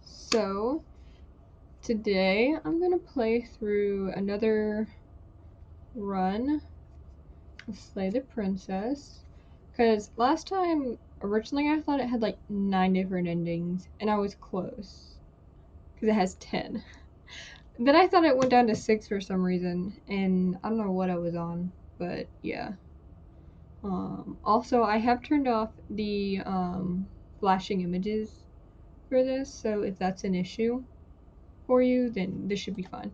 So, today I'm gonna play through another run of Slay the Princess. Because last time, originally I thought it had like 9 different endings, and I was close. Because it has 10. Then I thought it went down to 6 for some reason, and I don't know what I was on, but yeah. Also, I have turned off the flashing images for this, so if that's an issue for you, then this should be fine.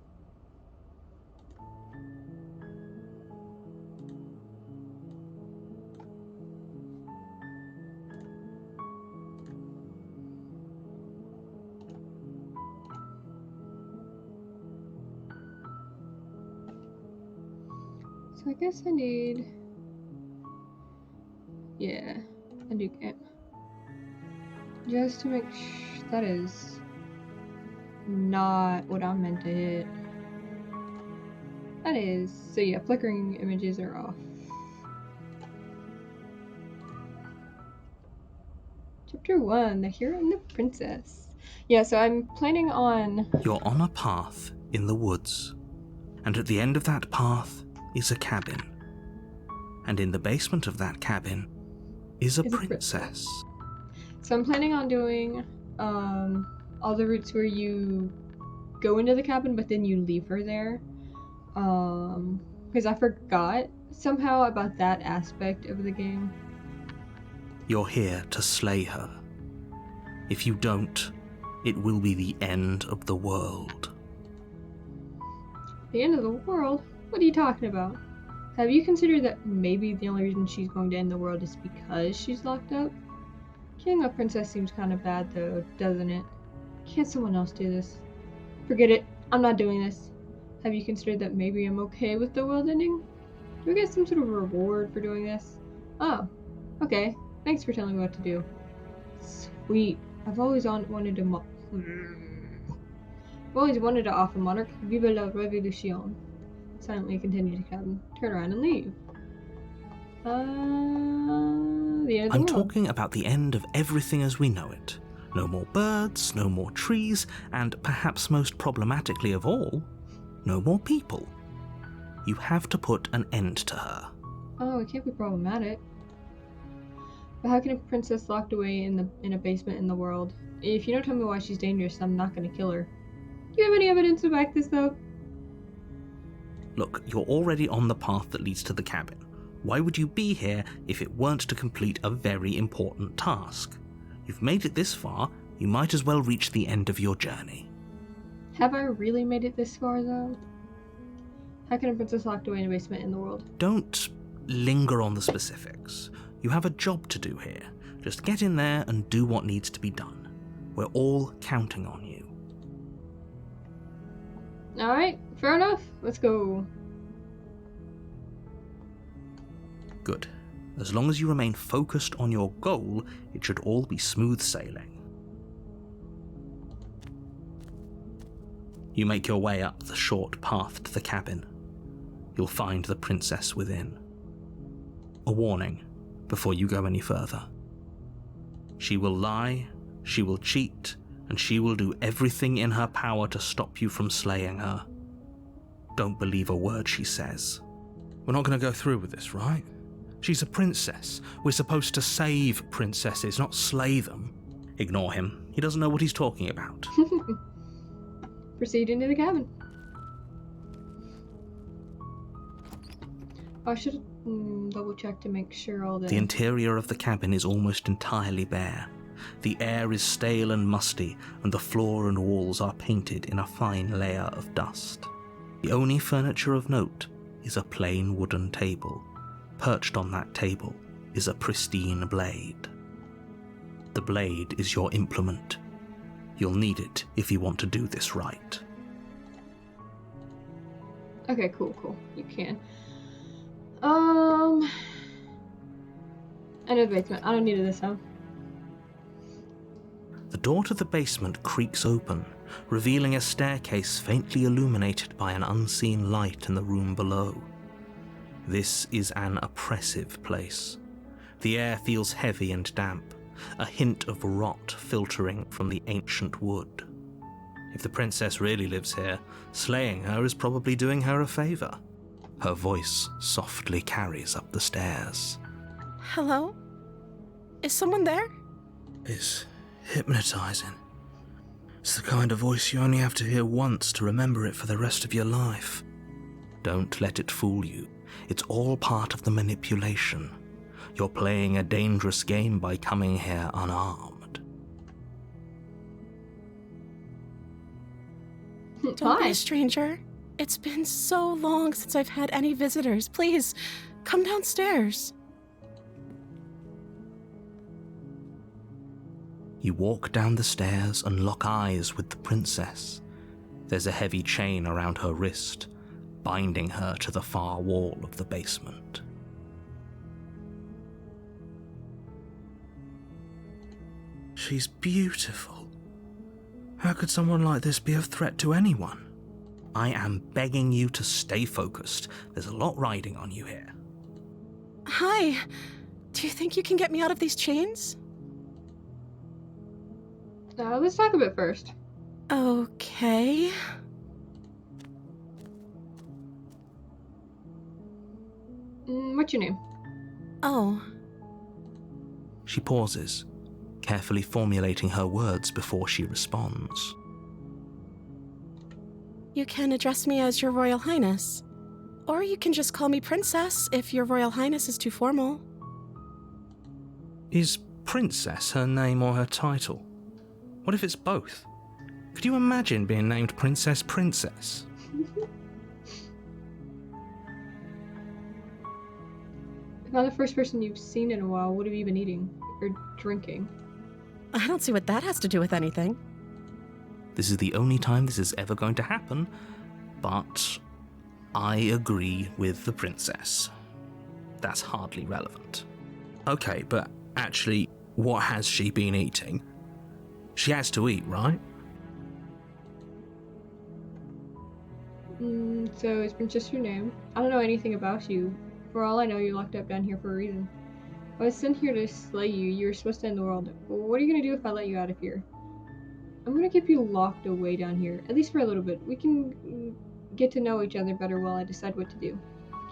So I guess I need... Yeah, I do get... Just to make sure that is not what I meant to hit. That is... So yeah, flickering images are off. Chapter 1, The Hero and the Princess. Yeah, so I'm planning on... You're on a path in the woods, and at the end of that path is a cabin. And in the basement of that cabin is a princess. So I'm planning on doing all the routes where you go into the cabin but then you leave her there. Because I forgot somehow about that aspect of the game. You're here to slay her. If you don't, it will be the end of the world. The end of the world? What are you talking about? Have you considered that maybe the only reason she's going to end the world is because she's locked up? Killing a princess seems kind of bad though, doesn't it? Can't someone else do this? Forget it. I'm not doing this. Have you considered that maybe I'm okay with the world ending? Do I get some sort of reward for doing this? Oh, okay. Thanks for telling me what to do. Sweet. I've always wanted to offer Monarch Vive la Revolution. Silently continue to cabin. Turn around and leave. The end of the I'm world. talking about the end of everything as we know it. No more birds, no more trees, and perhaps most problematically of all, no more people. You have to put an end to her. Oh, it can't be problematic. But how can a princess locked away in a basement in the world? If you don't tell me why she's dangerous, I'm not gonna kill her. Do you have any evidence to back this up? Look, you're already on the path that leads to the cabin. Why would you be here if it weren't to complete a very important task? You've made it this far, you might as well reach the end of your journey. Have I really made it this far, though? How can a princess locked away in a basement in the world? Don't linger on the specifics. You have a job to do here. Just get in there and do what needs to be done. We're all counting on you. Alright, fair enough. Let's go. Good. As long as you remain focused on your goal, it should all be smooth sailing. You make your way up the short path to the cabin. You'll find the princess within. A warning before you go any further. She will lie, she will cheat, and she will do everything in her power to stop you from slaying her. Don't believe a word she says. We're not going to go through with this, right? She's a princess. We're supposed to save princesses, not slay them. Ignore him. He doesn't know what he's talking about. Proceed into the cabin. I should double check to make sure all The interior of the cabin is almost entirely bare. The air is stale and musty, and the floor and walls are painted in a fine layer of dust. The only furniture of note is a plain wooden table. Perched on that table is a pristine blade. The blade is your implement. You'll need it if you want to do this right. Okay, cool. You can. I know the basement. I don't need it this time. The door to the basement creaks open, revealing a staircase faintly illuminated by an unseen light in the room below. This is an oppressive place. The air feels heavy and damp. a hint of rot filtering from the ancient wood. If the princess really lives here, slaying her is probably doing her a favor. Her voice softly carries up the stairs. Hello? Is someone there? It's hypnotizing. It's the kind of voice you only have to hear once to remember it for the rest of your life. Don't let it fool you. It's all part of the manipulation. You're playing a dangerous game by coming here unarmed. Don't be a stranger. It's been so long since I've had any visitors. Please, come downstairs. You walk down the stairs and lock eyes with the princess. There's a heavy chain around her wrist, binding her to the far wall of the basement. She's beautiful. How could someone like this be a threat to anyone? I am begging you to stay focused. There's a lot riding on you here. Hi. Do you think you can get me out of these chains? Let's talk a bit first. Okay. What's your name? Oh. She pauses, carefully formulating her words before she responds. You can address me as Your Royal Highness. Or you can just call me Princess if Your Royal Highness is too formal. Is Princess her name or her title? What if it's both? Could you imagine being named Princess Princess? If I'm the first person you've seen in a while, what have you been eating? Or drinking? I don't see what that has to do with anything. This is the only time this is ever going to happen, but I agree with the princess. That's hardly relevant. Okay, but actually, what has she been eating? She has to eat, right? So is Princess your name? I don't know anything about you. For all I know, you're locked up down here for a reason. I was sent here to slay you. You were supposed to end the world. What are you gonna do if I let you out of here? I'm gonna keep you locked away down here, at least for a little bit. We can get to know each other better while I decide what to do.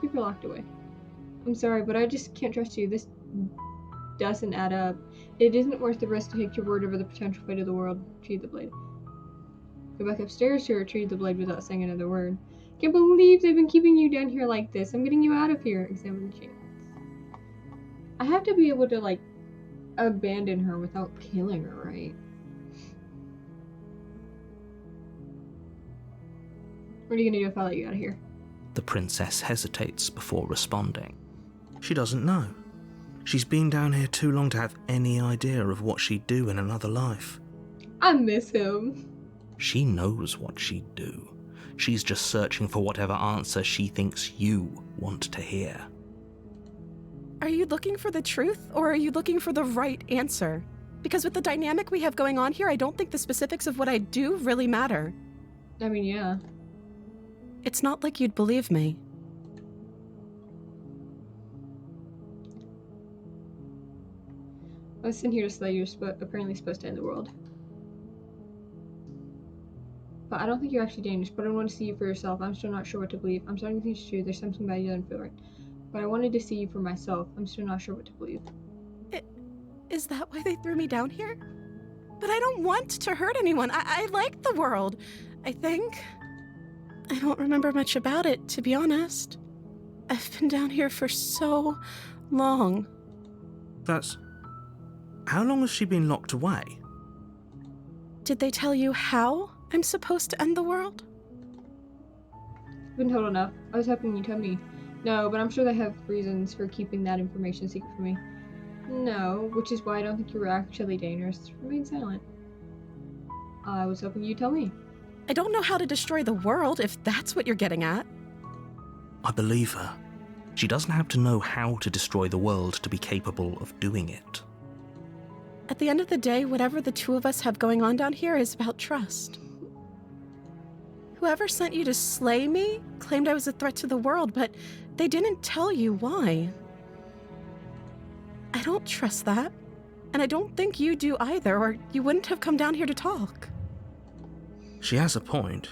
Keep her locked away. I'm sorry, but I just can't trust you. This doesn't add up. It isn't worth the risk to take your word over the potential fate of the world. Retrieve the blade. Go back upstairs to retrieve the blade without saying another word. Can't believe they've been keeping you down here like this. I'm getting you out of here. Examine the chains. I have to be able to, like, abandon her without killing her, right? What are you gonna do if I let you out of here? The princess hesitates before responding. She doesn't know. She's been down here too long to have any idea of what she'd do in another life. I miss him. She knows what she'd do. She's just searching for whatever answer she thinks you want to hear. Are you looking for the truth, or are you looking for the right answer? Because with the dynamic we have going on here, I don't think the specifics of what I do really matter. I mean, yeah. It's not like you'd believe me. I was sent here to slay you. You're apparently supposed to end the world. But I don't think you're actually dangerous, but I want to see you for yourself. I'm still not sure what to believe. I'm starting to think it's true. There's something about you that doesn't feel right. But I wanted to see you for myself. I'm still not sure what to believe. Is that why they threw me down here? But I don't want to hurt anyone. I like the world, I think. I don't remember much about it, to be honest. I've been down here for so long. That's... How long has she been locked away? Did they tell you how I'm supposed to end the world? I've been told enough. I was hoping you'd tell me. No, but I'm sure they have reasons for keeping that information secret from me. No, which is why I don't think you were actually dangerous. Remain silent. I was hoping you'd tell me. I don't know how to destroy the world, if that's what you're getting at. I believe her. She doesn't have to know how to destroy the world to be capable of doing it. At the end of the day, whatever the two of us have going on down here is about trust. Whoever sent you to slay me claimed I was a threat to the world, but they didn't tell you why. I don't trust that. And I don't think you do either, or you wouldn't have come down here to talk. She has a point.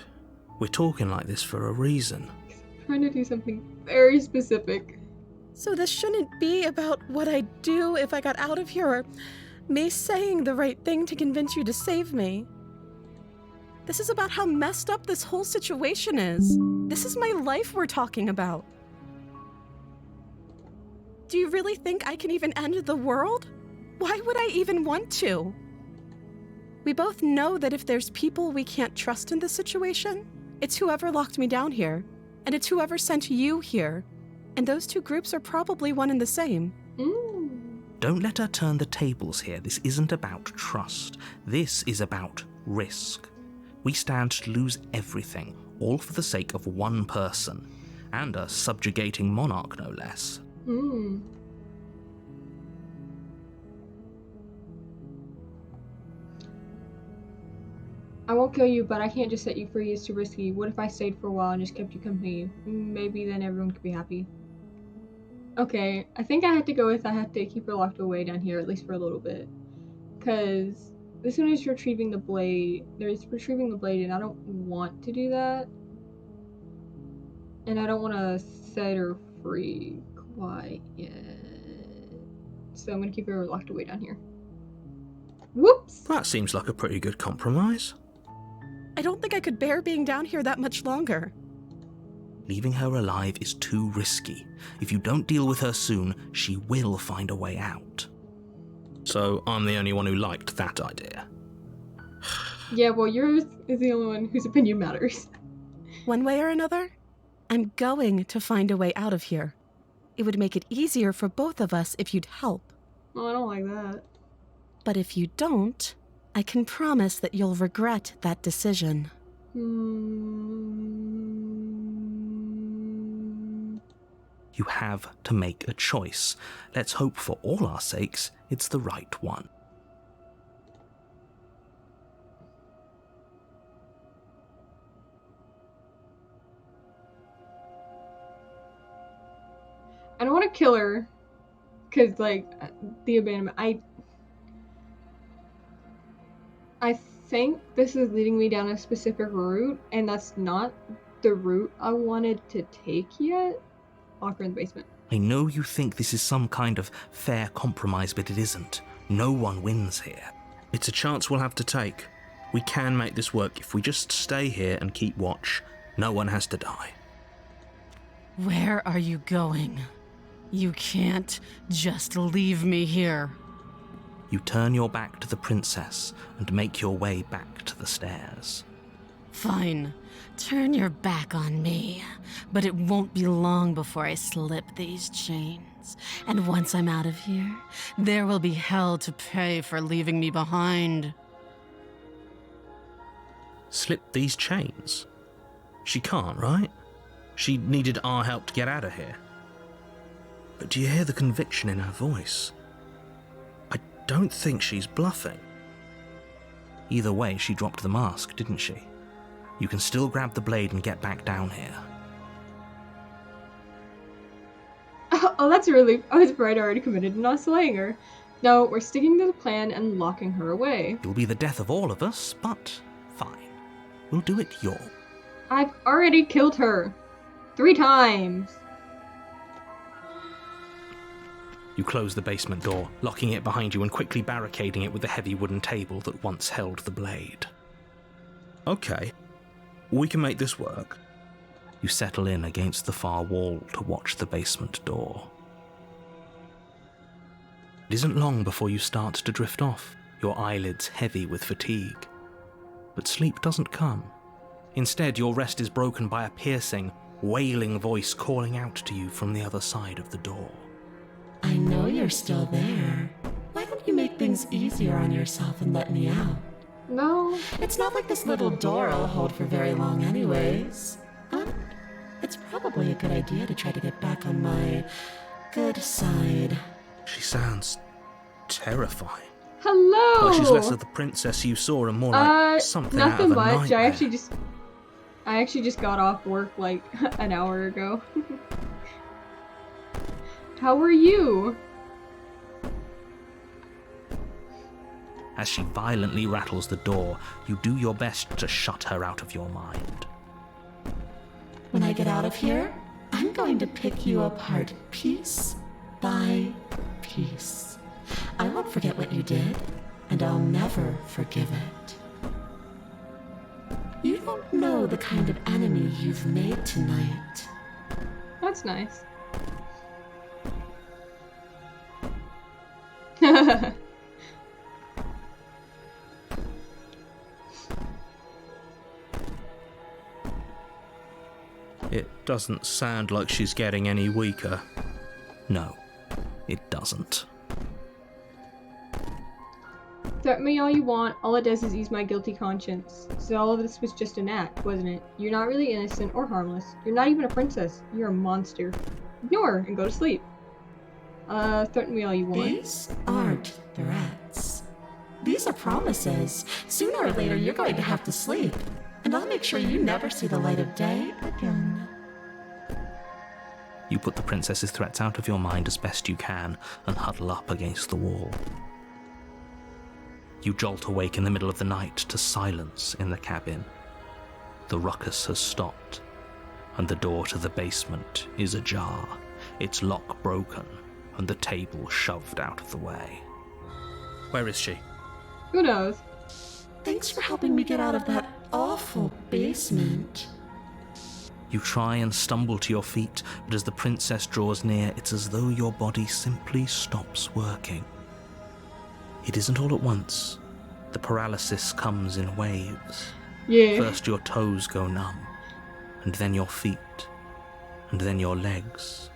We're talking like this for a reason. Trying to do something very specific. So this shouldn't be about what I'd do if I got out of here, or me saying the right thing to convince you to save me. This is about how messed up this whole situation is. This is my life we're talking about. Do you really think I can even end the world? Why would I even want to? We both know that if there's people we can't trust in this situation, it's whoever locked me down here, and it's whoever sent you here. And those two groups are probably one and the same. Don't let her turn the tables here. This isn't about trust. This is about risk. We stand to lose everything, all for the sake of one person, and a subjugating monarch, no less. I won't kill you, but I can't just set you free. It's too risky. What if I stayed for a while and just kept you company? Maybe then everyone could be happy. Okay, I think I had to go with I had to keep her locked away down here, at least for a little bit. Because this one is retrieving the blade. There's retrieving the blade, and I don't want to do that. And I don't want to set her free quite yet. So I'm going to keep her locked away down here. Whoops! That seems like a pretty good compromise. I don't think I could bear being down here that much longer. Leaving her alive is too risky. If you don't deal with her soon, she will find a way out. So I'm the only one who liked that idea. Yeah, well, yours is the only one whose opinion matters. One way or another, I'm going to find a way out of here. It would make it easier for both of us if you'd help. Well, I don't like that. But if you don't, I can promise that you'll regret that decision. You have to make a choice. Let's hope for all our sakes it's the right one. I don't want to kill her, because, like, the abandonment, I think this is leading me down a specific route, and that's not the route I wanted to take yet. Lock her in the basement. I know you think this is some kind of fair compromise, but it isn't. No one wins here. It's a chance we'll have to take. We can make this work if we just stay here and keep watch. No one has to die. Where are you going? You can't just leave me here. You turn your back to the princess and make your way back to the stairs. Fine. Turn your back on me. But it won't be long before I slip these chains. And once I'm out of here, there will be hell to pay for leaving me behind. Slip these chains? She can't, right? She needed our help to get out of here. But do you hear the conviction in her voice? I don't think she's bluffing. Either way, she dropped the mask, didn't she? You can still grab the blade and get back down here. Oh, that's a relief. I was afraid I already committed to not slaying her. No, we're sticking to the plan and locking her away. It'll be the death of all of us, but fine. We'll do it your way. I've already killed her 3 times. You close the basement door, locking it behind you and quickly barricading it with the heavy wooden table that once held the blade. Okay, we can make this work. You settle in against the far wall to watch the basement door. It isn't long before you start to drift off, your eyelids heavy with fatigue. But sleep doesn't come. Instead, your rest is broken by a piercing, wailing voice calling out to you from the other side of the door. I know you're still there. Why don't you make things easier on yourself and let me out? No. It's not like this little door will hold for very long anyways. It's probably a good idea to try to get back on my good side. She sounds terrifying. Hello. Like she's less of the princess you saw and more like something out nothing of a much. nightmare. I actually just got off work like an hour ago. How are you? As she violently rattles the door, you do your best to shut her out of your mind. When I get out of here, I'm going to pick you apart piece by piece. I won't forget what you did, and I'll never forgive it. You don't know the kind of enemy you've made tonight. That's nice. It doesn't sound like she's getting any weaker. No, it doesn't. Threaten me all you want, all it does is ease my guilty conscience. So all of this was just an act, wasn't it? You're not really innocent or harmless. You're not even a princess. You're a monster. Ignore her and go to sleep. Threaten me all you want. These aren't threats. These are promises. Sooner or later, you're going to have to sleep. And I'll make sure you never see the light of day again. You put the princess's threats out of your mind as best you can and huddle up against the wall. You jolt awake in the middle of the night to silence in the cabin. The ruckus has stopped, and the door to the basement is ajar, its lock broken, and the table shoved out of the way. Where is she? Who knows? Thanks for helping me get out of that awful basement. You try and stumble to your feet, but as the princess draws near, it's as though your body simply stops working. It isn't all at once. The paralysis comes in waves. Yeah. First your toes go numb, and then your feet, and then your legs.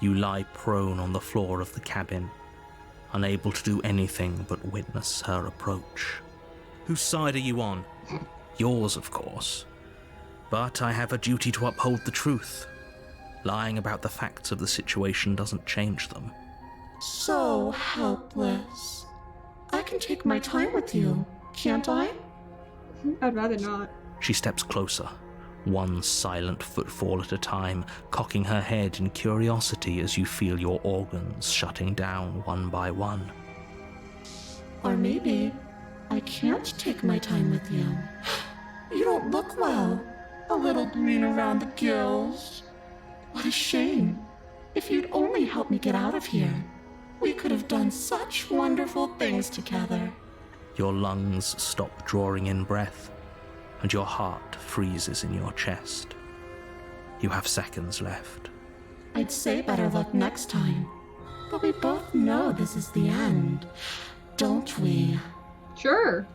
You lie prone on the floor of the cabin, unable to do anything but witness her approach. Whose side are you on? Yours, of course. But I have a duty to uphold the truth. Lying about the facts of the situation doesn't change them. So helpless. I can take my time with you, can't I? I'd rather not. She steps closer, one silent footfall at a time, cocking her head in curiosity as you feel your organs shutting down one by one. Or maybe I can't take my time with you. You don't look well. A little green around the gills. What a shame. If you'd only helped me get out of here, we could have done such wonderful things together. Your lungs stop drawing in breath, and your heart freezes in your chest. You have seconds left. I'd say better luck next time, but we both know this is the end, don't we? Sure.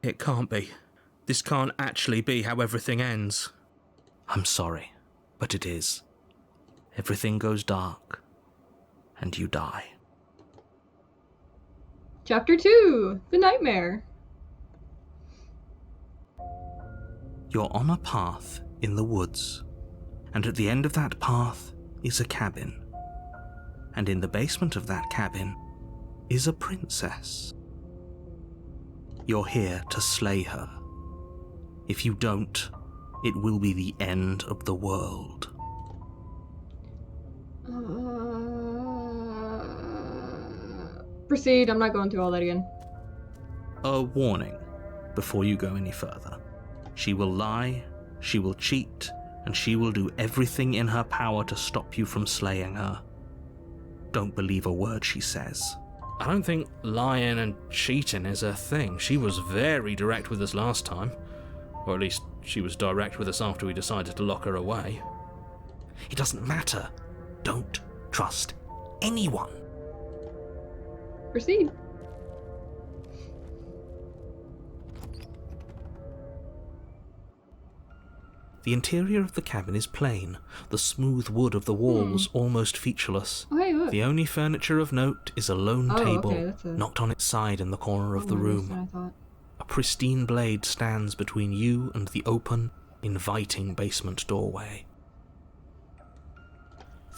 It can't be. This can't actually be how everything ends. I'm sorry, but it is. Everything goes dark, and you die. Chapter 2, The Nightmare. You're on a path in the woods, and at the end of that path is a cabin. And in the basement of that cabin is a princess. You're here to slay her. If you don't, it will be the end of the world. Proceed, I'm not going through all that again. A warning before you go any further. She will lie, she will cheat, and she will do everything in her power to stop you from slaying her. Don't believe a word she says. I don't think lying and cheating is her thing. She was very direct with us last time. Or at least she was direct with us after we decided to lock her away. It doesn't matter. Don't trust anyone. Proceed. The interior of the cabin is plain, the smooth wood of the walls almost featureless. Oh, hey, look. The only furniture of note is a lone Oh, table, okay, that's a- knocked on its side in the corner of the More room. than I thought. A pristine blade stands between you and the open, inviting basement doorway.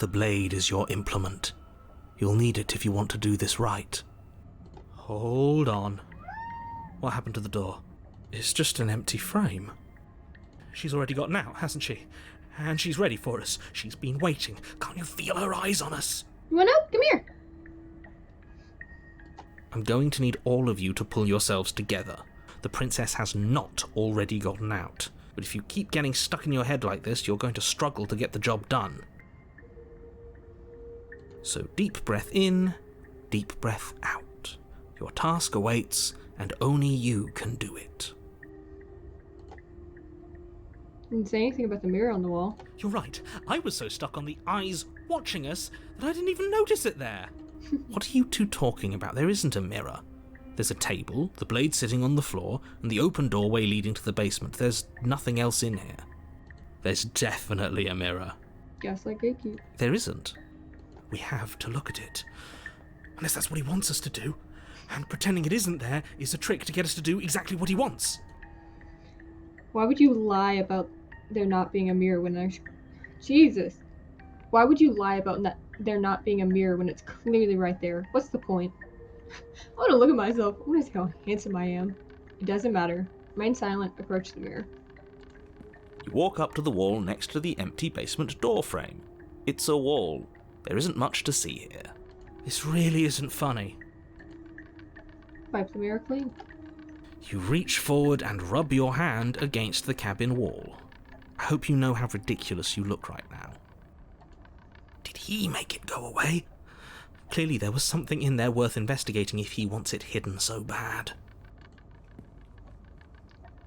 The blade is your implement. You'll need it if you want to do this right. Hold on. What happened to the door? It's just an empty frame. She's already gotten out, hasn't she? And she's ready for us. She's been waiting. Can't you feel her eyes on us? You wanna know? Come here. I'm going to need all of you to pull yourselves together. The princess has not already gotten out, but if you keep getting stuck in your head like this, you're going to struggle to get the job done. So deep breath in, deep breath out. Your task awaits, and only you can do it. Didn't say anything about the mirror on the wall. You're right. I was so stuck on the eyes watching us that I didn't even notice it there. What are you two talking about? There isn't a mirror. There's a table, the blade sitting on the floor, and the open doorway leading to the basement. There's nothing else in here. There's definitely a mirror. Gaslight gatekeep. There isn't. We have to look at it. Unless that's what he wants us to do. And pretending it isn't there is a trick to get us to do exactly what he wants. Why would you lie about there not being a mirror when there's... Jesus. Why would you lie about there not being a mirror when it's clearly right there? What's the point? I want to look at myself. I want to see how handsome I am. It doesn't matter. Remain silent. Approach the mirror. You walk up to the wall next to the empty basement door frame. It's a wall. There isn't much to see here. This really isn't funny. Wipe the mirror clean. You reach forward and rub your hand against the cabin wall. I hope you know how ridiculous you look right now. Did he make it go away? Clearly there was something in there worth investigating if he wants it hidden so bad.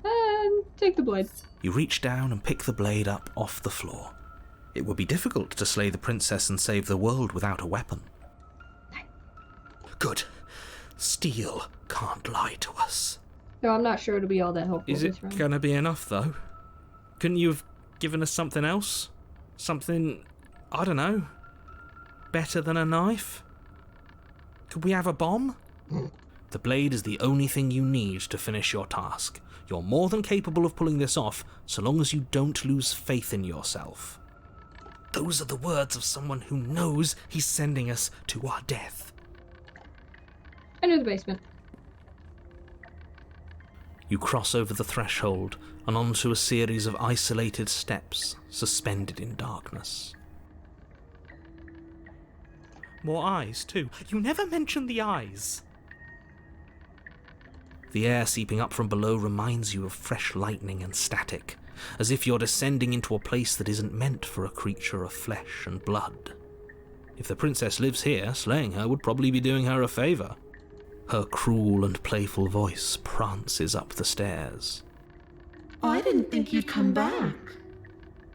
And take the blade. You reach down and pick the blade up off the floor. It would be difficult to slay the princess and save the world without a weapon. Good. Steel can't lie to us. No, I'm not sure it'll be all that helpful Is this it round. gonna be enough, though? Couldn't you have given us something else? Something, I don't know, better than a knife? Could we have a bomb? The blade is the only thing you need to finish your task. You're more than capable of pulling this off, so long as you don't lose faith in yourself. Those are the words of someone who knows he's sending us to our death. Enter the basement. You cross over the threshold and onto a series of isolated steps, suspended in darkness. More eyes, too. You never mention the eyes. The air seeping up from below reminds you of fresh lightning and static, as if you're descending into a place that isn't meant for a creature of flesh and blood. If the princess lives here, slaying her would probably be doing her a favour. Her cruel and playful voice prances up the stairs. I didn't think you'd come back.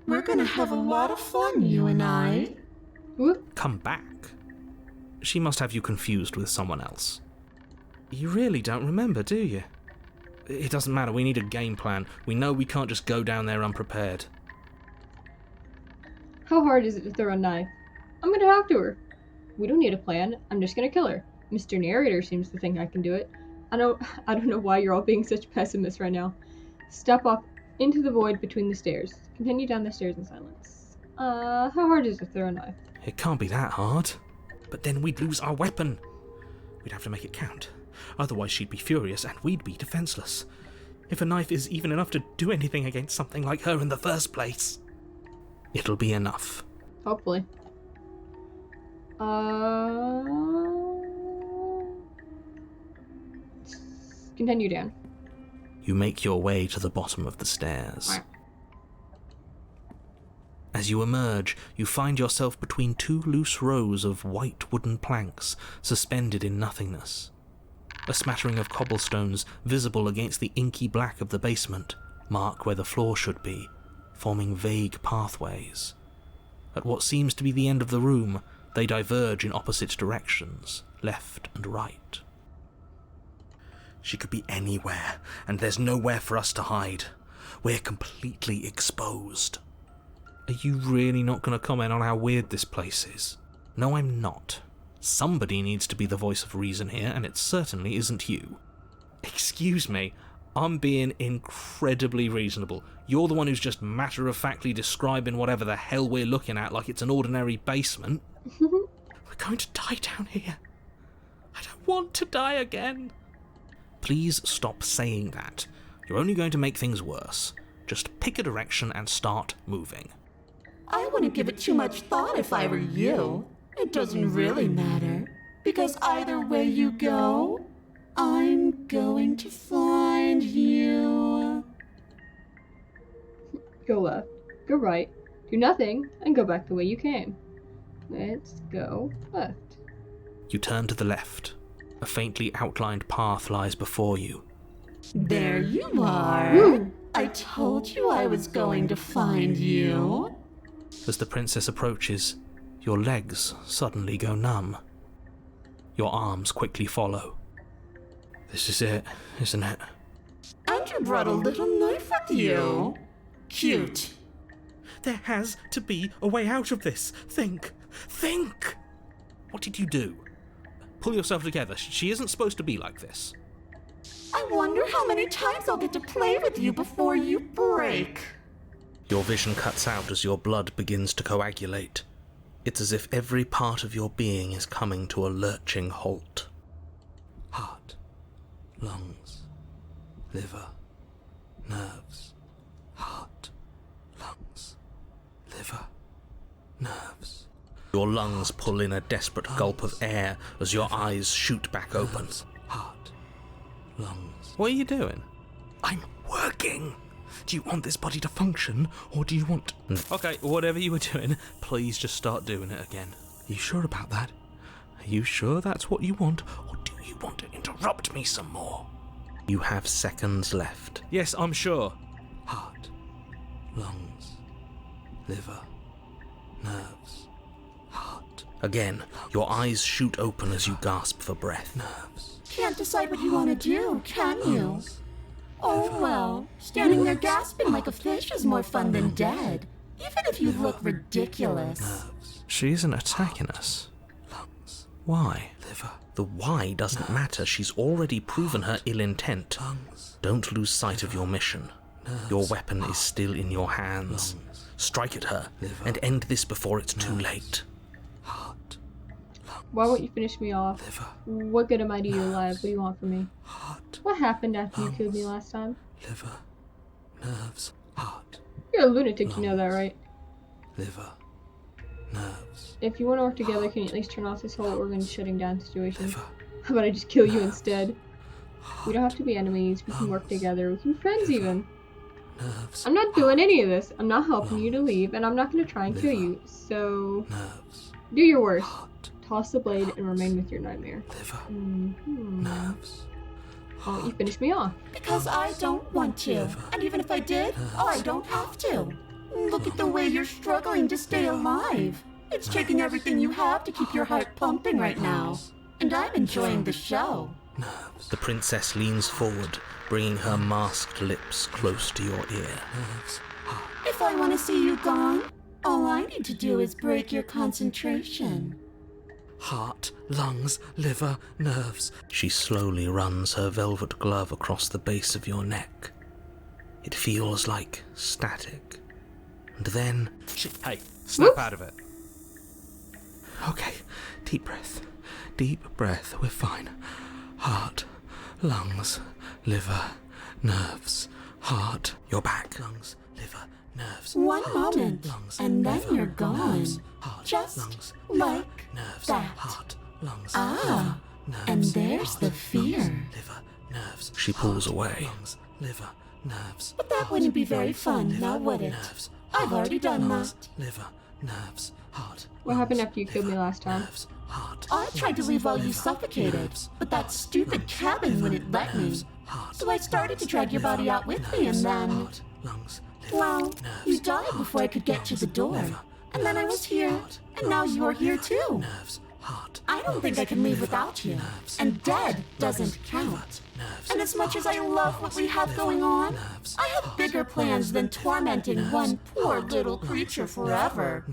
We're gonna have a lot of fun, you and I. Whoop. Come back? She must have you confused with someone else. You really don't remember, do you? It doesn't matter, we need a game plan. We know we can't just go down there unprepared. How hard is it to throw a knife? I'm gonna talk to her. We don't need a plan. I'm just gonna kill her. Mr. Narrator seems to think I can do it. I don't know why you're all being such pessimists right now. Step off into the void between the stairs. Continue down the stairs in silence. How hard is it to throw a knife? It can't be that hard. But then we'd lose our weapon. We'd have to make it count. Otherwise she'd be furious and we'd be defenseless. If a knife is even enough to do anything against something like her in the first place, it'll be enough. Hopefully. Continue down. You make your way to the bottom of the stairs. As you emerge, you find yourself between two loose rows of white wooden planks suspended in nothingness. A smattering of cobblestones, visible against the inky black of the basement, mark where the floor should be, forming vague pathways. At what seems to be the end of the room, they diverge in opposite directions, left and right. She could be anywhere, and there's nowhere for us to hide. We're completely exposed. Are you really not going to comment on how weird this place is? No, I'm not. Somebody needs to be the voice of reason here, and it certainly isn't you. Excuse me, I'm being incredibly reasonable. You're the one who's just matter-of-factly describing whatever the hell we're looking at like it's an ordinary basement. We're going to die down here. I don't want to die again. Please stop saying that. You're only going to make things worse. Just pick a direction and start moving. I wouldn't give it too much thought if I were you. It doesn't really matter. Because either way you go, I'm going to find you. Go left, go right, do nothing, and go back the way you came. Let's go left. You turn to the left. A faintly outlined path lies before you. There you are. Woo! I told you I was going to find you. As the princess approaches, your legs suddenly go numb. Your arms quickly follow. This is it, isn't it? And you brought a little knife with you. Cute. There has to be a way out of this. Think. Think! What did you do? Pull yourself together. She isn't supposed to be like this. I wonder how many times I'll get to play with you before you break. Your vision cuts out as your blood begins to coagulate. It's as if every part of your being is coming to a lurching halt. Heart, lungs, liver, nerves. Heart, lungs, liver, nerves. Your lungs pull in a desperate gulp of air as your eyes shoot back open. Heart, lungs. What are you doing? I'm working! Do you want this body to function, or do you want... Okay, whatever you were doing, please just start doing it again. You sure about that? Are you sure that's what you want, or do you want to interrupt me some more? You have seconds left. Yes, I'm sure. Heart, lungs, liver, nerves, heart. Again, your eyes shoot open as you gasp for breath. Nerves. Can't decide what you want to do, can you? Oh well, standing there gasping like a fish is more fun than dead, even if you look ridiculous. Nerves. She isn't attacking us. Lungs. Why? Liver. The why doesn't matter. She's already proven her ill intent. Don't lose sight of your mission. Your weapon is still in your hands. Strike at her and end this before it's too late. Heart. Why won't you finish me off? Liver. What good am I to you alive? What do you want from me? Heart. What happened after you killed me last time? Liver. Nerves. Heart. You're a lunatic, you know that, right? Liver. Nerves. If you want to work together, can you at least turn off this whole organ shutting down situation? Liver. How about I just kill you instead? We don't have to be enemies, we can work together, we can be friends even. Nerves. I'm not doing any of this, I'm not helping you to leave, and I'm not going to try and kill you, so... Nerves. Do your worst. Heart. Toss the blade and remain with your nightmare. Liver. Mm-hmm. Nerves. Why don't you finish me off? Because I don't want to. And even if I did, I don't have to. Look at the way you're struggling to stay alive. It's taking everything you have to keep your heart pumping right now. And I'm enjoying the show. Nerves. The princess leans forward, bringing her masked lips close to your ear. Nerves. If I want to see you gone, all I need to do is break your concentration. Heart, lungs, liver, nerves. She slowly runs her velvet glove across the base of your neck. It feels like static. And then... Hey, snap Whoops. out of it. Okay, deep breath. Deep breath, we're fine. Heart, lungs, liver, nerves. Heart, you're back. Lungs, liver, nerves. One heart, moment, lungs, and then liver, you're gone. nerves, heart, Just lungs, like liver, nerves, that. heart, lungs, Ah, liver, nerves, and there's the heart, fear. lungs, liver, nerves. She pulls away. Lungs, liver, nerves. But that wouldn't be very fun, now would it? Nerves, I've already done lungs, that. liver, nerves, heart. What happened lungs, after you killed me liver, last time? Nerves, heart, I tried to leave while you liver, suffocated, nerves, but that stupid cabin wouldn't let me. heart, So I started to drag your body out with me, and then... heart, lungs, liver, Well, nerves, you died before I could get to the door. And then I was here, and now you're here too. nerves, heart. I don't think I can leave without you. And dead doesn't count. And as much as I love what we have going on, I have bigger plans than tormenting one poor little creature forever.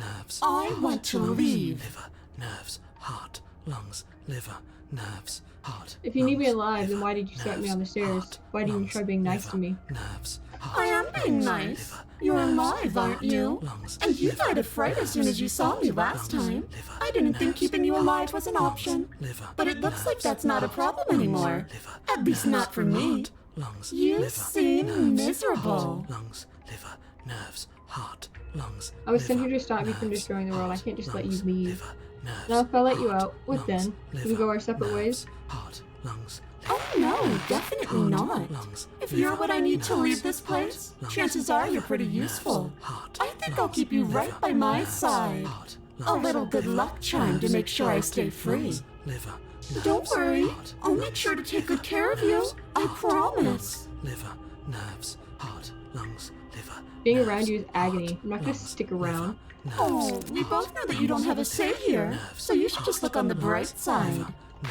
I want to leave. Liver, nerves, heart, lungs, liver, nerves, heart. If you need me alive, then why did you set me on the stairs? Why didn't you try being nice to me? Nerves, I am being nice. You're alive, aren't you? And you died of fright as soon as you saw me last time. I didn't think keeping you alive was an option. But it looks like that's not a problem anymore. At least not for me. lungs, You liver, seem nerves, miserable. heart, lungs, liver, nerves, heart, lungs. I was sent liver, here to stop you from nerves, destroying the world. I heart, can't just let you lungs, leave. liver, nerves, Now if I let you heart, out, what lungs, then? Do we liver, go our separate nerves, ways? Heart, lungs, Oh no, definitely not. lungs, If liver, you're what I need to nerves, leave this place, lungs, chances are you're liver, pretty nerves, useful. heart, I think I'll lungs, keep you right liver, by my nerves, side. heart, A lungs, little good liver, luck charm to nerves, make sure I heart, stay free. lungs, liver, Don't nerves, worry, heart, I'll make lungs, sure to take good liver, care of you. nerves, I heart, promise. lungs, liver, nerves, heart, lungs, liver. Being nerves, around you is agony. heart, I'm not gonna lungs, stick liver, around. nerves, Oh, we both know that you don't have a say here, so you should just look on the bright side.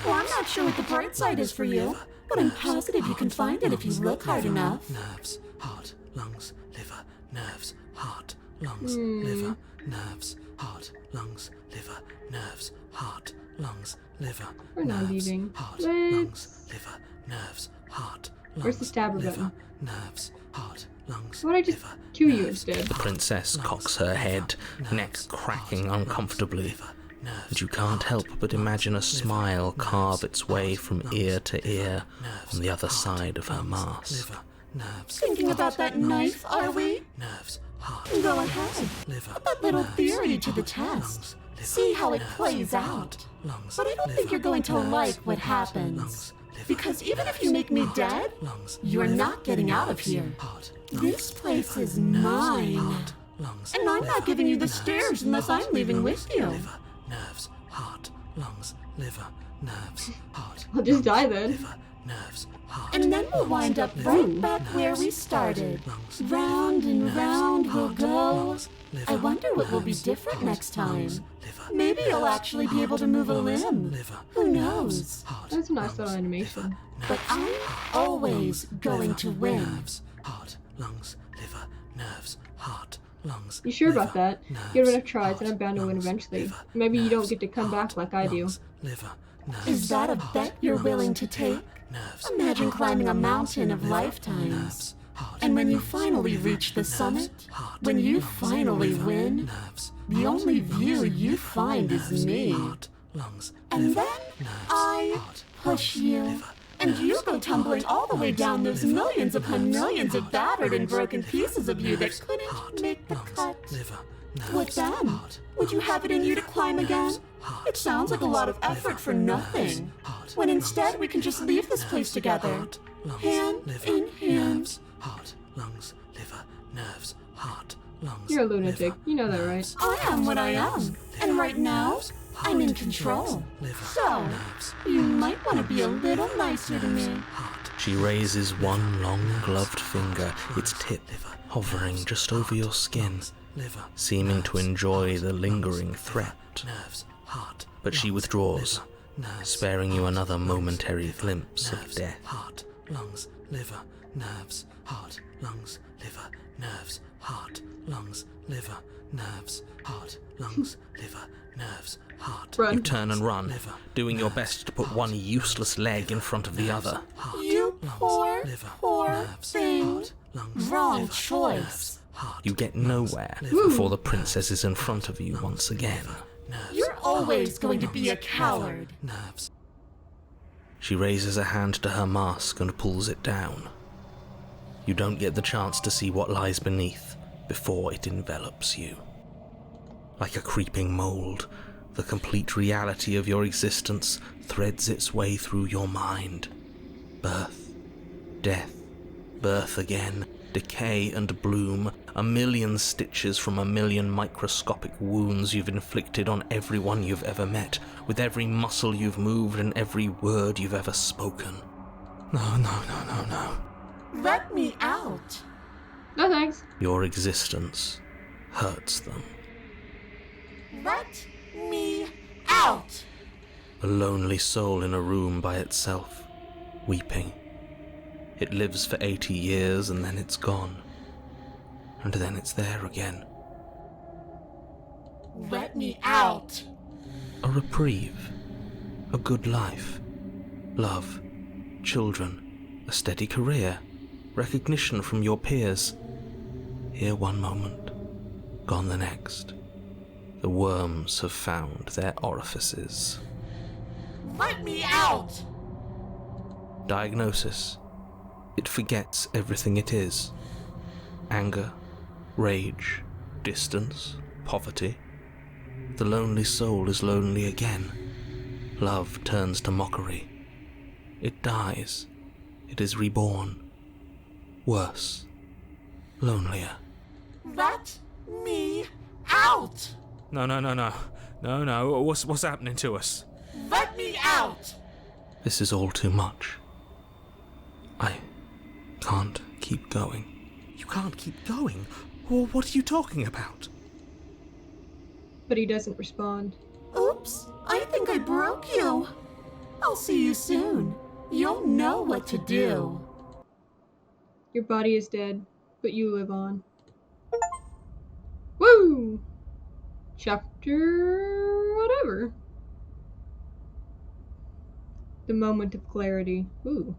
Well, I'm not sure what the bright side is for you, but I'm positive you can find it if you look hard enough. Nerves, heart, lungs, liver, nerves, heart, lungs, liver, nerves, heart, lungs, liver, nerves, heart, lungs, liver, We're not nerves, leaving. heart, Let's- lungs, liver, nerves, heart, lungs, Where's the stabber liver, button? nerves, heart, lungs, Why don't I just liver, kill you nerves, instead? heart, Princess lungs, cocks her liver, head, nerves, neck cracking heart, uncomfortably, lungs, liver, nerves, and you can't help heart, but imagine a lungs, liver, smile nerves, carve its way heart, from lungs, ear to liver, ear nerves, on the other heart, side of her lungs, mask. liver, nerves, Thinking about that knife, are we? nerves, heart, Go lungs, ahead. liver, Put that little nerves, theory to the heart, test. lungs, liver, See how it nerves, plays heart, out. lungs, But I don't liver, think you're going to nerves, like what heart, happens. lungs, liver, Because even if you nerves, make me heart, dead, lungs, you're liver, not getting out of nerves, here. heart, This lungs, place liver, is nerves, mine. heart, lungs, And I'm not liver, giving you the nerves, stairs unless heart, I'm leaving lungs, with you. liver, nerves, heart, lungs, liver, nerves, heart, I'll just die then. liver, nerves, heart, And then we'll wind up liver, right back nerves, where we started. lungs, Round and nerves, round we'll heart, go. lungs, liver, I wonder what will be nerves, different heart, next time. lungs, liver, Maybe you'll nerves, actually be able to move a lungs, limb. liver, Who nerves, knows? heart, That's a nice little lungs, animation. liver, But nerves, I'm heart, always lungs, going liver, to win. nerves, heart, lungs, liver, nerves, heart, lungs. You sure about liver, that? nerves, Give it enough tries and heart, I'm bound to win lungs, eventually. liver, Maybe you don't nerves, get to come heart, back like I do. lungs, liver, nerves, Is that a heart, bet you're lungs, willing to liver, take? nerves, Imagine heart, climbing a lungs, mountain of liver, lifetimes. nerves, heart, And when you lungs, finally liver, reach the nerves, summit, heart, when you lungs, finally liver, win, nerves, the heart, only lungs, view you liver, find is nerves, me. heart, lungs, And liver, then nerves, I heart, push lungs, you, liver, and you nerves, go tumbling heart, all the way lungs, down those liver, millions upon nerves, millions of heart, battered and lungs, broken liver, pieces of you that nerves, couldn't heart, make the lungs, cut. liver, nerves, What then? heart, Would you lungs, have it in you to liver, climb again? nerves, heart, It sounds like a lot of lungs, effort liver, for nerves, nothing. heart, When lungs, instead we can just leave this place nerves, together. heart, lungs, Hand liver, in hand. nerves, heart, lungs, liver, nerves, heart, lungs. You're a lunatic. liver, You know that, right? nerves, I am what I am. lungs, And liver, right now, nerves, I'm in heart, control. lungs, liver, So, nerves, you might want to be a little nicer to me. heart, She raises one long gloved finger, its tip liver, hovering just over your skin, liver, seeming to nerves, enjoy heart, the lingering lungs, threat. liver, nerves, heart, But she lungs, withdraws, liver, nerves, sparing you heart, another lungs, momentary liver, glimpse of nerves, death. Heart, lungs, liver, nerves, heart, lungs, liver, nerves, heart, lungs, liver, nerves, heart, lungs, liver, nerves, heart. Run. You turn and run, liver, doing your nerves, best to put heart, one useless leg in front of the nerves, other. heart, You lungs, poor, liver, poor nerves, thing. heart, lungs, Wrong liver, choice. nerves, heart, You get lungs, nowhere liver, before the nerves, princess is in front of you lungs, once again. liver, nerves, You're always heart, going to be a lungs, coward. liver, nerves. She raises a hand to her mask and pulls it down. You don't get the chance to see what lies beneath before it envelops you. Like a creeping mold, the complete reality of your existence threads its way through your mind. Birth, death, birth again, decay and bloom, a million stitches from a million microscopic wounds you've inflicted on everyone you've ever met, with every muscle you've moved and every word you've ever spoken. No. Let me out. No thanks. Your existence hurts them. Let me out. A lonely soul in a room by itself, weeping. It lives for 80 years and then it's gone. And then it's there again. Let me out. A reprieve. A good life. Love. Children. A steady career. Recognition from your peers. Here one moment. Gone the next. The worms have found their orifices. Let me out. Diagnosis. It forgets everything it is. Anger, rage, distance, poverty. The lonely soul is lonely again. Love turns to mockery. It dies. It is reborn. Worse. Lonelier. Let me out! No. No. What's happening to us? Let me out! This is all too much. I can't keep going. You can't keep going? What are you talking about? But he doesn't respond. Oops, I think I broke you. I'll see you soon. You'll know what to do. Your body is dead, but you live on. Woo! Chapter whatever. The moment of clarity. Ooh.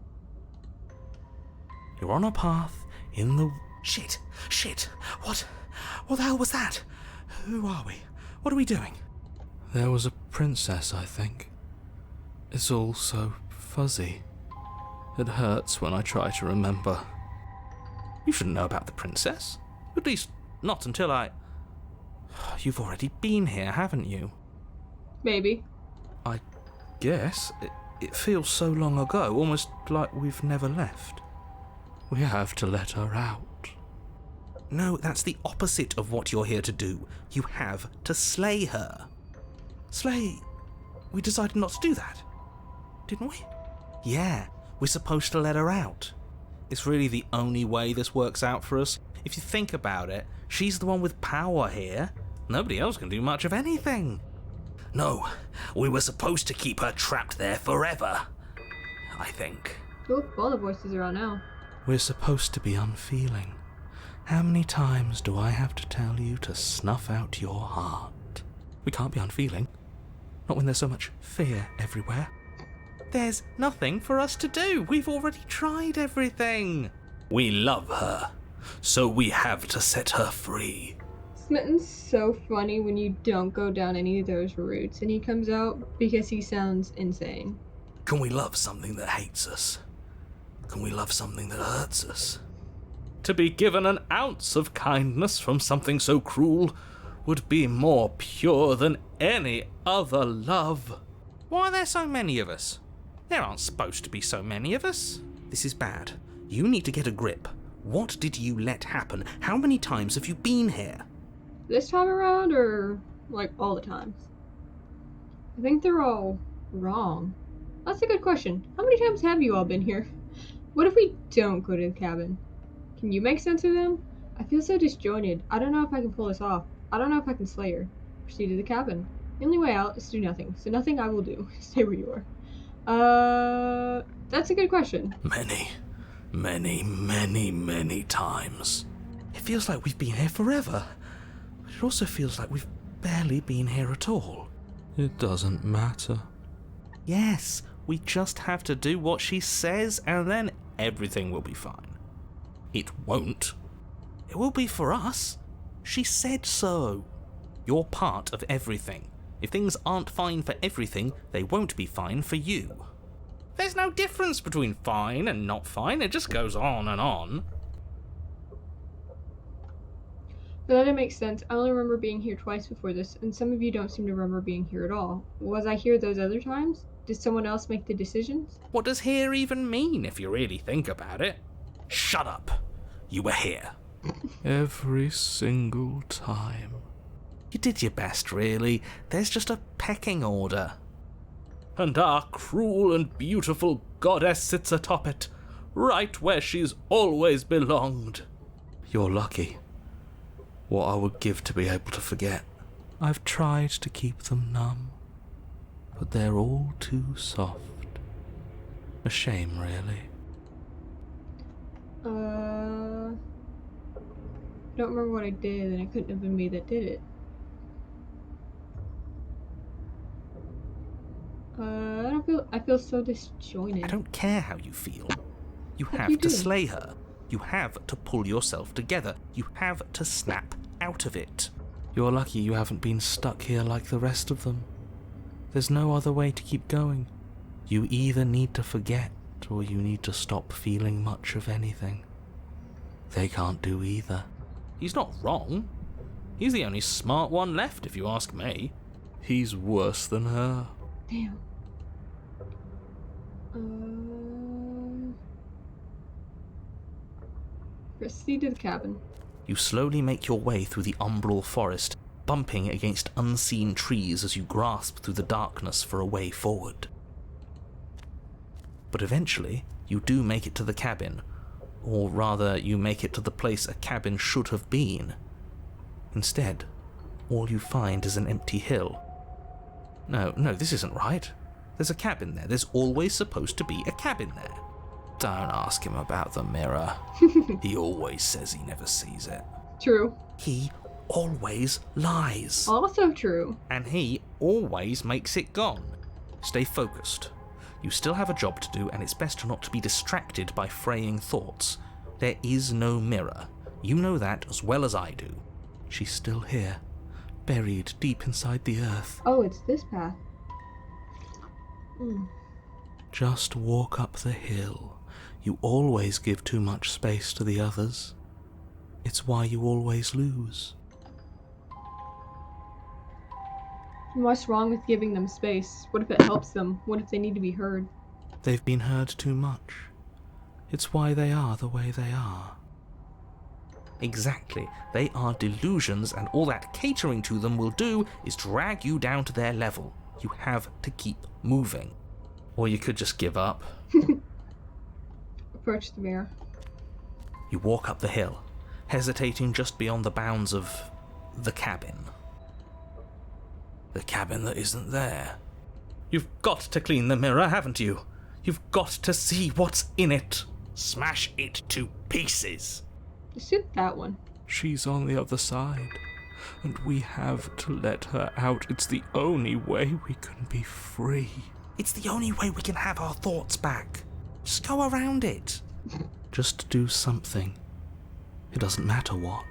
You're on a path in the... Shit! What the hell was that? Who are we? What are we doing? There was a princess, I think. It's all so fuzzy. It hurts when I try to remember. You shouldn't know about the princess. At least, not until I... You've already been here, haven't you? Maybe. I guess. It feels so long ago, almost like we've never left. We have to let her out. No, that's the opposite of what you're here to do. You have to slay her. Slay? We decided not to do that, didn't we? Yeah, we're supposed to let her out. It's really the only way this works out for us. If you think about it, she's the one with power here. Nobody else can do much of anything. No, we were supposed to keep her trapped there forever, I think. Cool, all the voices are on now. We're supposed to be unfeeling. How many times do I have to tell you to snuff out your heart? We can't be unfeeling. Not when there's so much fear everywhere. There's nothing for us to do. We've already tried everything. We love her, so we have to set her free. Smitten's so funny when you don't go down any of those routes and he comes out because he sounds insane. Can we love something that hates us? Can we love something that hurts us? To be given an ounce of kindness from something so cruel would be more pure than any other love. Why are there so many of us? There aren't supposed to be so many of us. This is bad. You need to get a grip. What did you let happen? How many times have you been here? This time around, or like all the times? I think they're all wrong. That's a good question. How many times have you all been here? What if we don't go to the cabin? Can you make sense of them? I feel so disjointed. I don't know if I can pull this off. I don't know if I can slay her. Proceed to the cabin. The only way out is to do nothing. So nothing I will do. Stay where you are. That's a good question. Many times. It feels like we've been here forever. But it also feels like we've barely been here at all. It doesn't matter. Yes, we just have to do what she says and then everything will be fine. It won't. It will be for us. She said so. You're part of everything. If things aren't fine for everything, they won't be fine for you. There's no difference between fine and not fine. It just goes on and on. But that makes sense. I only remember being here twice before this, and some of you don't seem to remember being here at all. Was I here those other times? Did someone else make the decisions? What does here even mean if you really think about it? Shut up. You were here. Every single time. You did your best, really. There's just a pecking order. And our cruel and beautiful goddess sits atop it, right where she's always belonged. You're lucky. What I would give to be able to forget. I've tried to keep them numb, but they're all too soft. A shame, really. I don't remember what I did, and it couldn't have been me that did it. I feel so disjointed. I don't care how you feel. You What have you to do? slay her. You have to pull yourself together. You have to snap out of it. You're lucky you haven't been stuck here like the rest of them. There's no other way to keep going. You either need to forget, or you need to stop feeling much of anything. They can't do either. He's not wrong. He's the only smart one left, if you ask me. He's worse than her. Damn. Proceed to the cabin. You slowly make your way through the umbral forest, bumping against unseen trees as you grasp through the darkness for a way forward. But eventually, you do make it to the cabin, or rather, you make it to the place a cabin should have been. Instead, all you find is an empty hill. No, this isn't right. There's a cabin there. There's always supposed to be a cabin there. Don't ask him about the mirror. He always says he never sees it. True. He always lies. Also true. And he always makes it gone. Stay focused. You still have a job to do, and it's best not to be distracted by fraying thoughts. There is no mirror. You know that as well as I do. She's still here, buried deep inside the earth. Oh, it's this path. Just walk up the hill. You always give too much space to the others. It's why you always lose. What's wrong with giving them space? What if it helps them? What if they need to be heard? They've been heard too much. It's why they are the way they are. Exactly. They are delusions, and all that catering to them will do is drag you down to their level. You have to keep moving. Or you could just give up. Approach the mirror. You walk up the hill, hesitating just beyond the bounds of the cabin. The cabin that isn't there. You've got to clean the mirror, haven't you? You've got to see what's in it. Smash it to pieces. Just do that one. She's on the other side, and we have to let her out. It's the only way we can be free. It's the only way we can have our thoughts back. Just go around it. Just do something. It doesn't matter what.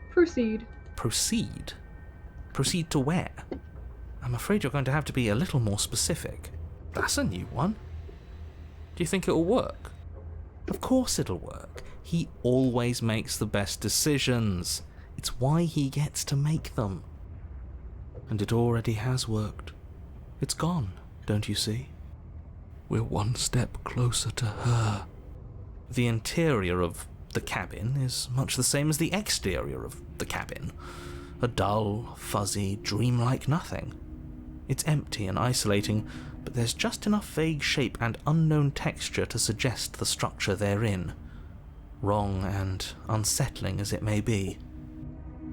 Proceed. Proceed? Proceed to where? I'm afraid you're going to have to be a little more specific. That's a new one. Do you think it'll work? Of course it'll work. He always makes the best decisions. It's why he gets to make them. And it already has worked. It's gone, don't you see? We're one step closer to her. The interior of the cabin is much the same as the exterior of the cabin. A dull, fuzzy, dreamlike nothing. It's empty and isolating, but there's just enough vague shape and unknown texture to suggest the structure therein. Wrong and unsettling as it may be.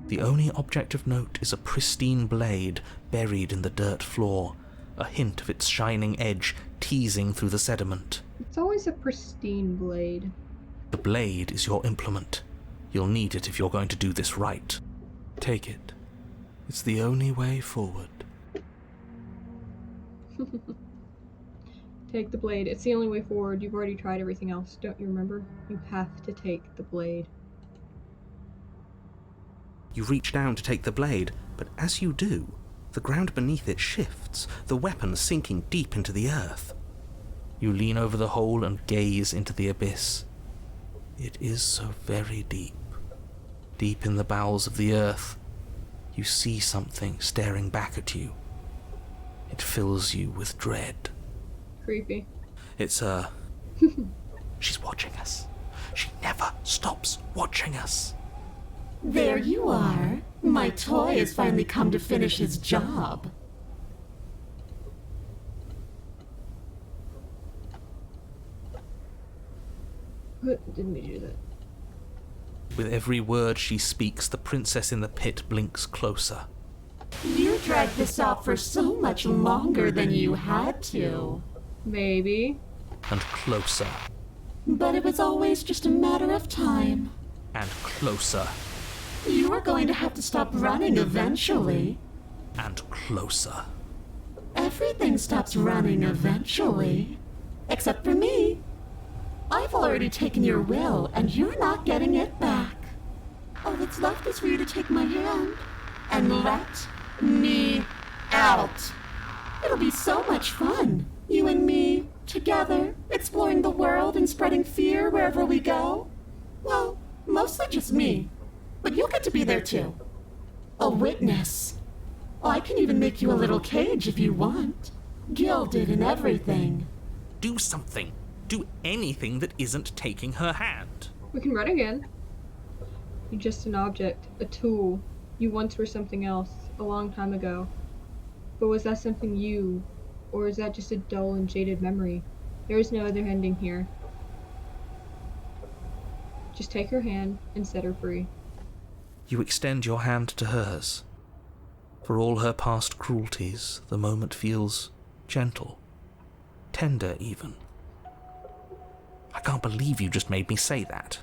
The only object of note is a pristine blade buried in the dirt floor, a hint of its shining edge teasing through the sediment. It's always a pristine blade. The blade is your implement. You'll need it if you're going to do this right. Take it. It's the only way forward. Take the blade. It's the only way forward. You've already tried everything else. Don't you remember? You have to take the blade. You reach down to take the blade, but as you do, the ground beneath it shifts, the weapon sinking deep into the earth. You lean over the hole and gaze into the abyss. It is so very deep. Deep in the bowels of the earth, you see something staring back at you. It fills you with dread. Creepy. It's She's watching us. She never stops watching us. There you are. My toy has finally come to finish his job. What didn't we do that? With every word she speaks, the princess in the pit blinks closer. You dragged this out for so much longer than you had to. Maybe. And closer. But it was always just a matter of time. And closer. You were going to have to stop running eventually. And closer. Everything stops running eventually. Except for me. I've already taken your will, and you're not getting it back. All that's left is for you to take my hand and let me out. It'll be so much fun. You and me, together, exploring the world and spreading fear wherever we go. Well, mostly just me. But you'll get to be there too. A witness. I can even make you a little cage if you want. Gilded and everything. Do something. Do anything that isn't taking her hand. We can run again. You're just an object, a tool. You once were something else, a long time ago. But was that something you, or is that just a dull and jaded memory? There is no other ending here. Just take her hand and set her free. You extend your hand to hers. For all her past cruelties, the moment feels gentle, tender even. I can't believe you just made me say that.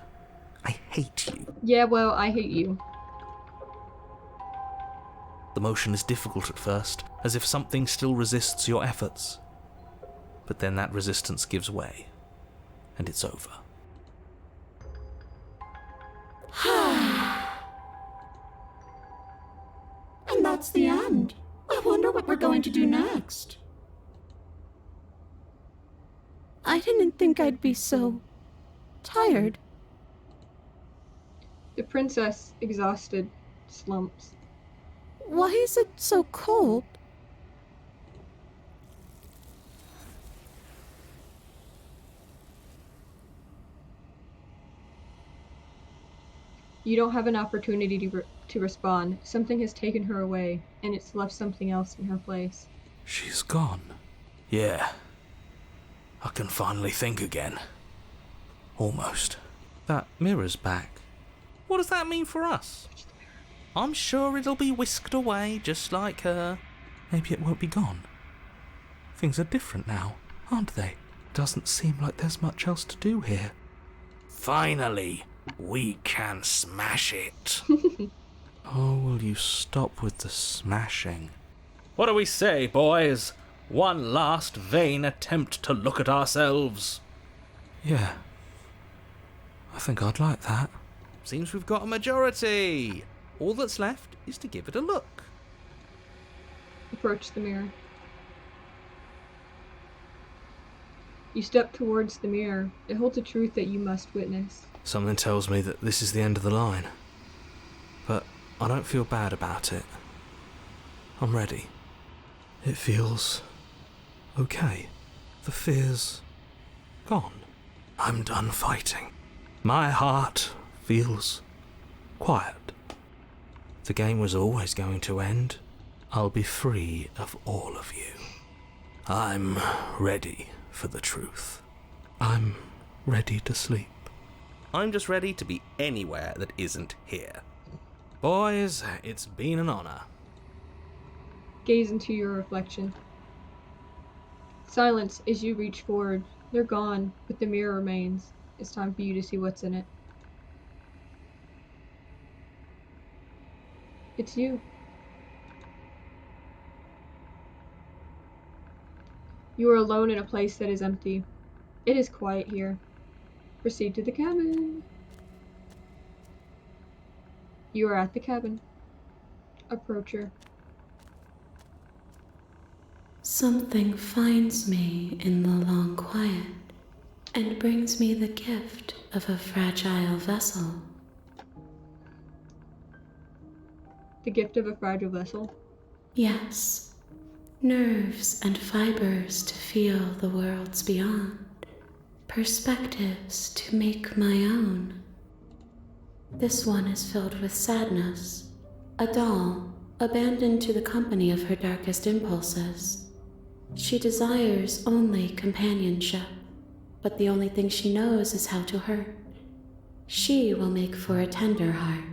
I hate you. Yeah, well, I hate you. The motion is difficult at first, as if something still resists your efforts. But then that resistance gives way, and it's over. And that's the end. I wonder what we're going to do next. I didn't think I'd be so tired. The princess, exhausted, slumps. Why is it so cold? You don't have an opportunity to respond. Something has taken her away, and it's left something else in her place. She's gone. Yeah. I can finally think again. Almost. That mirror's back. What does that mean for us? I'm sure it'll be whisked away just like her. Maybe it won't be gone. Things are different now, aren't they? Doesn't seem like there's much else to do here. Finally, we can smash it. Oh, will you stop with the smashing? What do we say, boys? One last vain attempt to look at ourselves. Yeah. I think I'd like that. Seems we've got a majority. All that's left is to give it a look. Approach the mirror. You step towards the mirror. It holds a truth that you must witness. Something tells me that this is the end of the line. But I don't feel bad about it. I'm ready. It feels okay. The fear's gone. I'm done fighting. My heart feels quiet. The game was always going to end. I'll be free of all of you. I'm ready for the truth. I'm ready to sleep. I'm just ready to be anywhere that isn't here. Boys, it's been an honor. Gaze into your reflection. Silence as you reach forward. They're gone, but the mirror remains. It's time for you to see what's in it. It's you. You are alone in a place that is empty. It is quiet here. Proceed to the cabin. You are at the cabin. Approach her. Something finds me in the long quiet and brings me the gift of a fragile vessel. The gift of a fragile vessel. Yes, nerves and fibers to feel the worlds beyond, perspectives to make my own. This one is filled with sadness, a doll abandoned to the company of her darkest impulses. She desires only companionship, but the only thing she knows is how to hurt. She will make for a tender heart.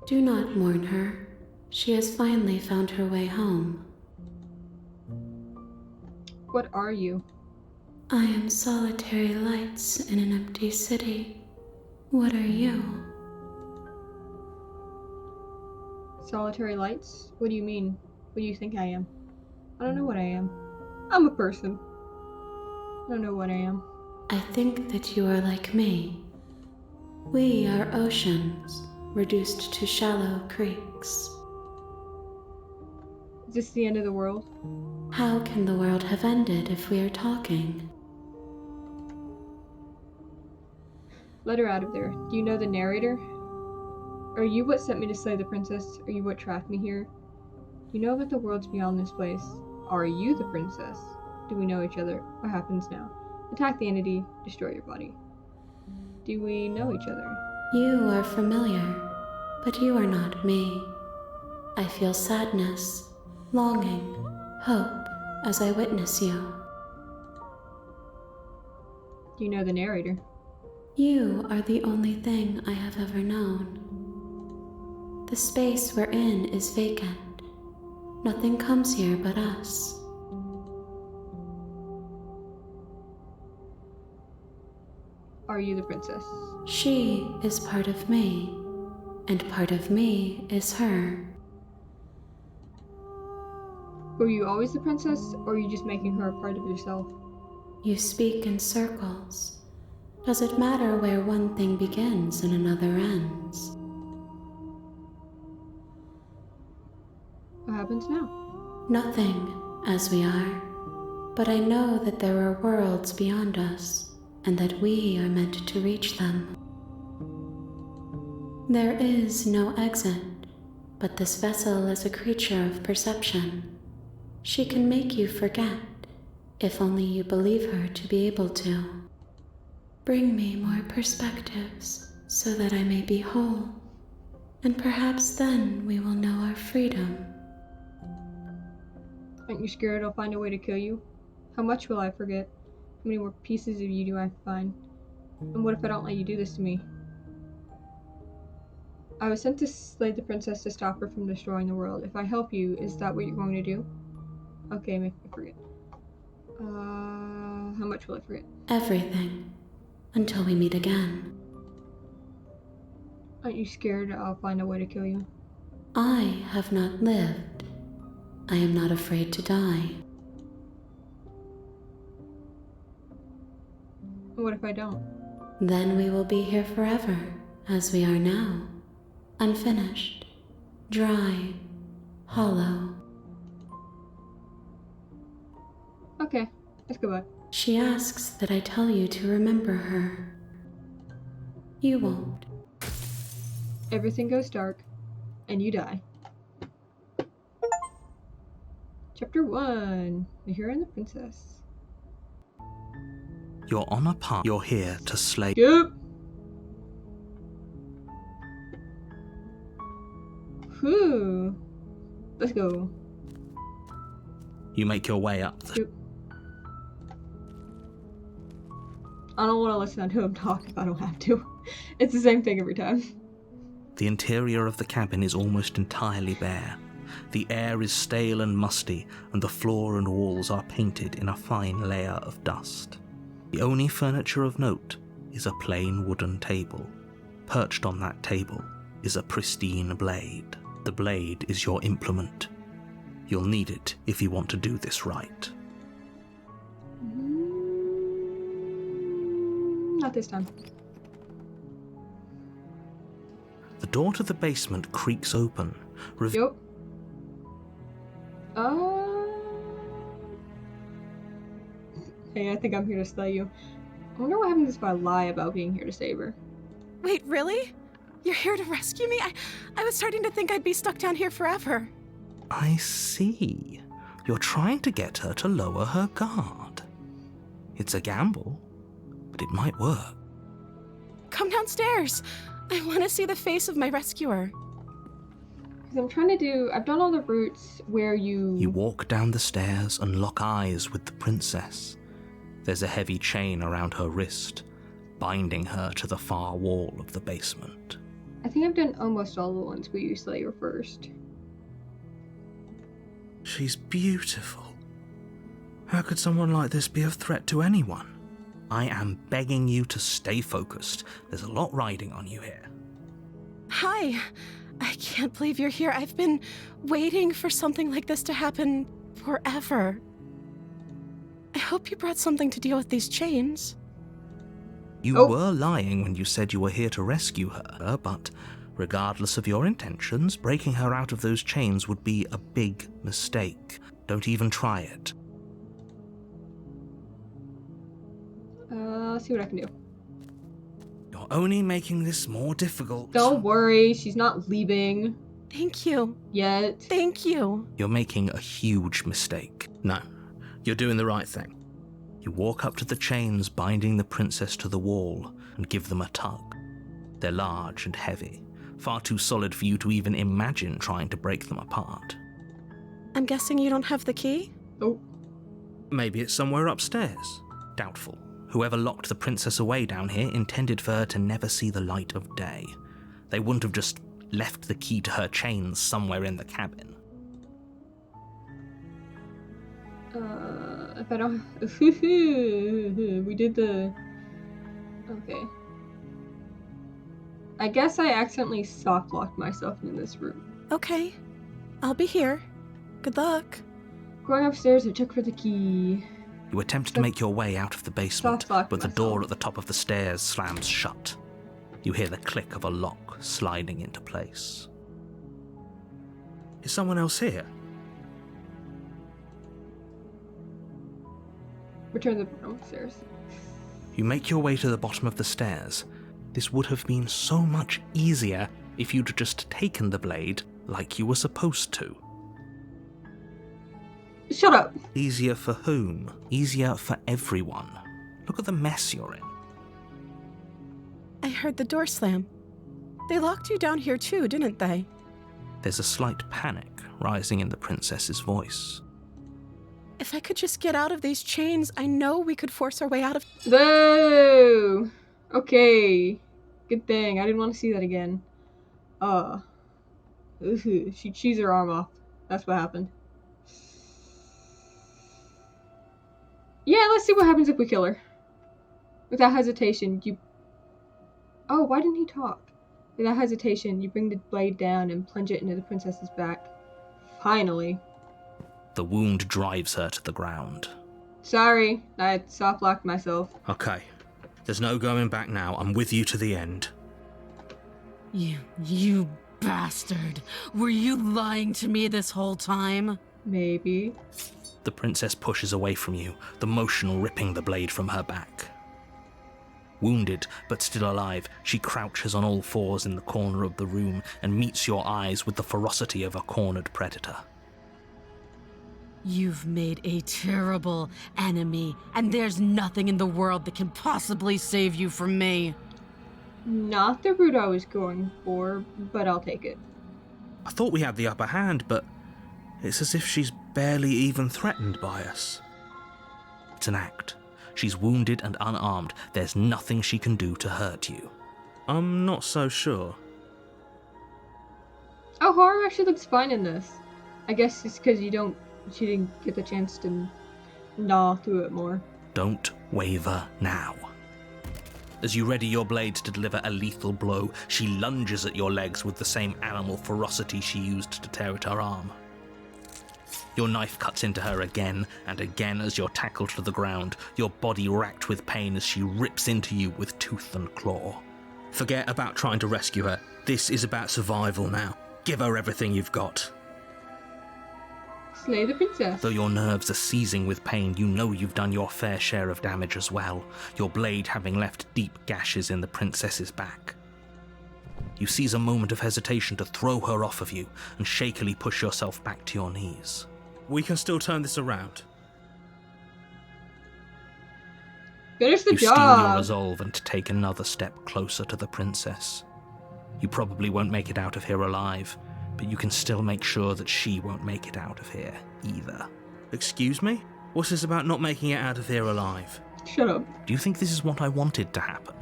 Do not mourn her. She has finally found her way home. What are you? I am solitary lights in an empty city. What are you? Solitary lights? What do you mean? What do you think I am? I don't know what I am. I'm a person. I don't know what I am. I think that you are like me. We are oceans, reduced to shallow creeks. Is this the end of the world? How can the world have ended if we are talking? Let her out of there. Do you know the narrator? Are you what sent me to slay the princess? Are you what tracked me here? You know about the worlds beyond this place. Are you the princess? Do we know each other? What happens now? Attack the entity, destroy your body. Do we know each other? You are familiar, but you are not me. I feel sadness, longing, hope as I witness you. Do you know the narrator? You are the only thing I have ever known. The space we're in is vacant. Nothing comes here but us. Are you the princess? She is part of me, and part of me is her. Were you always the princess, or are you just making her a part of yourself? You speak in circles. Does it matter where one thing begins and another ends? What happens now? Nothing, as we are. But I know that there are worlds beyond us, and that we are meant to reach them. There is no exit, but this vessel is a creature of perception. She can make you forget, if only you believe her to be able to. Bring me more perspectives, so that I may be whole, and perhaps then we will know our freedom. Aren't you scared I'll find a way to kill you? How much will I forget? How many more pieces of you do I find? And what if I don't let you do this to me? I was sent to slay the princess to stop her from destroying the world. If I help you, is that what you're going to do? Okay, make me forget. How much will I forget? Everything, until we meet again. Aren't you scared I'll find a way to kill you? I have not lived. I am not afraid to die. What if I don't? Then we will be here forever, as we are now. Unfinished, dry, hollow. Okay, let's go back. She asks that I tell you to remember her. You won't. Everything goes dark, and you die. Chapter 1. The Hero and the Princess. You're on a path. You're here to slay. Yep. Whew. Let's go. You make your way up the Yep. I don't want to listen to him talk if I don't have to. It's the same thing every time. The interior of the cabin is almost entirely bare. The air is stale and musty, and the floor and walls are painted in a fine layer of dust. The only furniture of note is a plain wooden table. Perched on that table is a pristine blade. The blade is your implement. You'll need it if you want to do this right. Not this time. The door to the basement creaks open. Yep. Hey, I think I'm here to slay you. I wonder what happens if I lie about being here to save her. Wait, really? You're here to rescue me? I was starting to think I'd be stuck down here forever. I see. You're trying to get her to lower her guard. It's a gamble, but it might work. Come downstairs. I want to see the face of my rescuer. Because I'm trying to do... I've done all the routes where you... You walk down the stairs and lock eyes with the princess. There's a heavy chain around her wrist, binding her to the far wall of the basement. I think I've done almost all the ones where you slay her first. She's beautiful. How could someone like this be a threat to anyone? I am begging you to stay focused. There's a lot riding on you here. Hi. I can't believe you're here. I've been waiting for something like this to happen forever. I hope you brought something to deal with these chains. You were lying when you said you were here to rescue her, but regardless of your intentions, breaking her out of those chains would be a big mistake. Don't even try it. Let's see what I can do. You're only making this more difficult. Don't worry, she's not leaving. Thank you. Yet. Thank you. You're making a huge mistake. No, you're doing the right thing. You walk up to the chains binding the princess to the wall and give them a tug. They're large and heavy, far too solid for you to even imagine trying to break them apart. I'm guessing you don't have the key? Oh. Maybe it's somewhere upstairs. Doubtful. Whoever locked the princess away down here intended for her to never see the light of day. They wouldn't have just left the key to her chains somewhere in the cabin. If I don't... we did the... Okay. I guess I accidentally soft-locked myself in this room. Okay. I'll be here. Good luck. Going upstairs, I check for the key. You attempt to make your way out of the basement, Soft-locked but the myself. door at the top of the stairs slams shut. You hear the click of a lock sliding into place. Is someone else here? Return to the room upstairs. You make your way to the bottom of the stairs. This would have been so much easier if you'd just taken the blade like you were supposed to. Shut up! Easier for whom? Easier for everyone. Look at the mess you're in. I heard the door slam. They locked you down here too, didn't they? There's a slight panic rising in the princess's voice. If I could just get out of these chains, I know we could force our way out of... No! Okay. Good thing. I didn't want to see that again. She cheesed her arm off. That's what happened. Yeah, let's see what happens if we kill her. Without hesitation, you... Oh, why didn't he talk? Without hesitation, you bring the blade down and plunge it into the princess's back. Finally. The wound drives her to the ground. Sorry, I soft-locked myself. Okay. There's no going back now. I'm with you to the end. You bastard. Were you lying to me this whole time? Maybe. The princess pushes away from you, the motion ripping the blade from her back. Wounded, but still alive, she crouches on all fours in the corner of the room and meets your eyes with the ferocity of a cornered predator. You've made a terrible enemy, and there's nothing in the world that can possibly save you from me. Not the route I was going for, but I'll take it. I thought we had the upper hand, but it's as if she's barely even threatened by us. It's an act. She's wounded and unarmed. There's nothing she can do to hurt you. I'm not so sure. Oh, Haru actually looks fine in this. I guess it's because she didn't get the chance to gnaw through it more. Don't waver now. As you ready your blade to deliver a lethal blow, she lunges at your legs with the same animal ferocity she used to tear at her arm. Your knife cuts into her again and again as you're tackled to the ground, your body racked with pain as she rips into you with tooth and claw. Forget about trying to rescue her. This is about survival now. Give her everything you've got. Slay the princess. Though your nerves are seizing with pain, you know you've done your fair share of damage as well, your blade having left deep gashes in the princess's back. You seize a moment of hesitation to throw her off of you and shakily push yourself back to your knees. We can still turn this around. Finish the You steel your job. resolve and take another step closer to the princess. You probably won't make it out of here alive, but you can still make sure that she won't make it out of here either. Excuse me? What's this about not making it out of here alive? Shut up. Do you think this is what I wanted to happen?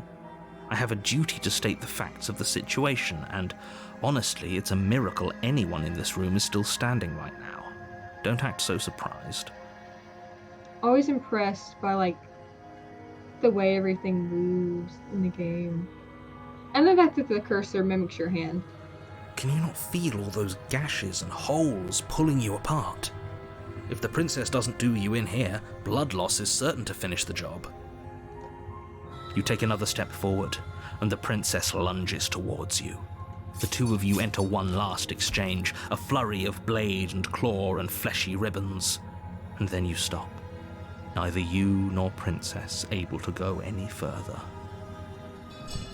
I have a duty to state the facts of the situation, and honestly, it's a miracle anyone in this room is still standing right now. Don't act so surprised. Always impressed by, the way everything moves in the game. And the fact that the cursor mimics your hand. Can you not feel all those gashes and holes pulling you apart? If the princess doesn't do you in here, blood loss is certain to finish the job. You take another step forward, and the princess lunges towards you. The two of you enter one last exchange, a flurry of blade and claw and fleshy ribbons, and then you stop. Neither you nor princess able to go any further.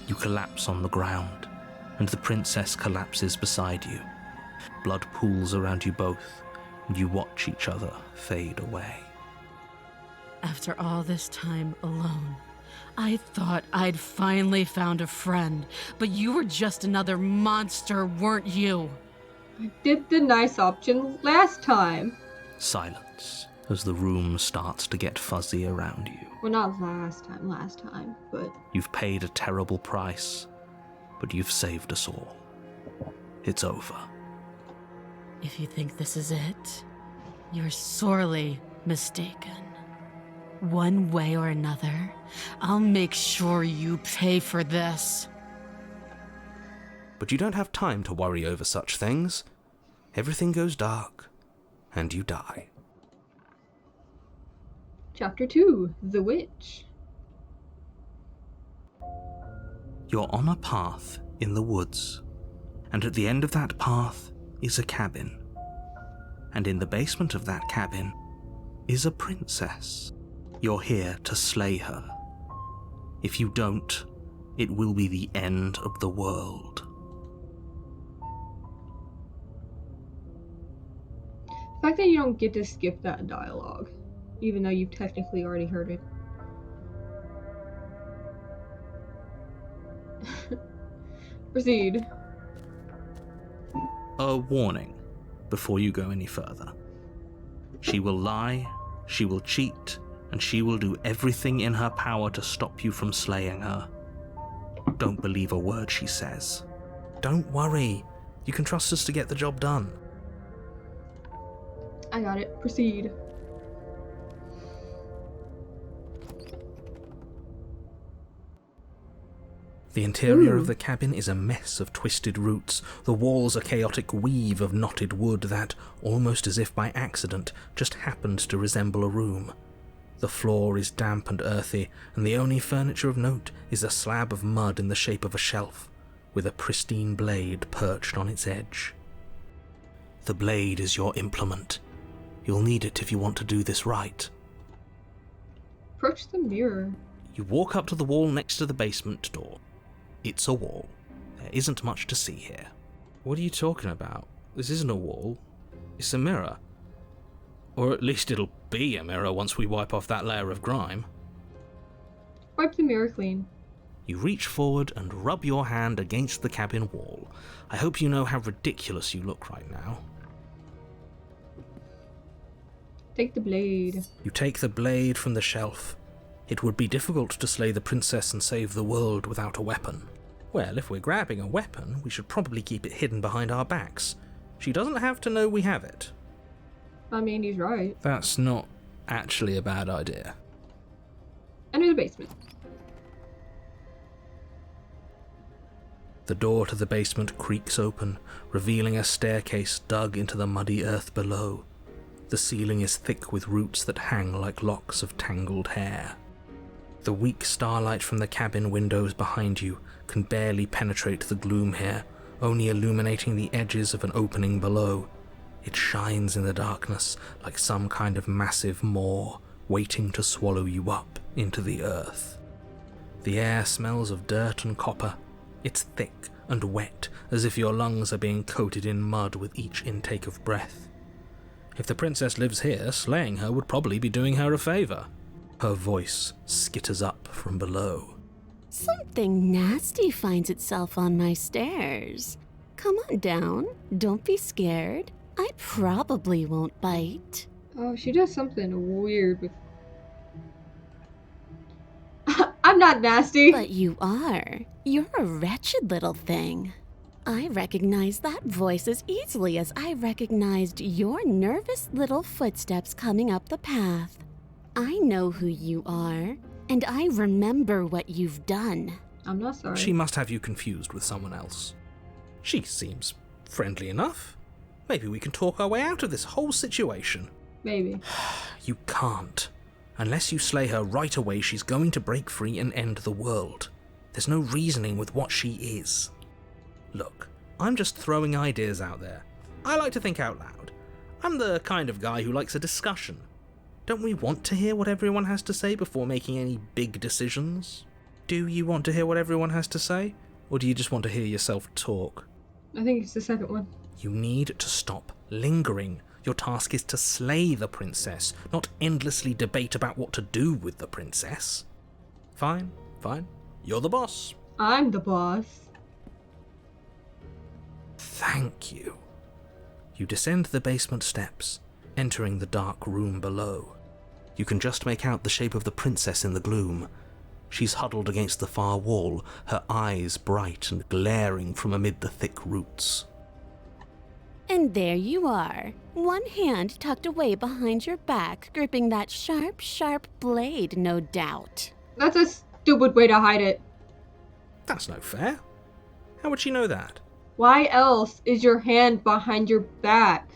You collapse on the ground, and the princess collapses beside you, blood pools around you both, and you watch each other fade away. After all this time alone, I thought I'd finally found a friend, but you were just another monster, weren't you? I did the nice option last time. Silence as the room starts to get fuzzy around you. Well, not last time, but... You've paid a terrible price, but you've saved us all. It's over. If you think this is it, you're sorely mistaken. One way or another, I'll make sure you pay for this. But you don't have time to worry over such things. Everything goes dark, and you die. Chapter 2, The Witch. You're on a path in the woods, and at the end of that path is a cabin. And in the basement of that cabin is a princess. You're here to slay her. If you don't, it will be the end of the world. The fact that you don't get to skip that dialogue, even though you've technically already heard it. Proceed. A warning before you go any further. She will lie, she will cheat, and she will do everything in her power to stop you from slaying her. Don't believe a word she says. Don't worry. You can trust us to get the job done. I got it. Proceed. The interior Ooh. of the cabin is a mess of twisted roots. The walls a chaotic weave of knotted wood that, almost as if by accident, just happened to resemble a room. The floor is damp and earthy, and the only furniture of note is a slab of mud in the shape of a shelf, with a pristine blade perched on its edge. The blade is your implement. You'll need it if you want to do this right. Approach the mirror. You walk up to the wall next to the basement door. It's a wall. There isn't much to see here. What are you talking about? This isn't a wall. It's a mirror. Or at least it'll be a mirror once we wipe off that layer of grime. Wipe the mirror clean. You reach forward and rub your hand against the cabin wall. I hope you know how ridiculous you look right now. Take the blade. You take the blade from the shelf. It would be difficult to slay the princess and save the world without a weapon. Well, if we're grabbing a weapon, we should probably keep it hidden behind our backs. She doesn't have to know we have it. I mean, he's right. That's not actually a bad idea. Enter the basement. The door to the basement creaks open, revealing a staircase dug into the muddy earth below. The ceiling is thick with roots that hang like locks of tangled hair. The weak starlight from the cabin windows behind you can barely penetrate the gloom here, only illuminating the edges of an opening below. It shines in the darkness like some kind of massive maw waiting to swallow you up into the earth. The air smells of dirt and copper. It's thick and wet, as if your lungs are being coated in mud with each intake of breath. If the princess lives here, slaying her would probably be doing her a favor. Her voice skitters up from below. Something nasty finds itself on my stairs. Come on down. Don't be scared. I probably won't bite. Oh, she does something weird with... I'm not nasty! But you are. You're a wretched little thing. I recognize that voice as easily as I recognized your nervous little footsteps coming up the path. I know who you are, and I remember what you've done. I'm not sorry. She must have you confused with someone else. She seems friendly enough. Maybe we can talk our way out of this whole situation. Maybe. You can't. Unless you slay her right away, she's going to break free and end the world. There's no reasoning with what she is. Look, I'm just throwing ideas out there. I like to think out loud. I'm the kind of guy who likes a discussion. Don't we want to hear what everyone has to say before making any big decisions? Do you want to hear what everyone has to say? Or do you just want to hear yourself talk? I think it's the second one. You need to stop lingering. Your task is to slay the princess, not endlessly debate about what to do with the princess. Fine. You're the boss. I'm the boss. Thank you. You descend the basement steps, entering the dark room below. You can just make out the shape of the princess in the gloom. She's huddled against the far wall, her eyes bright and glaring from amid the thick roots. And there you are, one hand tucked away behind your back, gripping that sharp, sharp blade, no doubt. That's a stupid way to hide it. That's no fair. How would she know that? Why else is your hand behind your back?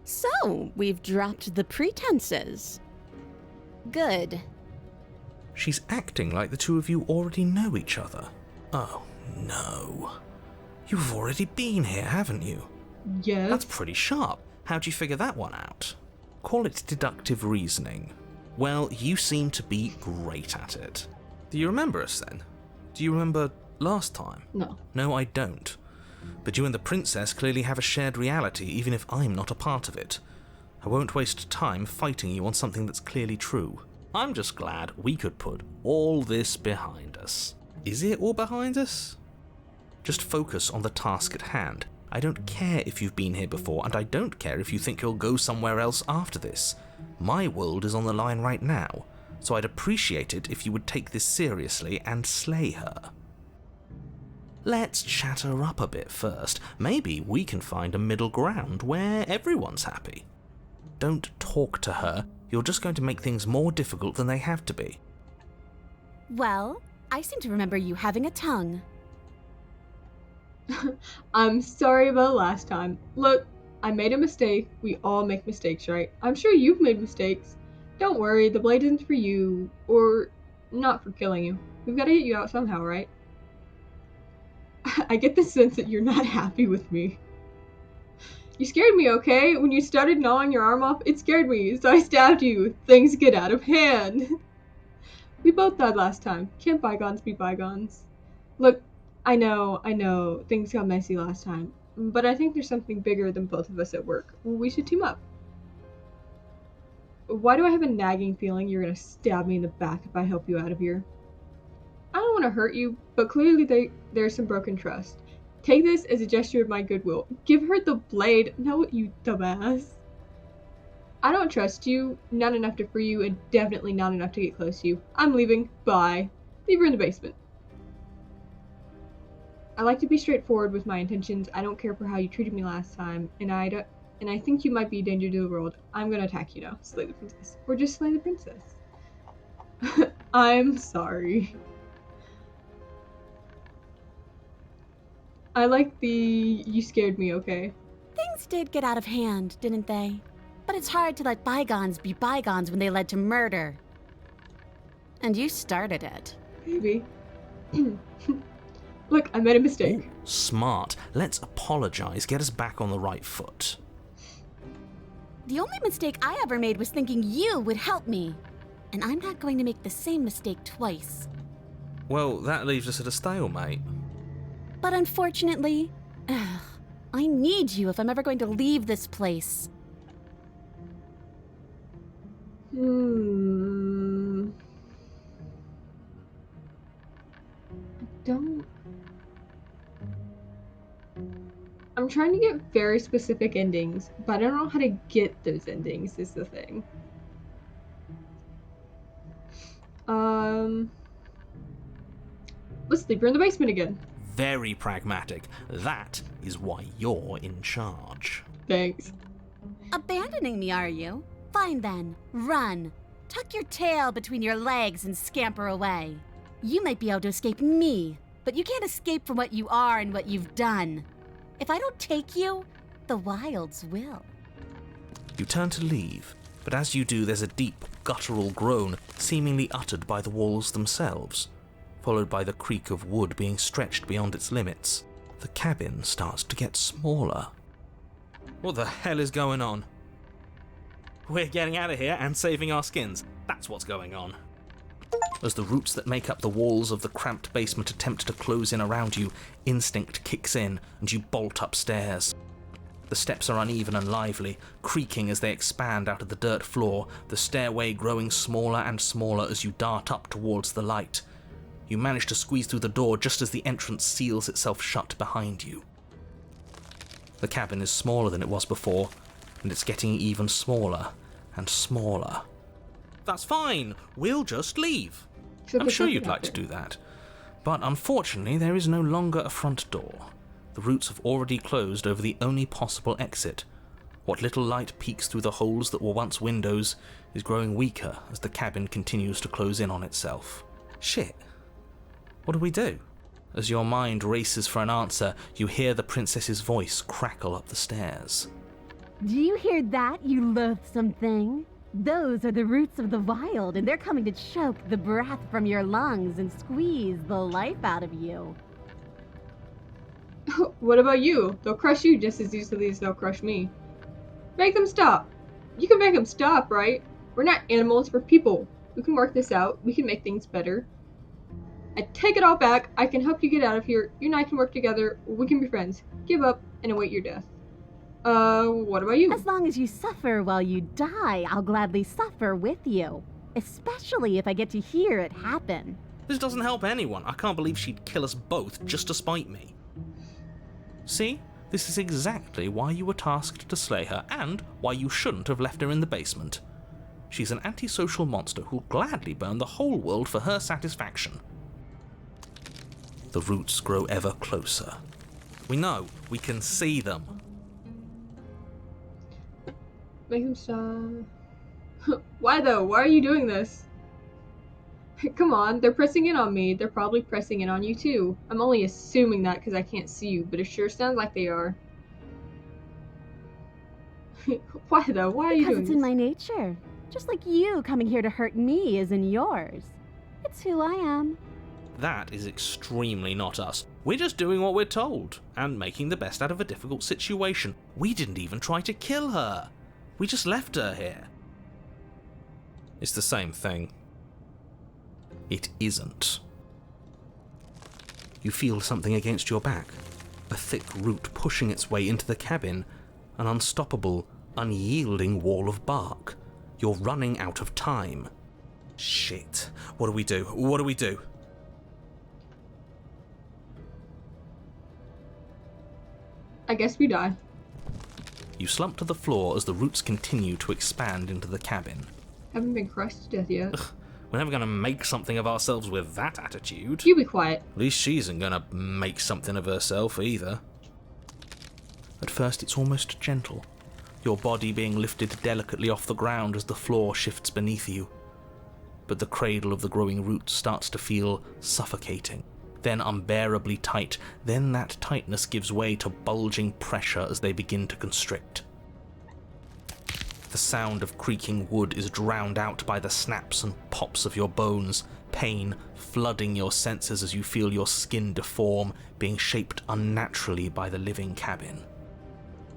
So, we've dropped the pretenses. Good. She's acting like the two of you already know each other. Oh, no. You've already been here, haven't you? Yes. That's pretty sharp. How'd you figure that one out? Call it deductive reasoning. Well, you seem to be great at it. Do you remember us then? Do you remember last time? No. No, I don't. But you and the princess clearly have a shared reality, even if I'm not a part of it. I won't waste time fighting you on something that's clearly true. I'm just glad we could put all this behind us. Is it all behind us? Just focus on the task at hand. I don't care if you've been here before, and I don't care if you think you'll go somewhere else after this. My world is on the line right now, so I'd appreciate it if you would take this seriously and slay her. Let's chat her up a bit first. Maybe we can find a middle ground where everyone's happy. Don't talk to her. You're just going to make things more difficult than they have to be. Well, I seem to remember you having a tongue. I'm sorry about last time. Look, I made a mistake. We all make mistakes, right? I'm sure you've made mistakes. Don't worry, the blade isn't for you, or not for killing you. We've got to get you out somehow, right? I get the sense that you're not happy with me. You scared me, okay? When you started gnawing your arm off, it scared me, so I stabbed you. Things get out of hand. We both died last time. Can't bygones be bygones? Look, I know, things got messy last time, but I think there's something bigger than both of us at work. We should team up. Why do I have a nagging feeling you're gonna stab me in the back if I help you out of here? I don't want to hurt you, but clearly there's some broken trust. Take this as a gesture of my goodwill. Give her the blade. No, you dumbass. I don't trust you, not enough to free you, and definitely not enough to get close to you. I'm leaving. Bye. Leave her in the basement. I like to be straightforward with my intentions. I don't care for how you treated me last time, and I think you might be a danger to the world. I'm gonna attack you now. Slay the princess. Or just slay the princess. I'm sorry. I like the you scared me, okay? Things did get out of hand, didn't they? But it's hard to let bygones be bygones when they led to murder. And you started it. Maybe. Look, I made a mistake. Ooh, smart. Let's apologize. Get us back on the right foot. The only mistake I ever made was thinking you would help me. And I'm not going to make the same mistake twice. Well, that leaves us at a stalemate. But unfortunately, I need you if I'm ever going to leave this place. I'm trying to get very specific endings, but I don't know how to get those endings, is the thing. Let's leave her in the basement again. Very pragmatic. That is why you're in charge. Thanks. Abandoning me, are you? Fine then. Run. Tuck your tail between your legs and scamper away. You might be able to escape me, but you can't escape from what you are and what you've done. If I don't take you, the wilds will. You turn to leave, but as you do, there's a deep, guttural groan, seemingly uttered by the walls themselves, followed by the creak of wood being stretched beyond its limits. The cabin starts to get smaller. What the hell is going on? We're getting out of here and saving our skins. That's what's going on. As the roots that make up the walls of the cramped basement attempt to close in around you, instinct kicks in and you bolt upstairs. The steps are uneven and lively, creaking as they expand out of the dirt floor, the stairway growing smaller and smaller as you dart up towards the light. You manage to squeeze through the door just as the entrance seals itself shut behind you. The cabin is smaller than it was before, and it's getting even smaller and smaller. That's fine, we'll just leave. I'm sure you'd like to do that. But unfortunately, there is no longer a front door. The roots have already closed over the only possible exit. What little light peeks through the holes that were once windows is growing weaker as the cabin continues to close in on itself. Shit. What do we do? As your mind races for an answer, you hear the princess's voice crackle up the stairs. Do you hear that, you loathsome thing? Those are the roots of the wild, and they're coming to choke the breath from your lungs and squeeze the life out of you. What about you? They'll crush you just as easily as they'll crush me. Make them stop. You can make them stop, right? We're not animals, we're people. We can work this out. We can make things better. I take it all back. I can help you get out of here. You and I can work together. We can be friends. Give up and await your death. What about you? As long as you suffer while you die, I'll gladly suffer with you. Especially if I get to hear it happen. This doesn't help anyone. I can't believe she'd kill us both just to spite me. See? This is exactly why you were tasked to slay her, and why you shouldn't have left her in the basement. She's an antisocial monster who'll gladly burn the whole world for her satisfaction. The roots grow ever closer. We know. We can see them. Make them stop. Why though? Why are you doing this? Come on, they're pressing in on me. They're probably pressing in on you too. I'm only assuming that because I can't see you, but it sure sounds like they are. Why though? Why are you doing Because it's in my nature. Just like you coming here to hurt me is in yours. It's who I am. That is extremely not us. We're just doing what we're told, and making the best out of a difficult situation. We didn't even try to kill her. We just left her here. It's the same thing. It isn't. You feel something against your back. A thick root pushing its way into the cabin. An unstoppable, unyielding wall of bark. You're running out of time. Shit. What do we do? What do we do? I guess we die. You slump to the floor as the roots continue to expand into the cabin. Haven't been crushed to death yet. We're never going to make something of ourselves with that attitude. You be quiet. At least she isn't going to make something of herself either. At first it's almost gentle, your body being lifted delicately off the ground as the floor shifts beneath you. But the cradle of the growing roots starts to feel suffocating, then unbearably tight, then that tightness gives way to bulging pressure as they begin to constrict. The sound of creaking wood is drowned out by the snaps and pops of your bones, pain flooding your senses as you feel your skin deform, being shaped unnaturally by the living cabin.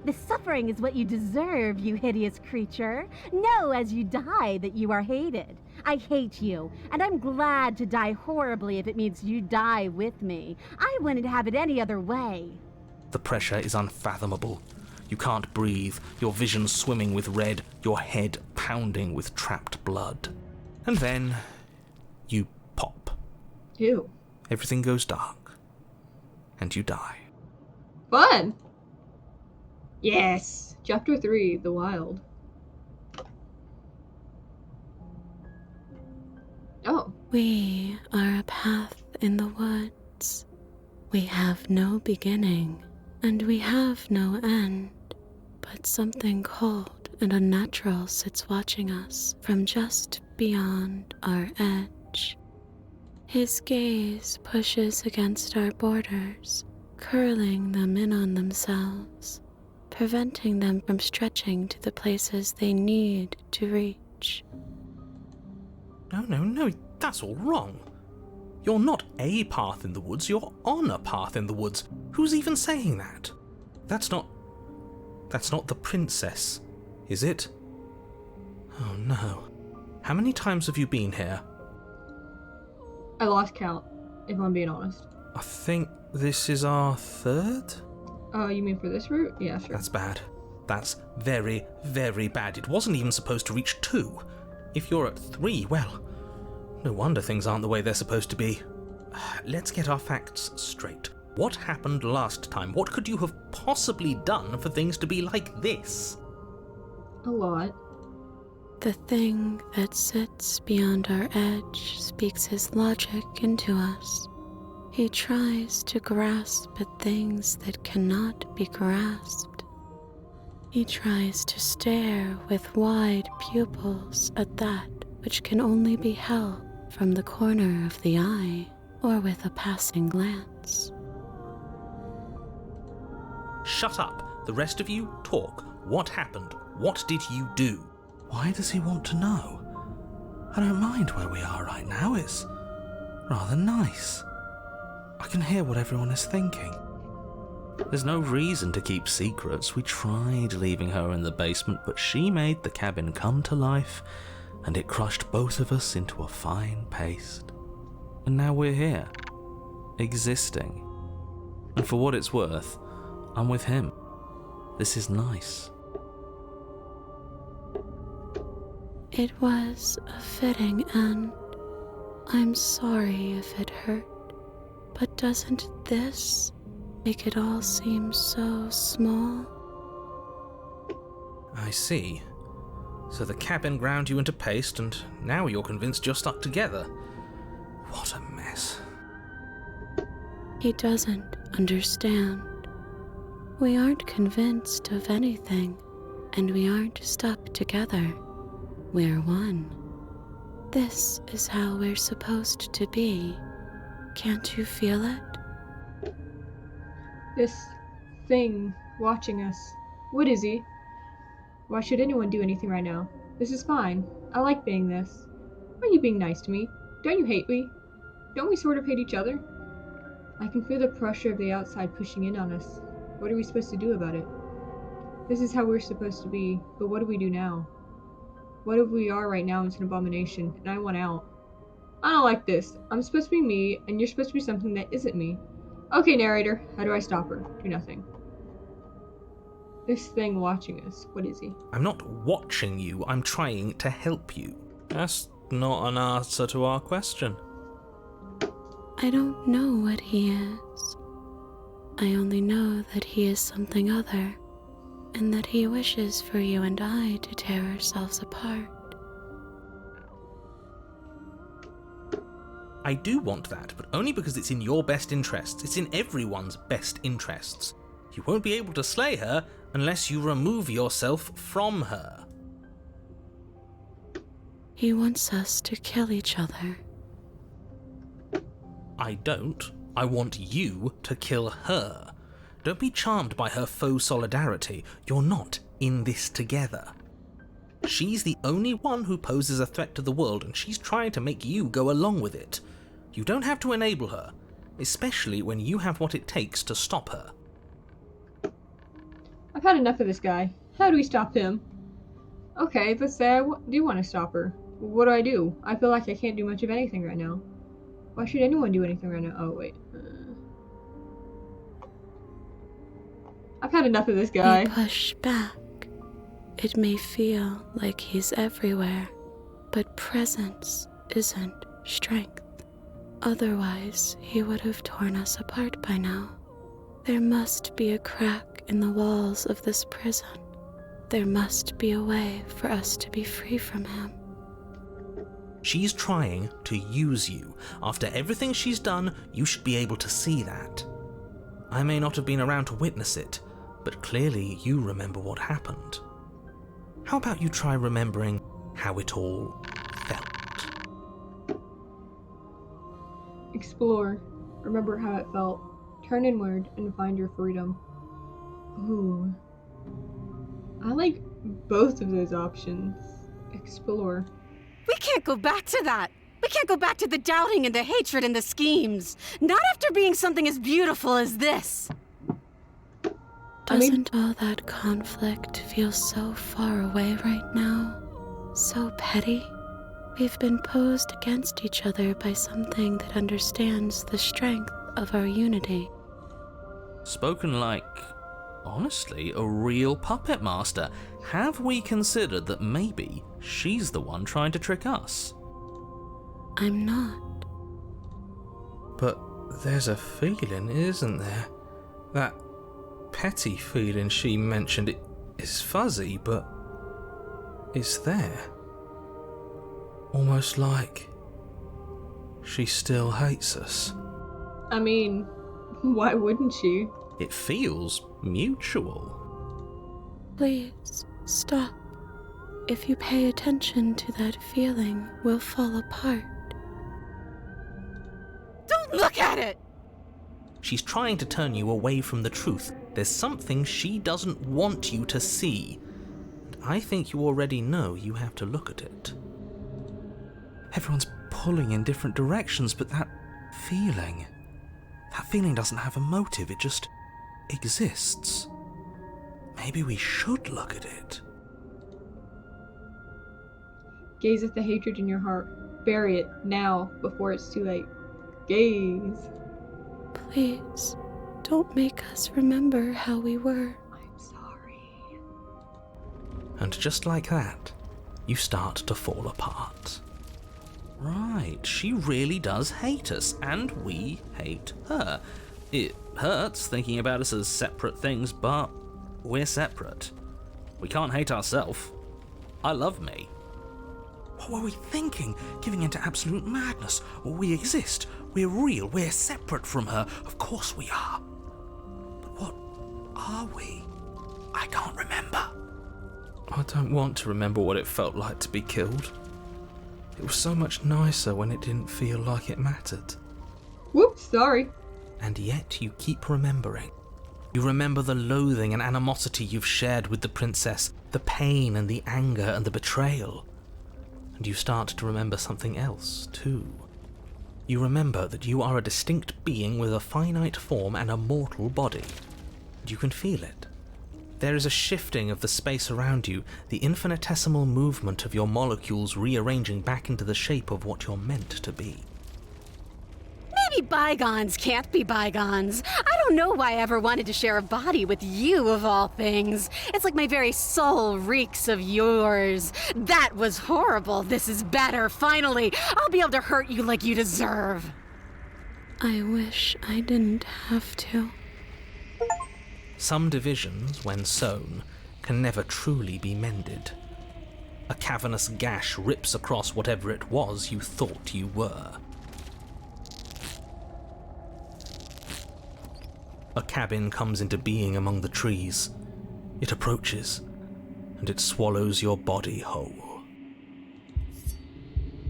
The suffering is what you deserve, you hideous creature. Know as you die that you are hated. I hate you, and I'm glad to die horribly if it means you die with me. I wouldn't have it any other way. The pressure is unfathomable. You can't breathe, your vision swimming with red, your head pounding with trapped blood. And then you pop. Ew. Everything goes dark. And you die. Fun! Yes! Chapter 3, The Wild. Oh. We are a path in the woods. We have no beginning, and we have no end. But something cold and unnatural sits watching us from just beyond our edge. His gaze pushes against our borders, curling them in on themselves, preventing them from stretching to the places they need to reach. No, that's all wrong. You're not a path in the woods, you're on a path in the woods. Who's even saying that? That's not the princess, is it? Oh no. How many times have you been here? I lost count, if I'm being honest. I think this is our third? Oh, you mean for this route? Yeah, sure. That's bad. That's very, very bad. It wasn't even supposed to reach 2. If you're at 3, well, no wonder things aren't the way they're supposed to be. Let's get our facts straight. What happened last time? What could you have possibly done for things to be like this? A lot. The thing that sits beyond our edge speaks his logic into us. He tries to grasp at things that cannot be grasped. He tries to stare with wide pupils at that which can only be held from the corner of the eye or with a passing glance. Shut up. The rest of you, talk. What happened? What did you do? Why does he want to know? I don't mind where we are right now. It's rather nice. I can hear what everyone is thinking. There's no reason to keep secrets. We tried leaving her in the basement, but she made the cabin come to life, and it crushed both of us into a fine paste. And now we're here, existing. And for what it's worth, I'm with him. This is nice. It was a fitting end. I'm sorry if it hurt, but doesn't this make it all seem so small? I see. So the cabin ground you into paste, and now you're convinced you're stuck together. What a mess. He doesn't understand. We aren't convinced of anything, and we aren't stuck together. We're one. This is how we're supposed to be. Can't you feel it? This thing watching us. What is he? Why should anyone do anything right now? This is fine. I like being this. Why are you being nice to me? Don't you hate me? Don't we sort of hate each other? I can feel the pressure of the outside pushing in on us. What are we supposed to do about it? This is how we're supposed to be, but what do we do now? What if we are right now is an abomination, and I want out? I don't like this. I'm supposed to be me, and you're supposed to be something that isn't me. Okay, narrator, how do I stop her? Do nothing. This thing watching us, what is he? I'm not watching you, I'm trying to help you. That's not an answer to our question. I don't know what he is. I only know that he is something other, and that he wishes for you and I to tear ourselves apart. I do want that, but only because it's in your best interests. It's in everyone's best interests. You won't be able to slay her unless you remove yourself from her. He wants us to kill each other. I don't. I want you to kill her. Don't be charmed by her faux solidarity. You're not in this together. She's the only one who poses a threat to the world, and she's trying to make you go along with it. You don't have to enable her, especially when you have what it takes to stop her. I've had enough of this guy. How do we stop him? Okay, let's say I do want to stop her. What do I do? I feel like I can't do much of anything right now. Why should anyone do anything right now? Oh, wait. I've had enough of this guy. We push back. It may feel like he's everywhere, but presence isn't strength. Otherwise, he would have torn us apart by now. There must be a crack in the walls of this prison. There must be a way for us to be free from him. She's trying to use you. After everything she's done, you should be able to see that. I may not have been around to witness it, but clearly you remember what happened. How about you try remembering how it all felt? Explore. Remember how it felt. Turn inward and find your freedom. Ooh. I like both of those options. Explore. We can't go back to that. We can't go back to the doubting and the hatred and the schemes. Not after being something as beautiful as this. Doesn't all that conflict feel so far away right now? So petty? We've been posed against each other by something that understands the strength of our unity. Spoken like honestly a real puppet master. Have we considered that maybe she's the one trying to trick us? I'm not. But there's a feeling, isn't there? That petty feeling she mentioned, it is fuzzy, but it's there. Almost like she still hates us. I mean, why wouldn't she? It feels mutual. Please, stop. If you pay attention to that feeling, we'll fall apart. Don't look at it! She's trying to turn you away from the truth. There's something she doesn't want you to see. And I think you already know you have to look at it. Everyone's pulling in different directions, but that feeling doesn't have a motive, it just exists. Maybe we should look at it. Gaze at the hatred in your heart. Bury it now, before it's too late. Gaze. Please, don't make us remember how we were. I'm sorry. And just like that, you start to fall apart. Right, she really does hate us, and we hate her. It hurts thinking about us as separate things, but we're separate. We can't hate ourselves. I love me. What were we thinking? Giving into absolute madness. We exist. We're real. We're separate from her. Of course we are. But what are we? I can't remember. I don't want to remember what it felt like to be killed. It was so much nicer when it didn't feel like it mattered. Whoops, sorry. And yet you keep remembering. You remember the loathing and animosity you've shared with the princess, the pain and the anger and the betrayal. And you start to remember something else, too. You remember that you are a distinct being with a finite form and a mortal body. And you can feel it. There is a shifting of the space around you, the infinitesimal movement of your molecules rearranging back into the shape of what you're meant to be. Maybe bygones can't be bygones. I don't know why I ever wanted to share a body with you, of all things. It's like my very soul reeks of yours. That was horrible. This is better. Finally, I'll be able to hurt you like you deserve. I wish I didn't have to. Some divisions, when sown, can never truly be mended. A cavernous gash rips across whatever it was you thought you were. A cabin comes into being among the trees. It approaches, and it swallows your body whole.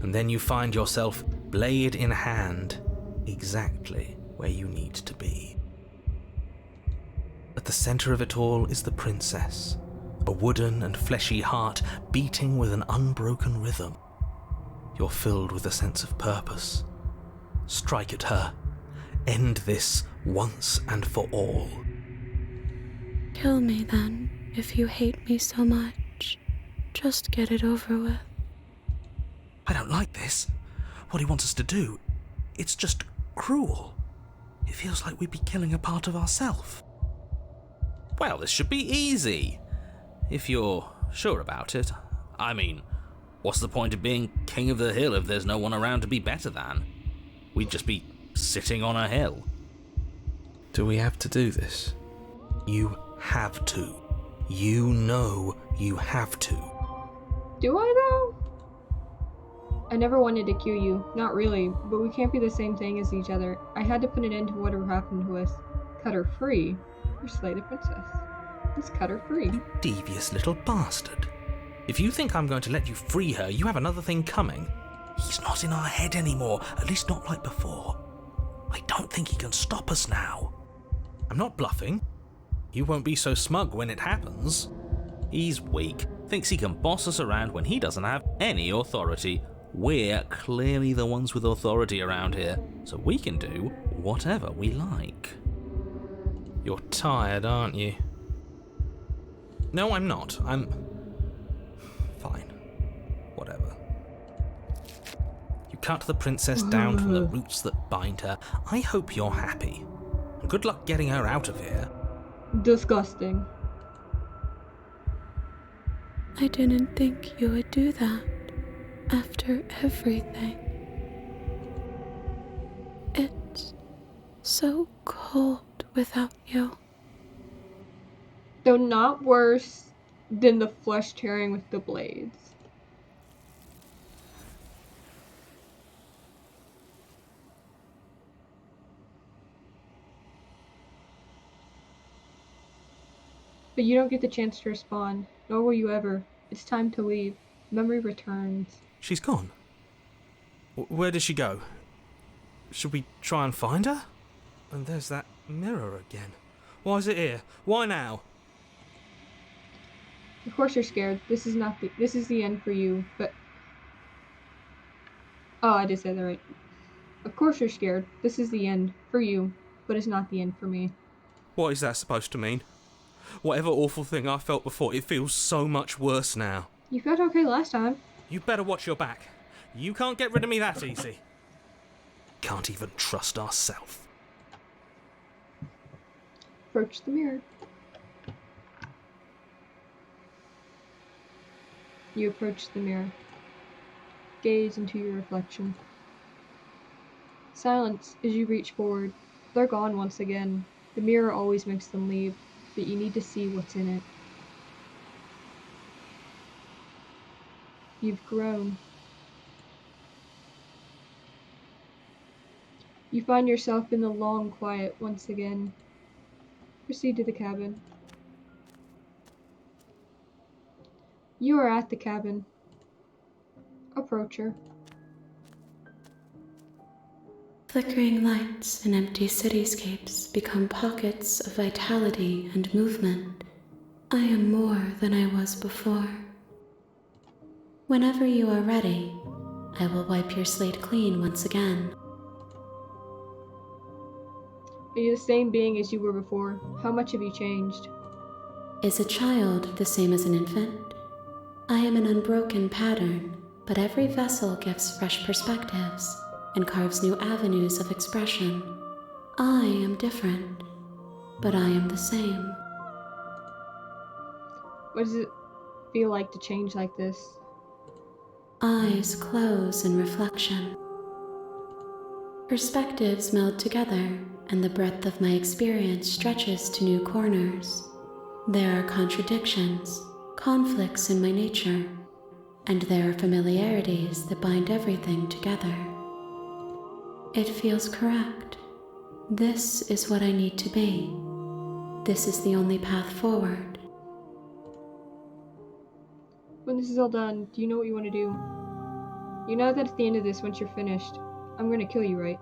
And then you find yourself, blade in hand, exactly where you need to be. At the center of it all is the princess, a wooden and fleshy heart beating with an unbroken rhythm. You're filled with a sense of purpose. Strike at her. End this once and for all. Kill me then, if you hate me so much. Just get it over with. I don't like this. What he wants us to do, it's just cruel. It feels like we'd be killing a part of ourselves. Well, this should be easy. If you're sure about it. I mean, what's the point of being king of the hill if there's no one around to be better than? We'd just be sitting on a hill. Do we have to do this? You have to. You know you have to. Do I, though? I never wanted to kill you. Not really, but we can't be the same thing as each other. I had to put an end to whatever happened to us. Cut her free. Or slay the princess. Let's cut her free. You devious little bastard. If you think I'm going to let you free her, you have another thing coming. He's not in our head anymore, at least not like before. I don't think he can stop us now. I'm not bluffing. You won't be so smug when it happens. He's weak, thinks he can boss us around when he doesn't have any authority. We're clearly the ones with authority around here, so we can do whatever we like. You're tired, aren't you? No, I'm not. I'm fine. Whatever. You cut the princess down from the roots that bind her. I hope you're happy. Good luck getting her out of here. Disgusting. I didn't think you would do that after everything. It's so cold without you. Though not worse than the flesh tearing with the blades. But you don't get the chance to respond, nor will you ever. It's time to leave. Memory returns. She's gone. Where did she go? Should we try and find her? And there's that mirror again. Why is it here? Why now? Of course you're scared. This is the end for you, but... Oh, I did say that right. Of course you're scared. This is the end for you, but it's not the end for me. What is that supposed to mean? Whatever awful thing I felt before, it feels so much worse now. You felt okay last time. You better watch your back. You can't get rid of me that easy. Can't even trust ourselves. Approach the mirror. You approach the mirror. Gaze into your reflection. Silence as you reach forward. They're gone once again. The mirror always makes them leave, but you need to see what's in it. You've grown. You find yourself in the long quiet once again. Proceed to the cabin. You are at the cabin. Approach her. Flickering lights and empty cityscapes become pockets of vitality and movement. I am more than I was before. Whenever you are ready, I will wipe your slate clean once again. Are you the same being as you were before? How much have you changed? Is a child the same as an infant? I am an unbroken pattern, but every vessel gives fresh perspectives and carves new avenues of expression. I am different, but I am the same. What does it feel like to change like this? Eyes close in reflection. Perspectives meld together, and the breadth of my experience stretches to new corners. There are contradictions, conflicts in my nature, and there are familiarities that bind everything together. It feels correct. This is what I need to be. This is the only path forward. When this is all done, do you know what you want to do? You know that at the end of this, once you're finished, I'm gonna kill you, right?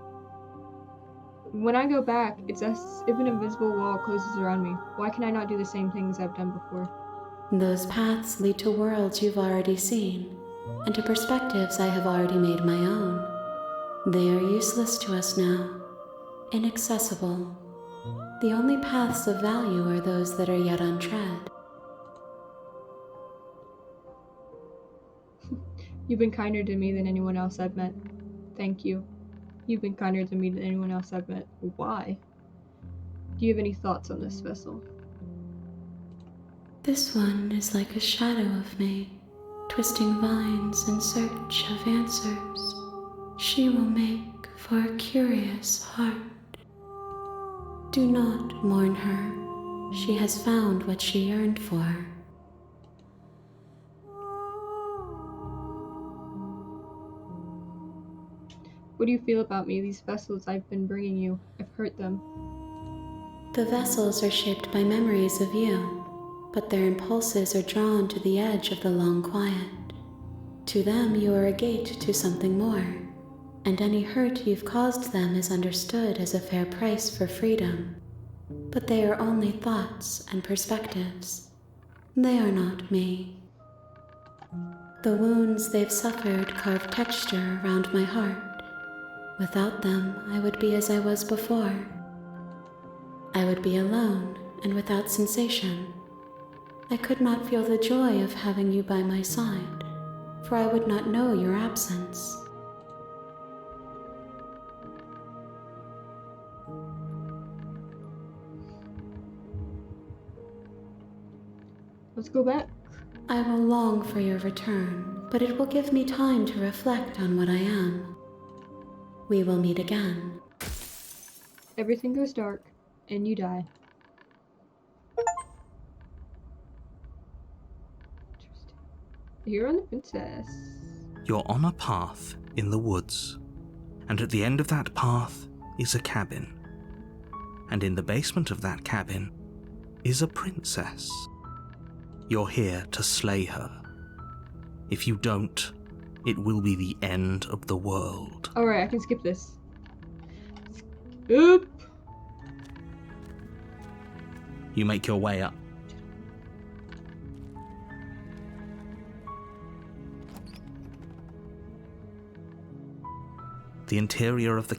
When I go back, it's as if an invisible wall closes around me. Why can I not do the same things I've done before? Those paths lead to worlds you've already seen, and to perspectives I have already made my own. They are useless to us now, inaccessible. The only paths of value are those that are yet untread. You've been kinder to me than anyone else I've met. Thank you. You've been kinder to me than anyone else I've met. Why? Do you have any thoughts on this vessel? This one is like a shadow of me, twisting vines in search of answers. She will make for a curious heart. Do not mourn her. She has found what she yearned for. What do you feel about me? These vessels I've been bringing you, I've hurt them. The vessels are shaped by memories of you, but their impulses are drawn to the edge of the long quiet. To them, you are a gate to something more, and any hurt you've caused them is understood as a fair price for freedom. But they are only thoughts and perspectives. They are not me. The wounds they've suffered carve texture around my heart. Without them, I would be as I was before. I would be alone and without sensation. I could not feel the joy of having you by my side, for I would not know your absence. Let's go back. I will long for your return, but it will give me time to reflect on what I am. We will meet again. Everything goes dark, and you die. Interesting. You're on the princess. You're on a path in the woods, and at the end of that path is a cabin. And in the basement of that cabin is a princess. You're here to slay her. If you don't, it will be the end of the world. Alright, I can skip this. Oop! You make your way up. The interior of the...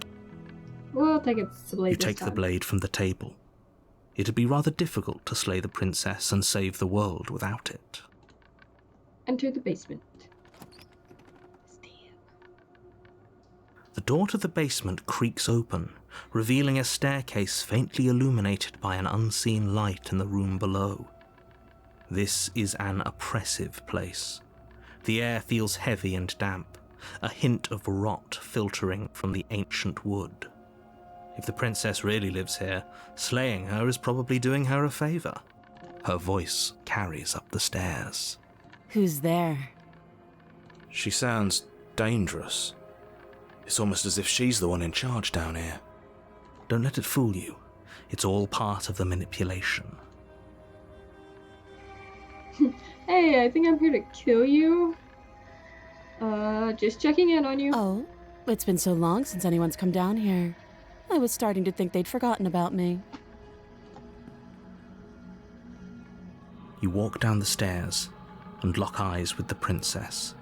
We'll take it the blade. You take the blade from the table. It'd be rather difficult to slay the princess and save the world without it. Enter the basement. The door to the basement creaks open, revealing a staircase faintly illuminated by an unseen light in the room below. This is an oppressive place. The air feels heavy and damp, a hint of rot filtering from the ancient wood. If the princess really lives here, slaying her is probably doing her a favor. Her voice carries up the stairs. Who's there? She sounds dangerous. It's almost as if she's the one in charge down here. Don't let it fool you. It's all part of the manipulation. Hey, I think I'm here to kill you. Just checking in on you. Oh, it's been so long since anyone's come down here. I was starting to think they'd forgotten about me. You walk down the stairs and lock eyes with the princess.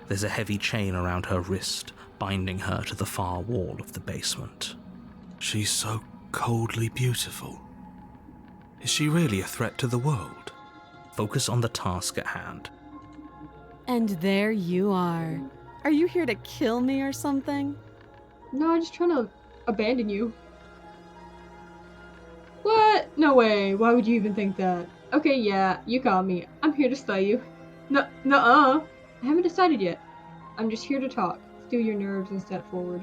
There's a heavy chain around her wrist, binding her to the far wall of the basement. She's so coldly beautiful. Is she really a threat to the world? Focus on the task at hand. And there you are. Are you here to kill me or something? No, I'm just trying to abandon you. What? No way. Why would you even think that? Okay, yeah, you got me. I'm here to slay you. Nuh-uh. I haven't decided yet. I'm just here to talk. Steal your nerves and step forward.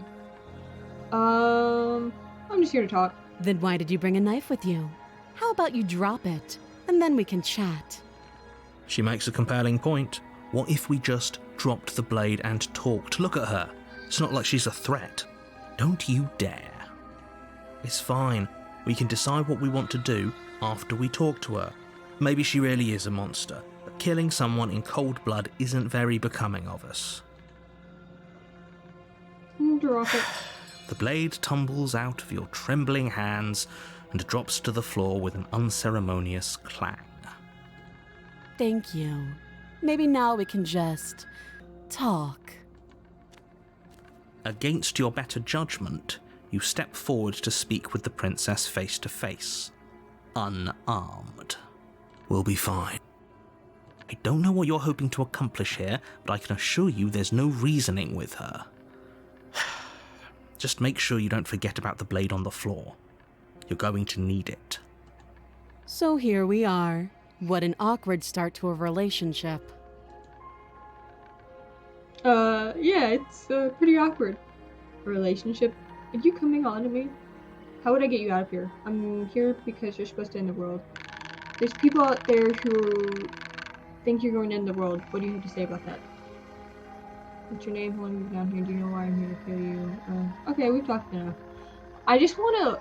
I'm just here to talk. Then why did you bring a knife with you? How about you drop it, and then we can chat? She makes a compelling point. What if we just dropped the blade and talked? Look at her. It's not like she's a threat. Don't you dare. It's fine. We can decide what we want to do after we talk to her. Maybe she really is a monster, but killing someone in cold blood isn't very becoming of us. Drop it. The blade tumbles out of your trembling hands and drops to the floor with an unceremonious clang. Thank you. Maybe now we can just talk. Against your better judgment, you step forward to speak with the princess face to face, unarmed. We'll be fine. I don't know what you're hoping to accomplish here, but I can assure you there's no reasoning with her. Just make sure you don't forget about the blade on the floor. You're going to need it. So here we are. What an awkward start to a relationship. Yeah, it's a pretty awkward relationship. Are you coming on to me? How would I get you out of here? I'm here because you're supposed to end the world. There's people out there who think you're going to end the world. What do you have to say about that? What's your name? How long have you been down here? Do you know why I'm here to kill you? Okay, we've talked enough. I just want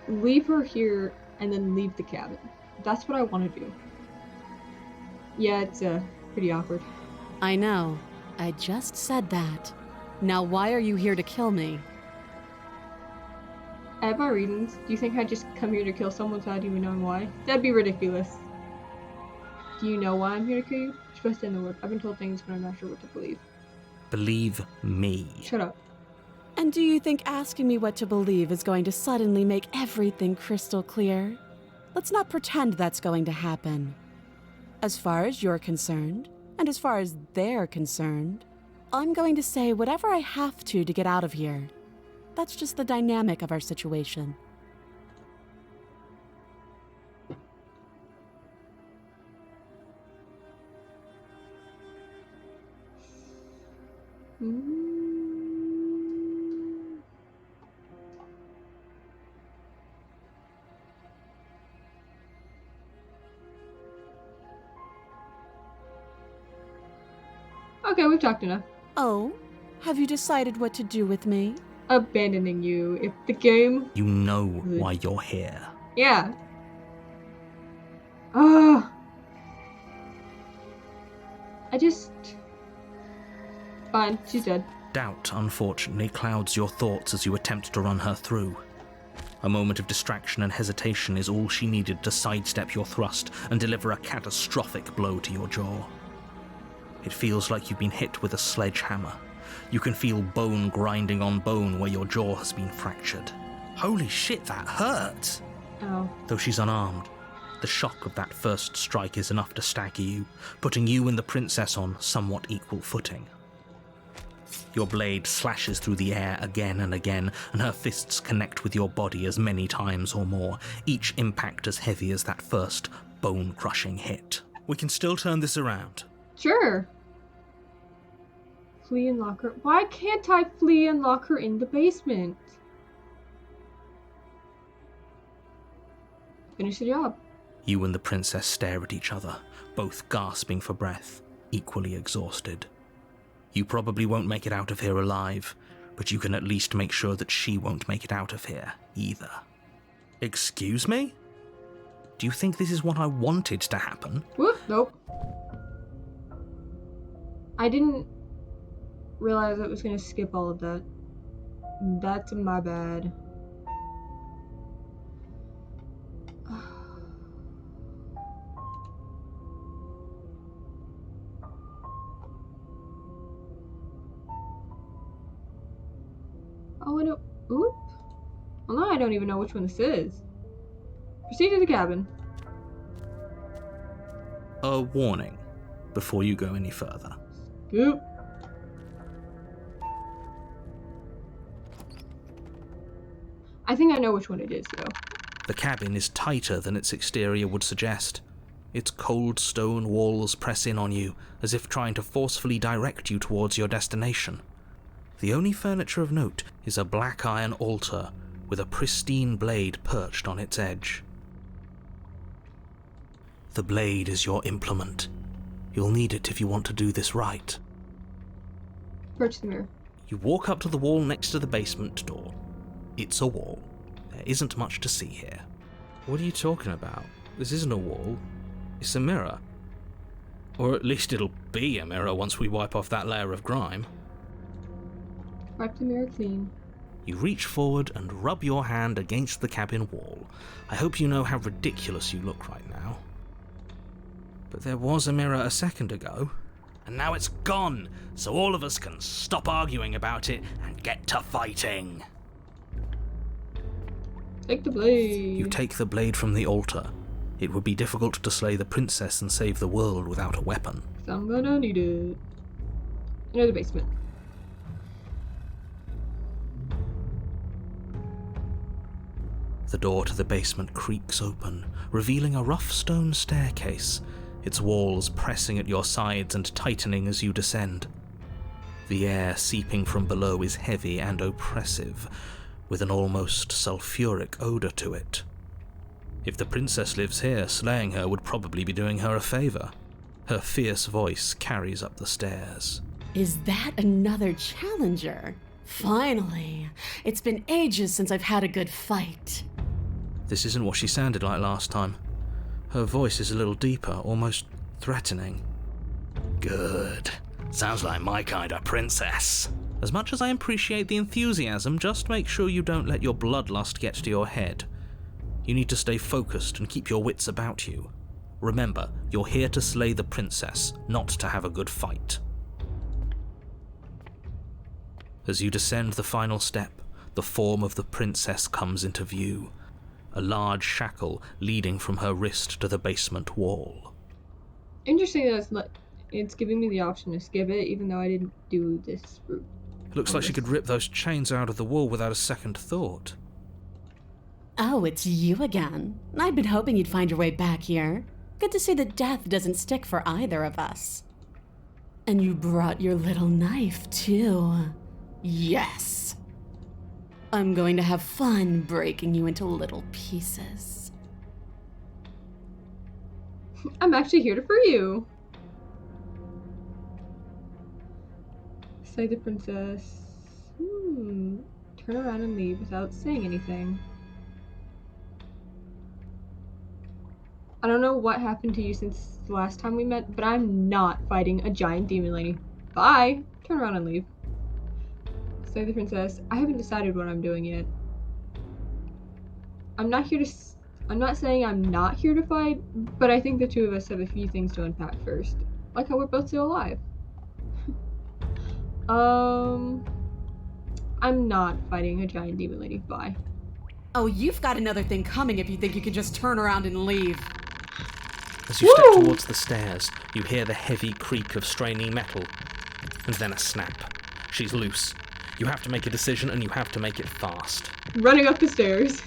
to leave her here and then leave the cabin. That's what I want to do. Yeah, it's pretty awkward. I know. I just said that. Now why are you here to kill me? I have my reasons. Do you think I'd just come here to kill someone without even knowing why? That'd be ridiculous. Do you know why I'm here to kill you? You're supposed to end the world. I've been told things, but I'm not sure what to believe. Believe me. Shut up. And do you think asking me what to believe is going to suddenly make everything crystal clear? Let's not pretend that's going to happen. As far as you're concerned, and as far as they're concerned, I'm going to say whatever I have to get out of here. That's just the dynamic of our situation. Okay, we've talked enough. Oh, have you decided what to do with me? Abandoning you. If the game... You know why you're here. Yeah. Oh. I just... Fine, she's dead. Doubt, unfortunately, clouds your thoughts as you attempt to run her through. A moment of distraction and hesitation is all she needed to sidestep your thrust and deliver a catastrophic blow to your jaw. It feels like you've been hit with a sledgehammer. You can feel bone grinding on bone where your jaw has been fractured. Holy shit, that hurt! Oh. Though she's unarmed, the shock of that first strike is enough to stagger you, putting you and the princess on somewhat equal footing. Your blade slashes through the air again and again, and her fists connect with your body as many times or more, each impact as heavy as that first bone-crushing hit. We can still turn this around. Sure. Flee and lock her. Why can't I flee and lock her in the basement? Finish the job. You and the princess stare at each other, both gasping for breath, equally exhausted. You probably won't make it out of here alive, but you can at least make sure that she won't make it out of here, either. Excuse me? Do you think this is what I wanted to happen? Whoop, nope. I didn't realize I was going to skip all of that. That's my bad. Oh, I don't... Oop. Well, now I don't even know which one this is. Proceed to the cabin. A warning before you go any further. Oop. I think I know which one it is, though. The cabin is tighter than its exterior would suggest. Its cold stone walls press in on you, as if trying to forcefully direct you towards your destination. The only furniture of note is a black iron altar with a pristine blade perched on its edge. The blade is your implement. You'll need it if you want to do this right. Approach the mirror. You walk up to the wall next to the basement door. It's a wall. There isn't much to see here. What are you talking about? This isn't a wall. It's a mirror. Or at least it'll be a mirror once we wipe off that layer of grime. Wipe the mirror clean. You reach forward and rub your hand against the cabin wall. I hope you know how ridiculous you look right now. But there was a mirror a second ago, and now it's gone, so all of us can stop arguing about it and get to fighting. Take the blade. You take the blade from the altar. It would be difficult to slay the princess and save the world without a weapon. So I'm gonna need it. Enter the basement. The door to the basement creaks open, revealing a rough stone staircase, its walls pressing at your sides and tightening as you descend. The air seeping from below is heavy and oppressive, with an almost sulphuric odor to it. If the princess lives here, slaying her would probably be doing her a favor. Her fierce voice carries up the stairs. Is that another challenger? Finally. It's been ages since I've had a good fight. This isn't what she sounded like last time. Her voice is a little deeper, almost threatening. Good. Sounds like my kind of princess. As much as I appreciate the enthusiasm, just make sure you don't let your bloodlust get to your head. You need to stay focused and keep your wits about you. Remember, you're here to slay the princess, not to have a good fight. As you descend the final step, the form of the princess comes into view. A large shackle leading from her wrist to the basement wall. Interesting that it's giving me the option to skip it, even though I didn't do this route. It looks like she could rip those chains out of the wall without a second thought. Oh, it's you again. I'd been hoping you'd find your way back here. Good to see that death doesn't stick for either of us. And you brought your little knife, too. Yes! I'm going to have fun breaking you into little pieces. I'm actually here to free you. Say the princess. Turn around and leave without saying anything. I don't know what happened to you since the last time we met, but I'm not fighting a giant demon lady. Bye! Turn around and leave. Say the princess. I haven't decided what I'm doing yet. I'm not saying I'm not here to fight, but I think the two of us have a few things to unpack first. Like how we're both still alive. I'm not fighting a giant demon lady. Bye. Oh, you've got another thing coming if you think you can just turn around and leave. As you step towards the stairs, you hear the heavy creak of straining metal, and then a snap. She's loose. You have to make a decision, and you have to make it fast. Running up the stairs.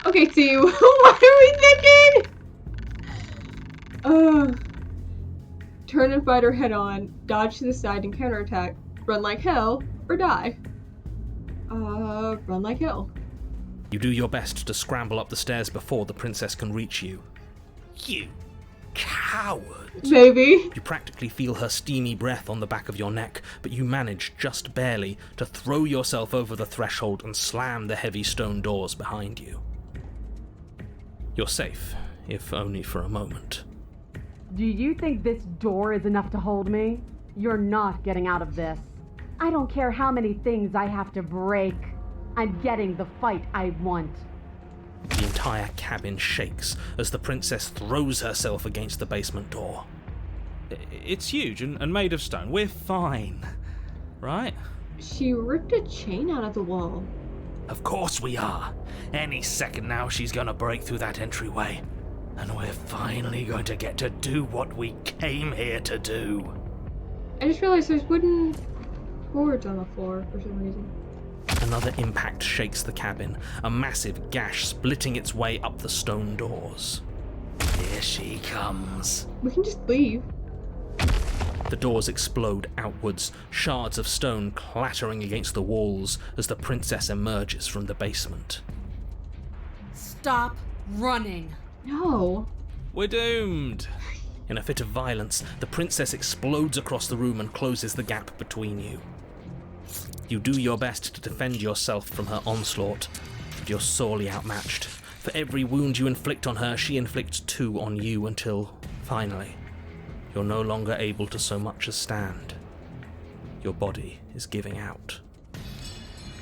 Okay, T, what are we thinking? Turn and fight her head on, dodge to the side and counterattack, run like hell, or die. Run like hell. You do your best to scramble up the stairs before the princess can reach you. You coward! Maybe. You practically feel her steamy breath on the back of your neck, but you manage, just barely, to throw yourself over the threshold and slam the heavy stone doors behind you. You're safe, if only for a moment. Do you think this door is enough to hold me? You're not getting out of this. I don't care how many things I have to break. I'm getting the fight I want. The entire cabin shakes as the princess throws herself against the basement door. It's huge and made of stone. We're fine, right? She ripped a chain out of the wall. Of course we are. Any second now she's gonna break through that entryway. And we're finally going to get to do what we came here to do. I just realized there's wooden boards on the floor for some reason. Another impact shakes the cabin, a massive gash splitting its way up the stone doors. Here she comes. We can just leave. The doors explode outwards, shards of stone clattering against the walls as the princess emerges from the basement. Stop running. No. We're doomed. In a fit of violence, the princess explodes across the room and closes the gap between you. You do your best to defend yourself from her onslaught, but you're sorely outmatched. For every wound you inflict on her, she inflicts 2 on you until, finally, you're no longer able to so much as stand. Your body is giving out.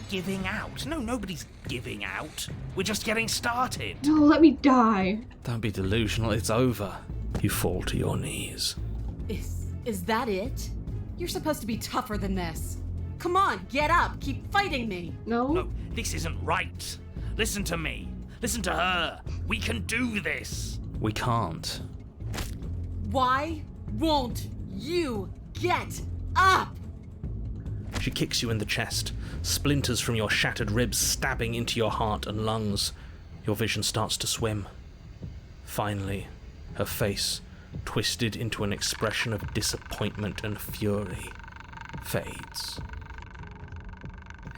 Giving out? No, nobody's giving out. We're just getting started. No, let me die. Don't be delusional, it's over. You fall to your knees. Is that it? You're supposed to be tougher than this. Come on, get up. Keep fighting me. No, this isn't right. Listen to me. Listen to her. We can do this. We can't. Why won't you get up? She kicks you in the chest, splinters from your shattered ribs stabbing into your heart and lungs. Your vision starts to swim. Finally, her face, twisted into an expression of disappointment and fury, fades.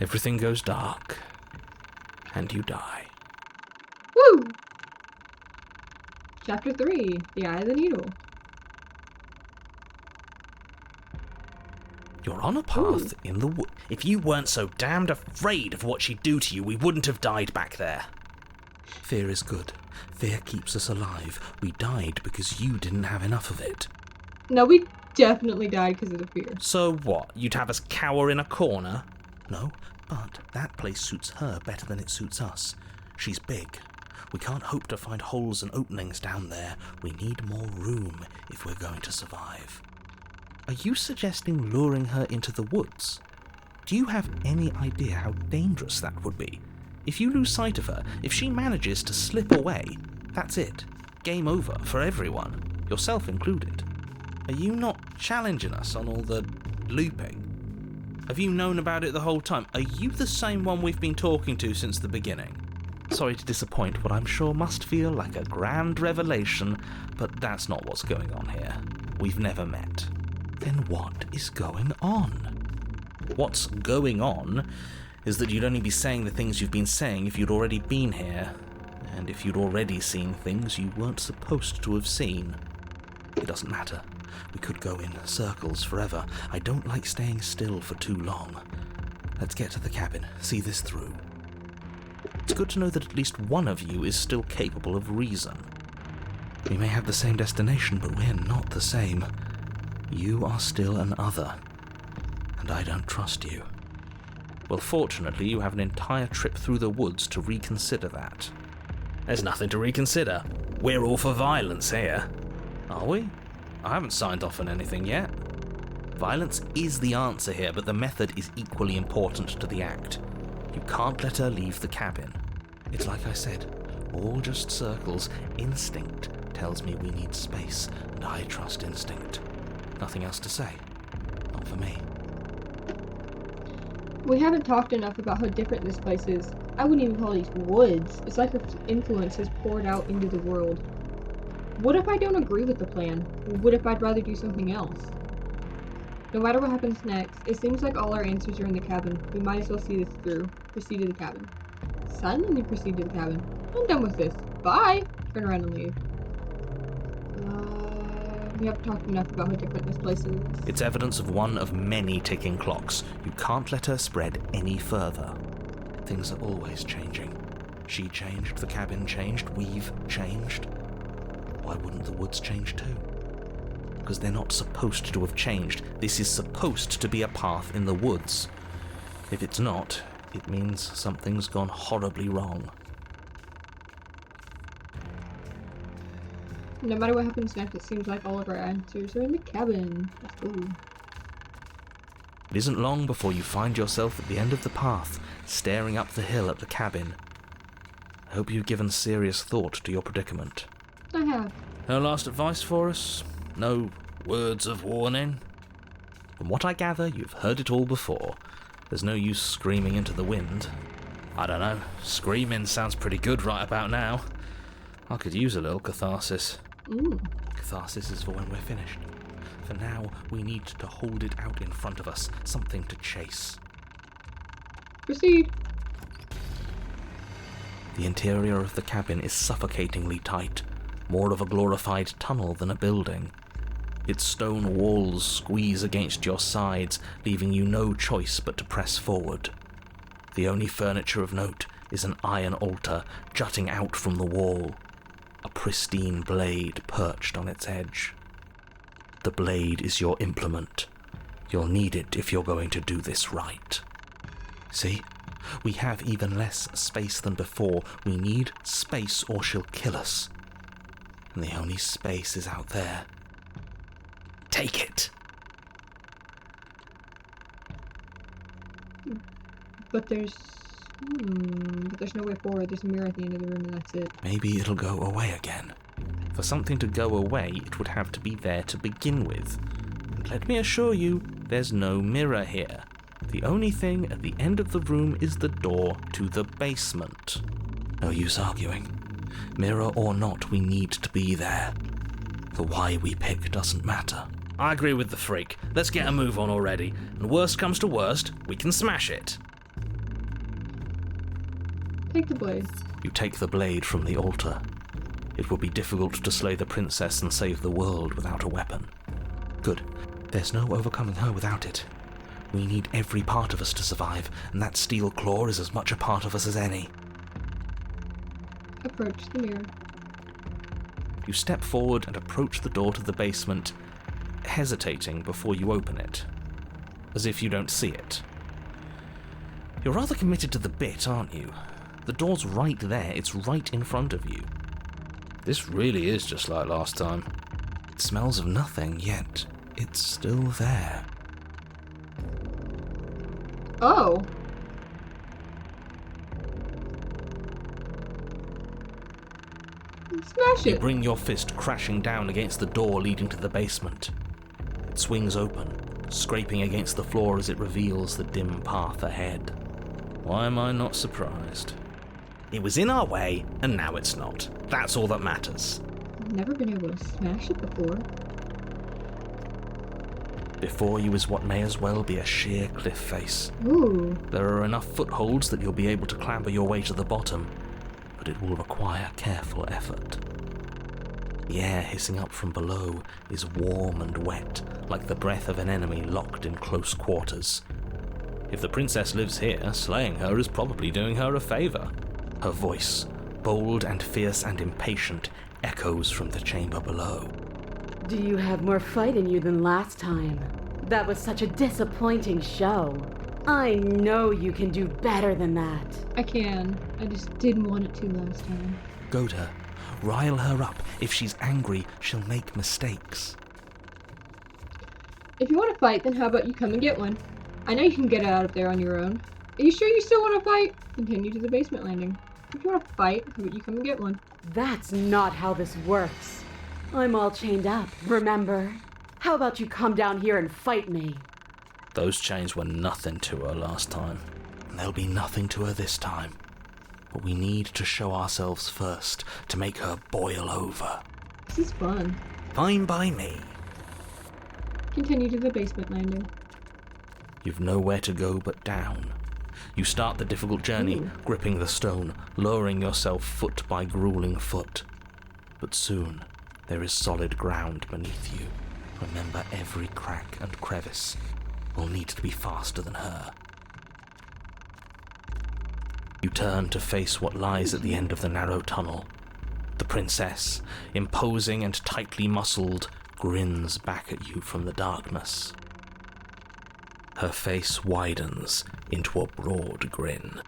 Everything goes dark, and you die. Woo! Chapter 3, The Eye of the Needle. You're on a path in the wood. If you weren't so damned afraid of what she'd do to you, we wouldn't have died back there. Fear is good. Fear keeps us alive. We died because you didn't have enough of it. No, we definitely died because of the fear. So what? You'd have us cower in a corner? No, but that place suits her better than it suits us. She's big. We can't hope to find holes and openings down there. We need more room if we're going to survive. Are you suggesting luring her into the woods? Do you have any idea how dangerous that would be? If you lose sight of her, if she manages to slip away, that's it. Game over for everyone, yourself included. Are you not challenging us on all the looping? Have you known about it the whole time? Are you the same one we've been talking to since the beginning? Sorry to disappoint what I'm sure must feel like a grand revelation, but that's not what's going on here. We've never met. Then what is going on? What's going on is that you'd only be saying the things you've been saying if you'd already been here, and if you'd already seen things you weren't supposed to have seen. It doesn't matter. We could go in circles forever. I don't like staying still for too long. Let's get to the cabin, see this through. It's good to know that at least one of you is still capable of reason. We may have the same destination, but we're not the same. You are still an other, and I don't trust you. Well, fortunately, you have an entire trip through the woods to reconsider that. There's nothing to reconsider. We're all for violence here. Are we? I haven't signed off on anything yet. Violence is the answer here, but the method is equally important to the act. You can't let her leave the cabin. It's like I said, all just circles. Instinct tells me we need space, and I trust instinct. Nothing else to say. Not for me. We haven't talked enough about how different this place is. I wouldn't even call these woods. It's like her influence has poured out into the world. What if I don't agree with the plan? What if I'd rather do something else? No matter what happens next, it seems like all our answers are in the cabin. We might as well see this through. Proceed to the cabin. Silently proceed to the cabin. I'm done with this. Bye! Turn around and leave. We haven't talked enough about how different this place is. It's evidence of one of many ticking clocks. You can't let her spread any further. Things are always changing. She changed, the cabin changed, we've changed. Why wouldn't the woods change too? Because they're not supposed to have changed. This is supposed to be a path in the woods. If it's not, it means something's gone horribly wrong. No matter what happens next, it seems like all of our answers are in the cabin. Let's go. It isn't long before you find yourself at the end of the path, staring up the hill at the cabin. I hope you've given serious thought to your predicament. I have. No last advice for us? No words of warning? From what I gather, you've heard it all before. There's no use screaming into the wind. I don't know. Screaming sounds pretty good right about now. I could use a little catharsis. Ooh. Catharsis is for when we're finished. For now, we need to hold it out in front of us, something to chase. Proceed. The interior of the cabin is suffocatingly tight, more of a glorified tunnel than a building. Its stone walls squeeze against your sides, leaving you no choice but to press forward. The only furniture of note is an iron altar jutting out from the wall, a pristine blade perched on its edge. The blade is your implement. You'll need it if you're going to do this right. See? We have even less space than before. We need space or she'll kill us. And the only space is out there. Take it! But there's no way forward. There's a mirror at the end of the room and that's it. Maybe it'll go away again. For something to go away, it would have to be there to begin with. And let me assure you, there's no mirror here. The only thing at the end of the room is the door to the basement. No use arguing. Mirror or not, we need to be there. The why we pick doesn't matter. I agree with the freak. Let's get a move on already. And worst comes to worst, we can smash it. Take the blade. You take the blade from the altar. It will be difficult to slay the princess and save the world without a weapon. Good. There's no overcoming her without it. We need every part of us to survive, and that steel claw is as much a part of us as any. Approach the mirror. You step forward and approach the door to the basement, hesitating before you open it, as if you don't see it. You're rather committed to the bit, aren't you? The door's right there, it's right in front of you. This really is just like last time. It smells of nothing, yet it's still there. Oh. Smash You it. bring your fist crashing down against the door leading to the basement. It swings open, scraping against the floor as it reveals the dim path ahead. Why am I not surprised? It was in our way, and now it's not. That's all that matters. I've never been able to smash it before. Before you is what may as well be a sheer cliff face. Ooh. There are enough footholds that you'll be able to clamber your way to the bottom, but it will require careful effort. The air hissing up from below is warm and wet, like the breath of an enemy locked in close quarters. If the princess lives here, slaying her is probably doing her a favor. Her voice, bold and fierce and impatient, echoes from the chamber below. Do you have more fight in you than last time? That was such a disappointing show. I know you can do better than that. I can. I just didn't want it to last time. Goad her. Rile her up. If she's angry, she'll make mistakes. If you want to fight, then how about you come and get one? I know you can get out of there on your own. Are you sure you still want to fight? Continue to the basement landing. If you want to fight, how about you come and get one? That's not how this works. I'm all chained up, remember? How about you come down here and fight me? Those chains were nothing to her last time. And they'll be nothing to her this time. But we need to show ourselves first to make her boil over. This is fun. Fine by me. Continue to the basement landing. You've nowhere to go but down. You start the difficult journey, gripping the stone, lowering yourself foot by grueling foot. But soon, there is solid ground beneath you. Remember, every crack and crevice will need to be faster than her. You turn to face what lies at the end of the narrow tunnel. The princess, imposing and tightly muscled, grins back at you from the darkness. Her face widens into a broad grin.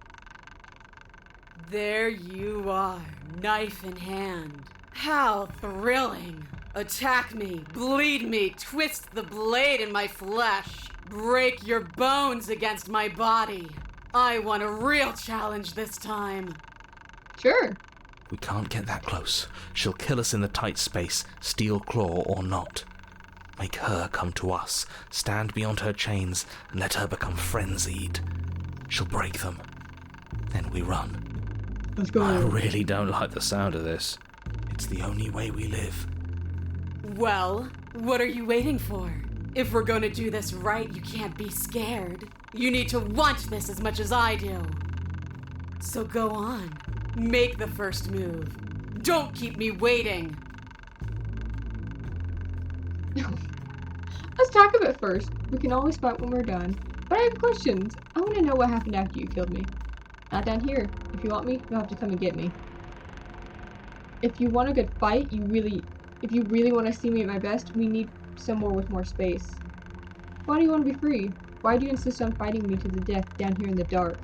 There you are, knife in hand. How thrilling! Attack me, bleed me, twist the blade in my flesh, break your bones against my body. I want a real challenge this time. Sure. We can't get that close. She'll kill us in the tight space, steel claw or not. Make her come to us, stand beyond her chains, and let her become frenzied. She'll break them. Then we run. Let's go. I really don't like the sound of this. It's the only way we live. Well, what are you waiting for? If we're gonna do this right, you can't be scared. You need to want this as much as I do. So go on. Make the first move. Don't keep me waiting. Let's talk about it first. We can always fight when we're done. But I have questions. I want to know what happened after you killed me. Not down here. If you want me, you'll have to come and get me. If you want a good fight, if you really want to see me at my best, we need somewhere with more space. Why do you want to be free? Why do you insist on fighting me to the death down here in the dark?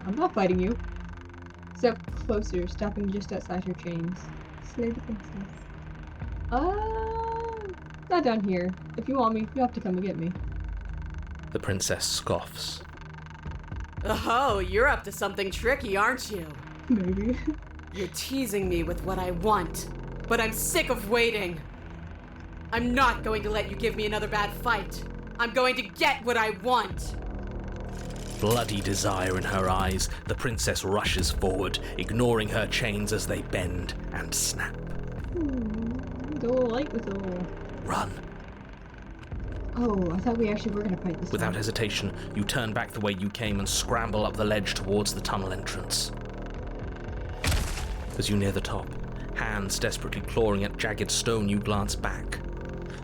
I'm not fighting you. Step closer, stopping just outside your chains. Slay the princess. Not down here. If you want me, you'll have to come and get me. The princess scoffs. Oh, you're up to something tricky, aren't you? Maybe. You're teasing me with what I want, but I'm sick of waiting. I'm not going to let you give me another bad fight. I'm going to get what I want. Bloody desire in her eyes, the princess rushes forward, ignoring her chains as they bend and snap. Go light with a little. Run. Oh, I thought we actually were going to fight this Without time. hesitation, you turn back the way you came and scramble up the ledge towards the tunnel entrance. As you near the top, hands desperately clawing at jagged stone, you glance back.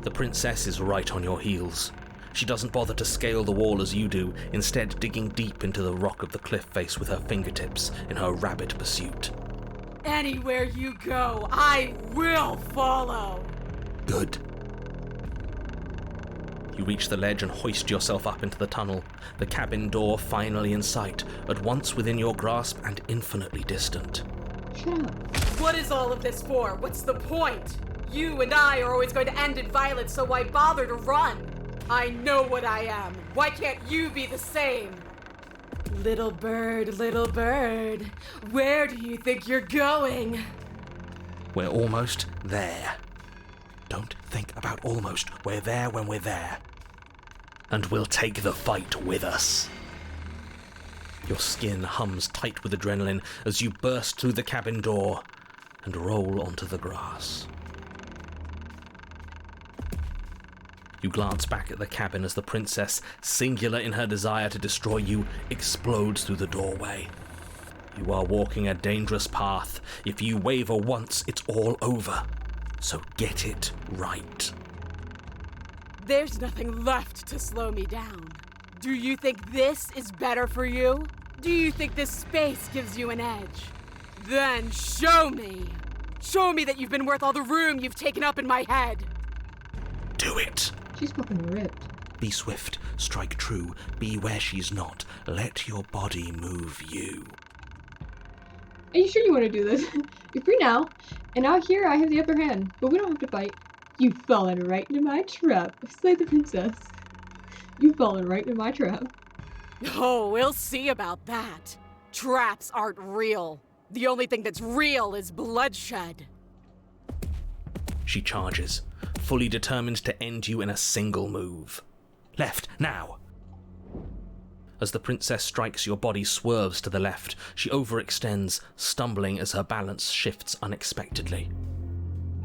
The princess is right on your heels. She doesn't bother to scale the wall as you do, instead digging deep into the rock of the cliff face with her fingertips in her rabid pursuit. Anywhere you go, I will follow. Good. You reach the ledge and hoist yourself up into the tunnel, the cabin door finally in sight, at once within your grasp and infinitely distant. Shut up. What is all of this for? What's the point? You and I are always going to end in violence, so why bother to run? I know what I am. Why can't you be the same? Little bird, where do you think you're going? We're almost there. Don't think about almost. We're there when we're there. And we'll take the fight with us. Your skin hums tight with adrenaline as you burst through the cabin door and roll onto the grass. You glance back at the cabin as the princess, singular in her desire to destroy you, explodes through the doorway. You are walking a dangerous path. If you waver once, it's all over. So get it right. There's nothing left to slow me down. Do you think this is better for you? Do you think this space gives you an edge? Then show me! Show me that you've been worth all the room you've taken up in my head! Do it! She's fucking ripped. Be swift, strike true, be where she's not. Let your body move you. Are you sure you want to do this? You're free now, and out here I have the upper hand, but we don't have to fight. You've fallen right into my trap. Slay the princess. You've fallen right into my trap. Oh, we'll see about that. Traps aren't real. The only thing that's real is bloodshed. She charges, fully determined to end you in a single move. Left, now! As the princess strikes, your body swerves to the left. She overextends, stumbling as her balance shifts unexpectedly.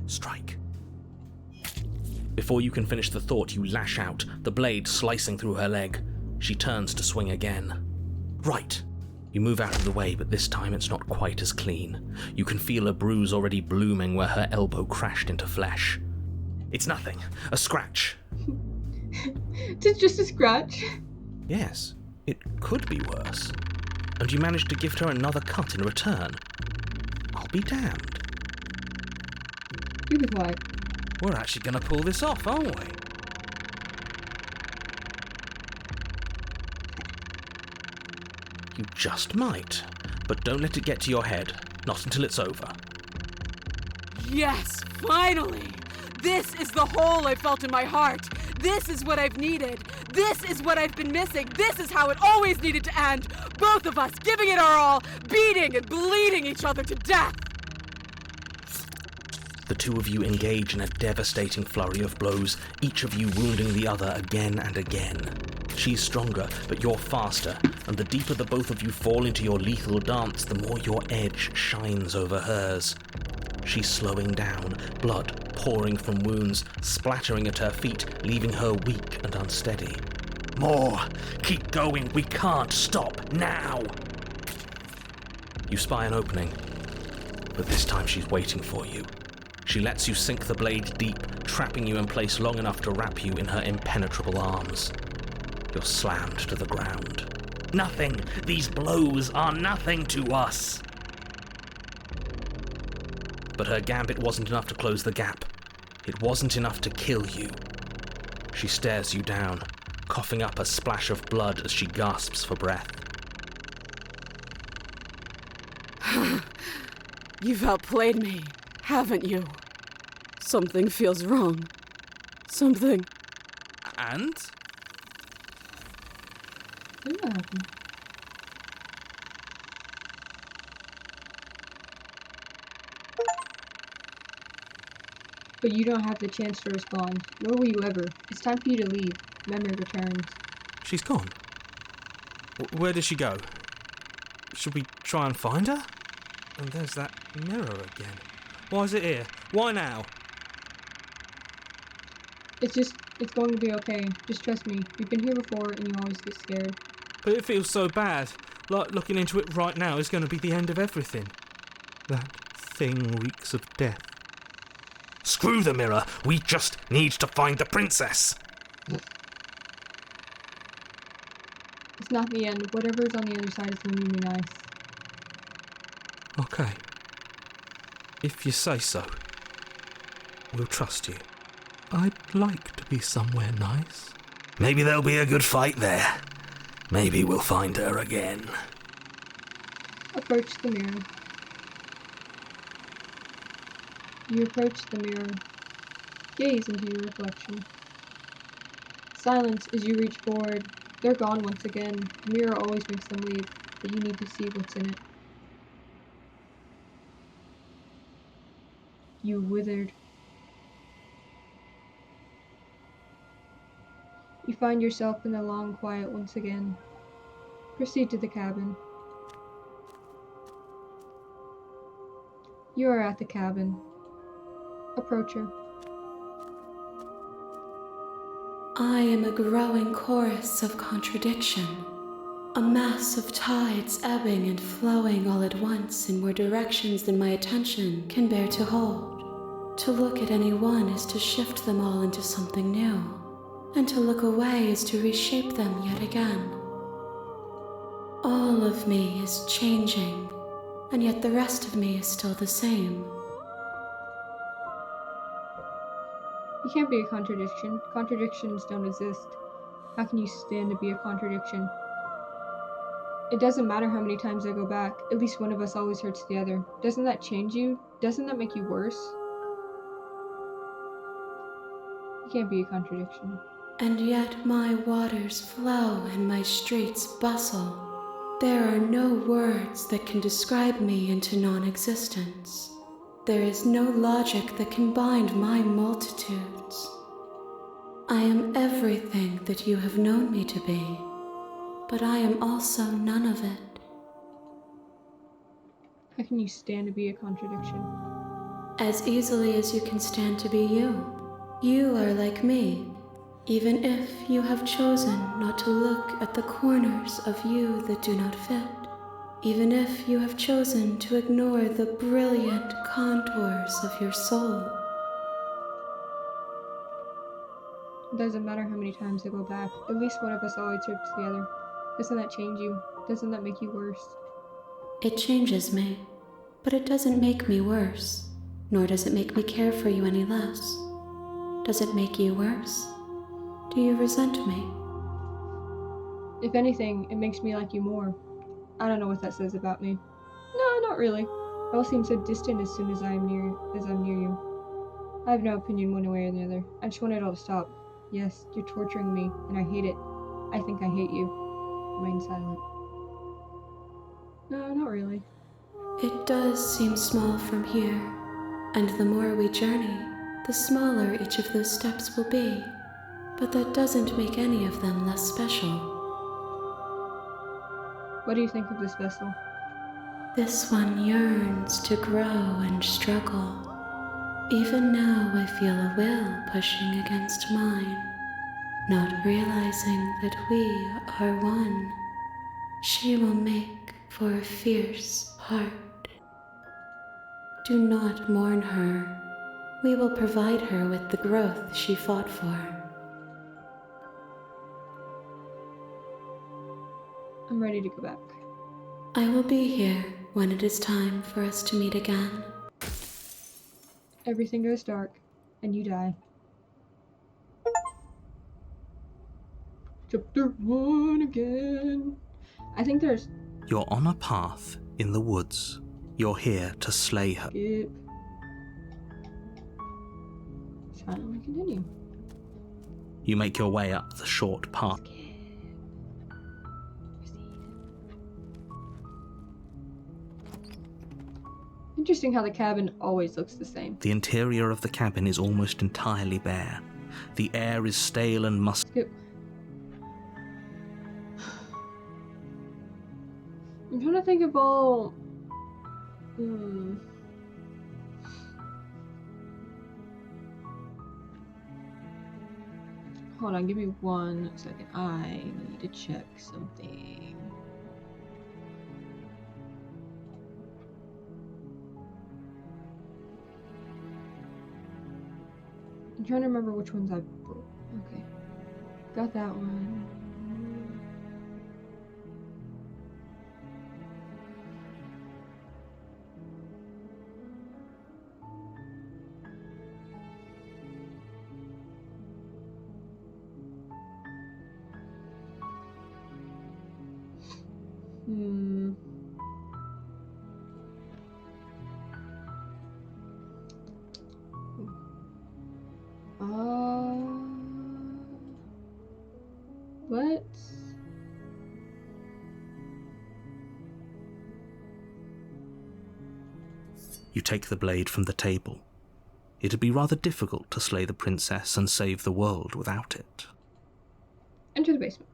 Strike. Before you can finish the thought, you lash out, the blade slicing through her leg. She turns to swing again. Right. You move out of the way, but this time it's not quite as clean. You can feel a bruise already blooming where her elbow crashed into flesh. It's nothing. A scratch. It's just a scratch. Yes, it could be worse. And you managed to gift her another cut in return. I'll be damned. You be quiet. We're actually going to pull this off, aren't we? You just might, but don't let it get to your head. Not until it's over. Yes, finally! This is the hole I felt in my heart. This is what I've needed. This is what I've been missing. This is how it always needed to end. Both of us giving it our all, beating and bleeding each other to death. The two of you engage in a devastating flurry of blows, each of you wounding the other again and again. She's stronger, but you're faster, and the deeper the both of you fall into your lethal dance, the more your edge shines over hers. She's slowing down, blood pouring from wounds, splattering at her feet, leaving her weak and unsteady. More! Keep going, we can't stop now! You spy an opening, but this time she's waiting for you. She lets you sink the blade deep, trapping you in place long enough to wrap you in her impenetrable arms. You're slammed to the ground. Nothing! These blows are nothing to us! But her gambit wasn't enough to close the gap. It wasn't enough to kill you. She stares you down, coughing up a splash of blood as she gasps for breath. You've outplayed me, haven't you? Something feels wrong. Something. And? What happened? But you don't have the chance to respond, nor will you ever. It's time for you to leave. Memory returns. She's gone. Where did she go? Should we try and find her? And there's that mirror again. Why is it here? Why now? It's going to be okay. Just trust me. You've been here before and you always get scared. But it feels so bad. Like looking into it right now is going to be the end of everything. That thing reeks of death. Screw the mirror, we just need to find the princess! It's not the end. Whatever's on the other side is going to be nice. Okay. If you say so. We'll trust you. I'd like to be somewhere nice. Maybe there'll be a good fight there. Maybe we'll find her again. Approach the mirror. You approach the mirror. Gaze into your reflection. Silence as you reach forward. They're gone once again. The mirror always makes them leave, but you need to see what's in it. You withered. You find yourself in the long quiet once again. Proceed to the cabin. You are at the cabin. Approach her. I am a growing chorus of contradiction, a mass of tides ebbing and flowing all at once in more directions than my attention can bear to hold. To look at any one is to shift them all into something new, and to look away is to reshape them yet again. All of me is changing, and yet the rest of me is still the same. You can't be a contradiction. Contradictions don't exist. How can you stand to be a contradiction? It doesn't matter how many times I go back. At least one of us always hurts the other. Doesn't that change you? Doesn't that make you worse? You can't be a contradiction. And yet my waters flow and my streets bustle. There are no words that can describe me into non-existence. There is no logic that can bind my multitudes. I am everything that you have known me to be, but I am also none of it. How can you stand to be a contradiction? As easily as you can stand to be you. You are like me, even if you have chosen not to look at the corners of you that do not fit. Even if you have chosen to ignore the brilliant contours of your soul. It doesn't matter how many times I go back. At least one of us always hurts the other. Doesn't that change you? Doesn't that make you worse? It changes me, but it doesn't make me worse, nor does it make me care for you any less. Does it make you worse? Do you resent me? If anything, it makes me like you more. I don't know what that says about me. No, not really. I all seem so distant as soon as I'm near you. I have no opinion one way or the other. I just want it all to stop. Yes, you're torturing me, and I hate it. I think I hate you. Remain silent. No, not really. It does seem small from here, and the more we journey, the smaller each of those steps will be. But that doesn't make any of them less special. What do you think of this vessel? This one yearns to grow and struggle. Even now I feel a will pushing against mine, not realizing that we are one. She will make for a fierce heart. Do not mourn her. We will provide her with the growth she fought for. I'm ready to go back. I will be here when it is time for us to meet again. Everything goes dark, and you die. Chapter 1 again. I think there's... You're on a path in the woods. You're here to slay her. Skip. Silently continue. You make your way up the short path. Interesting how the cabin always looks the same. The interior of the cabin is almost entirely bare. The air is stale and musty. I'm trying to think of all... Hold on, give me 1 second. I need to check something. I'm trying to remember which ones I broke. Okay. Got that one. Let's... You take the blade from the table. It'd be rather difficult to slay the princess and save the world without it. Enter the basement.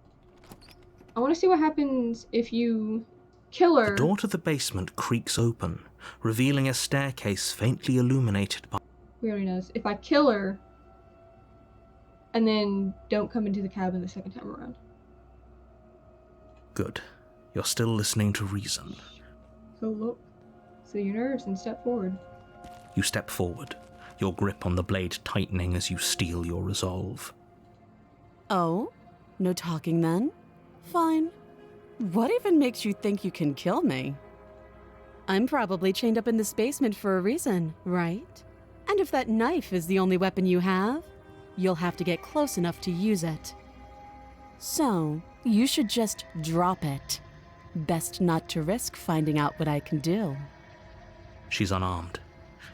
I want to see what happens if you kill her. The door to the basement creaks open, revealing a staircase faintly illuminated by... We already know this. If I kill her, and then don't come into the cabin the second time around. Good. You're still listening to reason. So look, see your nerves and step forward. You step forward, your grip on the blade tightening as you steel your resolve. Oh? No talking then? Fine. What even makes you think you can kill me? I'm probably chained up in this basement for a reason, right? And if that knife is the only weapon you have, you'll have to get close enough to use it. So, you should just drop it. Best not to risk finding out what I can do. She's unarmed.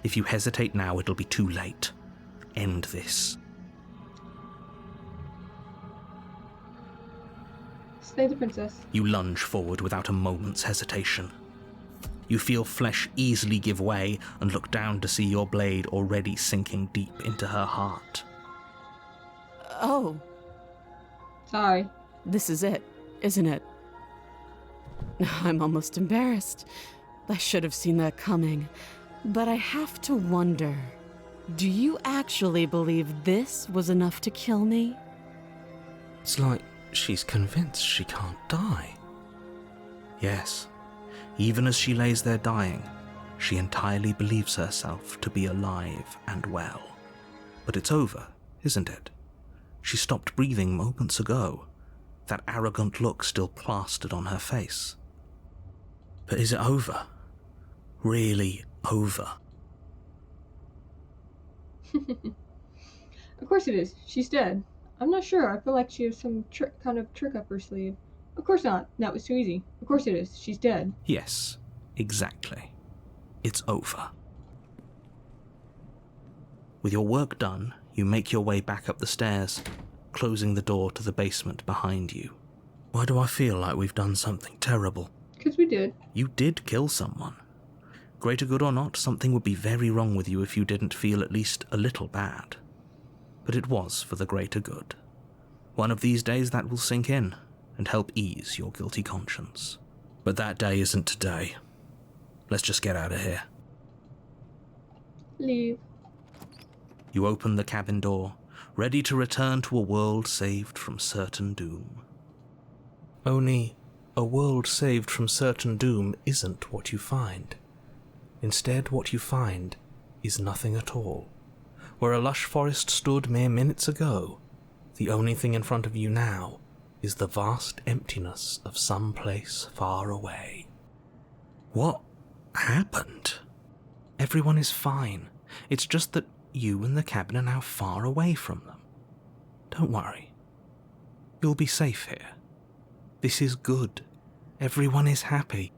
If you hesitate now, it'll be too late. End this. Slay the princess. You lunge forward without a moment's hesitation. You feel flesh easily give way and look down to see your blade already sinking deep into her heart. Oh. Sorry. This is it, isn't it? I'm almost embarrassed. I should have seen that coming. But I have to wonder, do you actually believe this was enough to kill me? It's like she's convinced she can't die. Yes. Even as she lays there dying, she entirely believes herself to be alive and well. But it's over, isn't it? She stopped breathing moments ago, that arrogant look still plastered on her face. But is it over? Really over? Of course it is. She's dead. I'm not sure. I feel like she has some kind of trick up her sleeve. Of course not. That was too easy. Of course it is. She's dead. Yes, exactly. It's over. With your work done, you make your way back up the stairs, closing the door to the basement behind you. Why do I feel like we've done something terrible? Because we did. You did kill someone. Greater good or not, something would be very wrong with you if you didn't feel at least a little bad. But it was for the greater good. One of these days that will sink in and help ease your guilty conscience. But that day isn't today. Let's just get out of here. Leave. You open the cabin door, ready to return to a world saved from certain doom. Only, a world saved from certain doom isn't what you find. Instead, what you find is nothing at all. Where a lush forest stood mere minutes ago, the only thing in front of you now is the vast emptiness of some place far away. What happened? Everyone is fine. It's just that you and the cabin are now far away from them. Don't worry. You'll be safe here. This is good. Everyone is happy.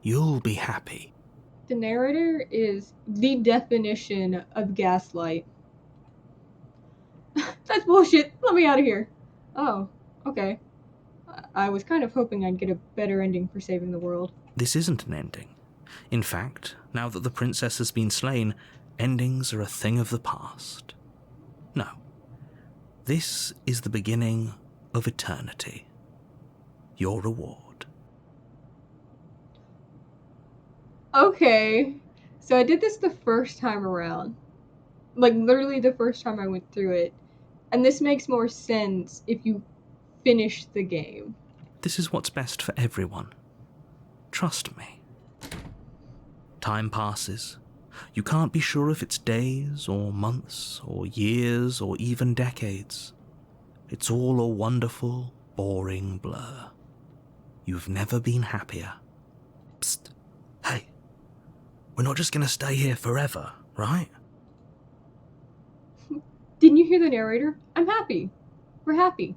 You'll be happy. The narrator is the definition of gaslight. That's bullshit. Let me out of here. Oh, okay. I was kind of hoping I'd get a better ending for saving the world. This isn't an ending. In fact, now that the princess has been slain, endings are a thing of the past. No. This is the beginning of eternity. Your reward. Okay. So I did this the first time around. Like, literally the first time I went through it. And this makes more sense if you finish the game. This is what's best for everyone. Trust me. Time passes. You can't be sure if it's days, or months, or years, or even decades. It's all a wonderful, boring blur. You've never been happier. Psst. Hey. We're not just gonna stay here forever, right? Didn't you hear the narrator? I'm happy. We're happy.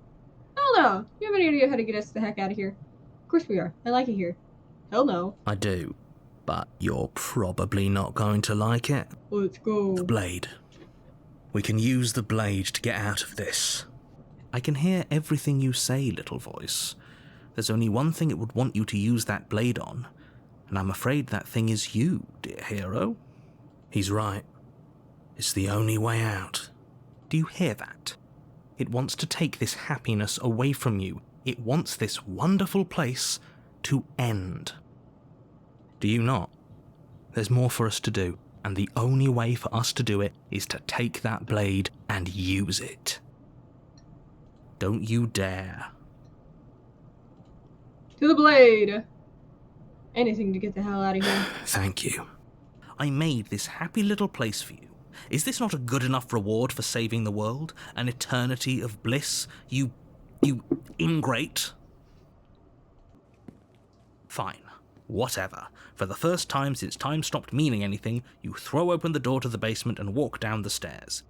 Hell no. You have any idea how to get us the heck out of here? Of course we are. I like it here. Hell no. I do. But you're probably not going to like it. Let's go. The blade. We can use the blade to get out of this. I can hear everything you say, little voice. There's only one thing it would want you to use that blade on, and I'm afraid that thing is you, dear hero. He's right. It's the only way out. Do you hear that? It wants to take this happiness away from you. It wants this wonderful place to end. Do you not? There's more for us to do, and the only way for us to do it is to take that blade and use it. Don't you dare. To the blade! Anything to get the hell out of here. Thank you. I made this happy little place for you. Is this not a good enough reward for saving the world? An eternity of bliss? You ingrate? Fine. Whatever. For the first time since time stopped meaning anything, you throw open the door to the basement and walk down the stairs.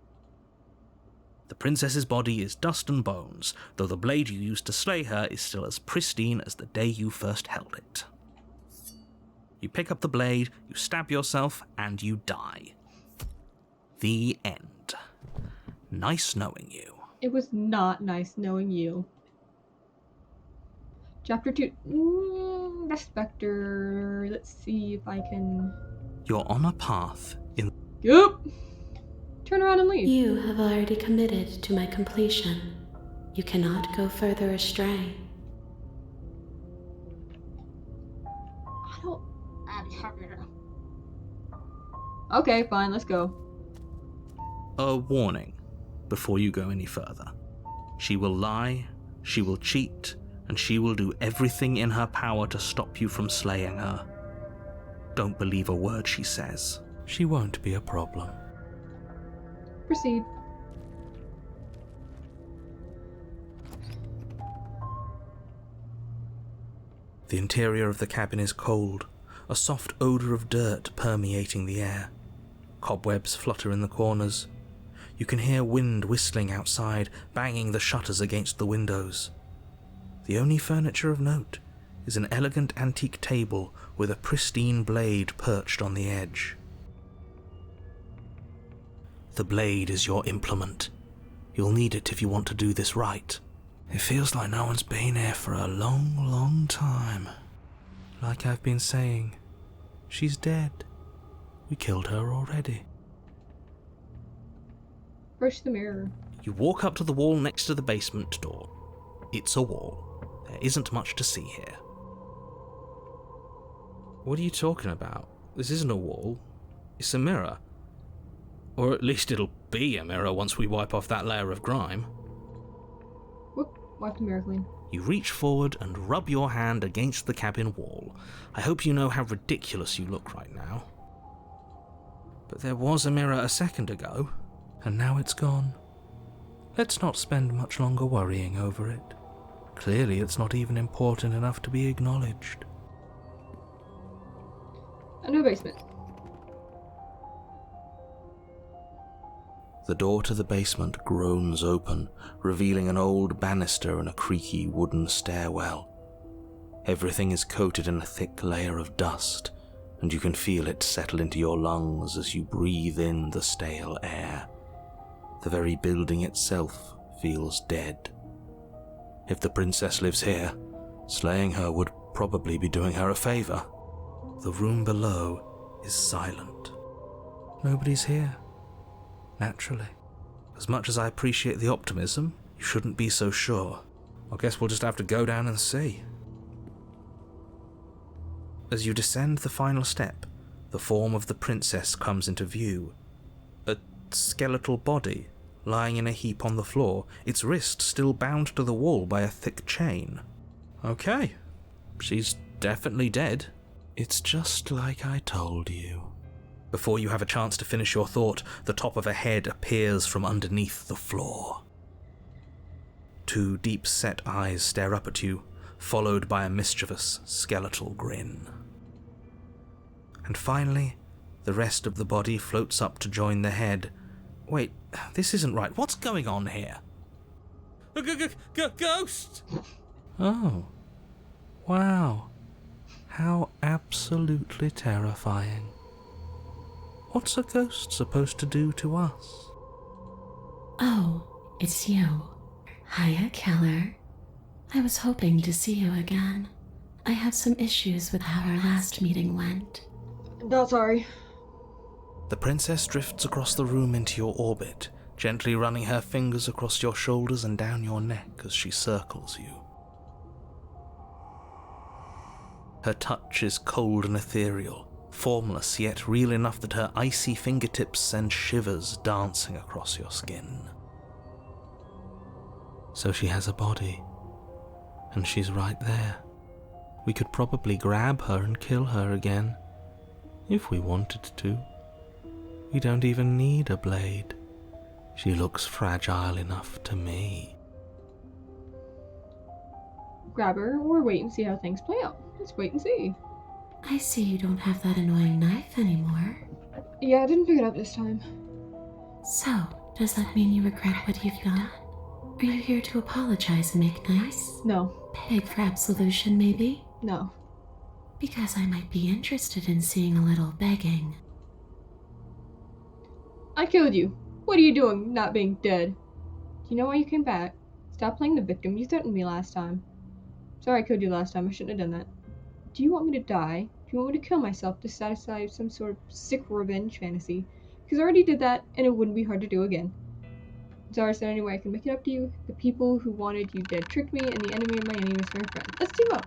The princess's body is dust and bones, though the blade you used to slay her is still as pristine as the day you first held it. You pick up the blade, you stab yourself, and you die. The end. Nice knowing you. It was not nice knowing you. Chapter 2. The Spectre. Let's see if I can... You're on a path in... Yep. Turn around and leave. You have already committed to my completion. You cannot go further astray. I don't... Okay, fine, let's go. A warning before you go any further. She will lie, she will cheat, and she will do everything in her power to stop you from slaying her. Don't believe a word she says. She won't be a problem. Proceed. The interior of the cabin is cold, a soft odour of dirt permeating the air. Cobwebs flutter in the corners. You can hear wind whistling outside, banging the shutters against the windows. The only furniture of note is an elegant antique table with a pristine blade perched on the edge. The blade is your implement. You'll need it if you want to do this right. It feels like no one's been here for a long, long time. Like I've been saying, she's dead. We killed her already. Brush the mirror. You walk up to the wall next to the basement door. It's a wall. There isn't much to see here. What are you talking about? This isn't a wall. It's a mirror. Or at least it'll be a mirror once we wipe off that layer of grime. Whoop, wipe the mirror clean. You reach forward and rub your hand against the cabin wall. I hope you know how ridiculous you look right now. But there was a mirror a second ago. And now it's gone. Let's not spend much longer worrying over it. Clearly it's not even important enough to be acknowledged. A new basement. The door to the basement groans open, revealing an old banister and a creaky wooden stairwell. Everything is coated in a thick layer of dust, and you can feel it settle into your lungs as you breathe in the stale air. The very building itself feels dead. If the princess lives here, slaying her would probably be doing her a favor. The room below is silent. Nobody's here. Naturally. As much as I appreciate the optimism, you shouldn't be so sure. I guess we'll just have to go down and see. As you descend the final step, the form of the princess comes into view. A skeletal body, lying in a heap on the floor, its wrist still bound to the wall by a thick chain. Okay, she's definitely dead. It's just like I told you. Before you have a chance to finish your thought, the top of a head appears from underneath the floor. Two deep-set eyes stare up at you, followed by a mischievous, skeletal grin. And finally, the rest of the body floats up to join the head. Wait, this isn't right. What's going on here? Ghost! Oh. Wow. How absolutely terrifying. What's a ghost supposed to do to us? Oh, it's you. Hiya, Keller. I was hoping to see you again. I have some issues with how our last meeting went. Not sorry. The princess drifts across the room into your orbit, gently running her fingers across your shoulders and down your neck as she circles you. Her touch is cold and ethereal, formless yet real enough that her icy fingertips send shivers dancing across your skin. So she has a body. And she's right there. We could probably grab her and kill her again. If we wanted to. We don't even need a blade. She looks fragile enough to me. Grab her or wait and see how things play out. Let's wait and see. I see you don't have that annoying knife anymore. Yeah, I didn't pick it up this time. So, does that mean you regret what you've done? Are you here to apologize and make nice? No. Beg for absolution, maybe? No. Because I might be interested in seeing a little begging. I killed you. What are you doing, not being dead? Do you know why you came back? Stop playing the victim. You threatened me last time. Sorry I killed you last time. I shouldn't have done that. Do you want me to die? Do you want me to kill myself to satisfy some sort of sick revenge fantasy? Because I already did that, and it wouldn't be hard to do again. Sorry, is there any way I can make it up to you? The people who wanted you dead tricked me, and the enemy of my enemy is my friend. Let's team up.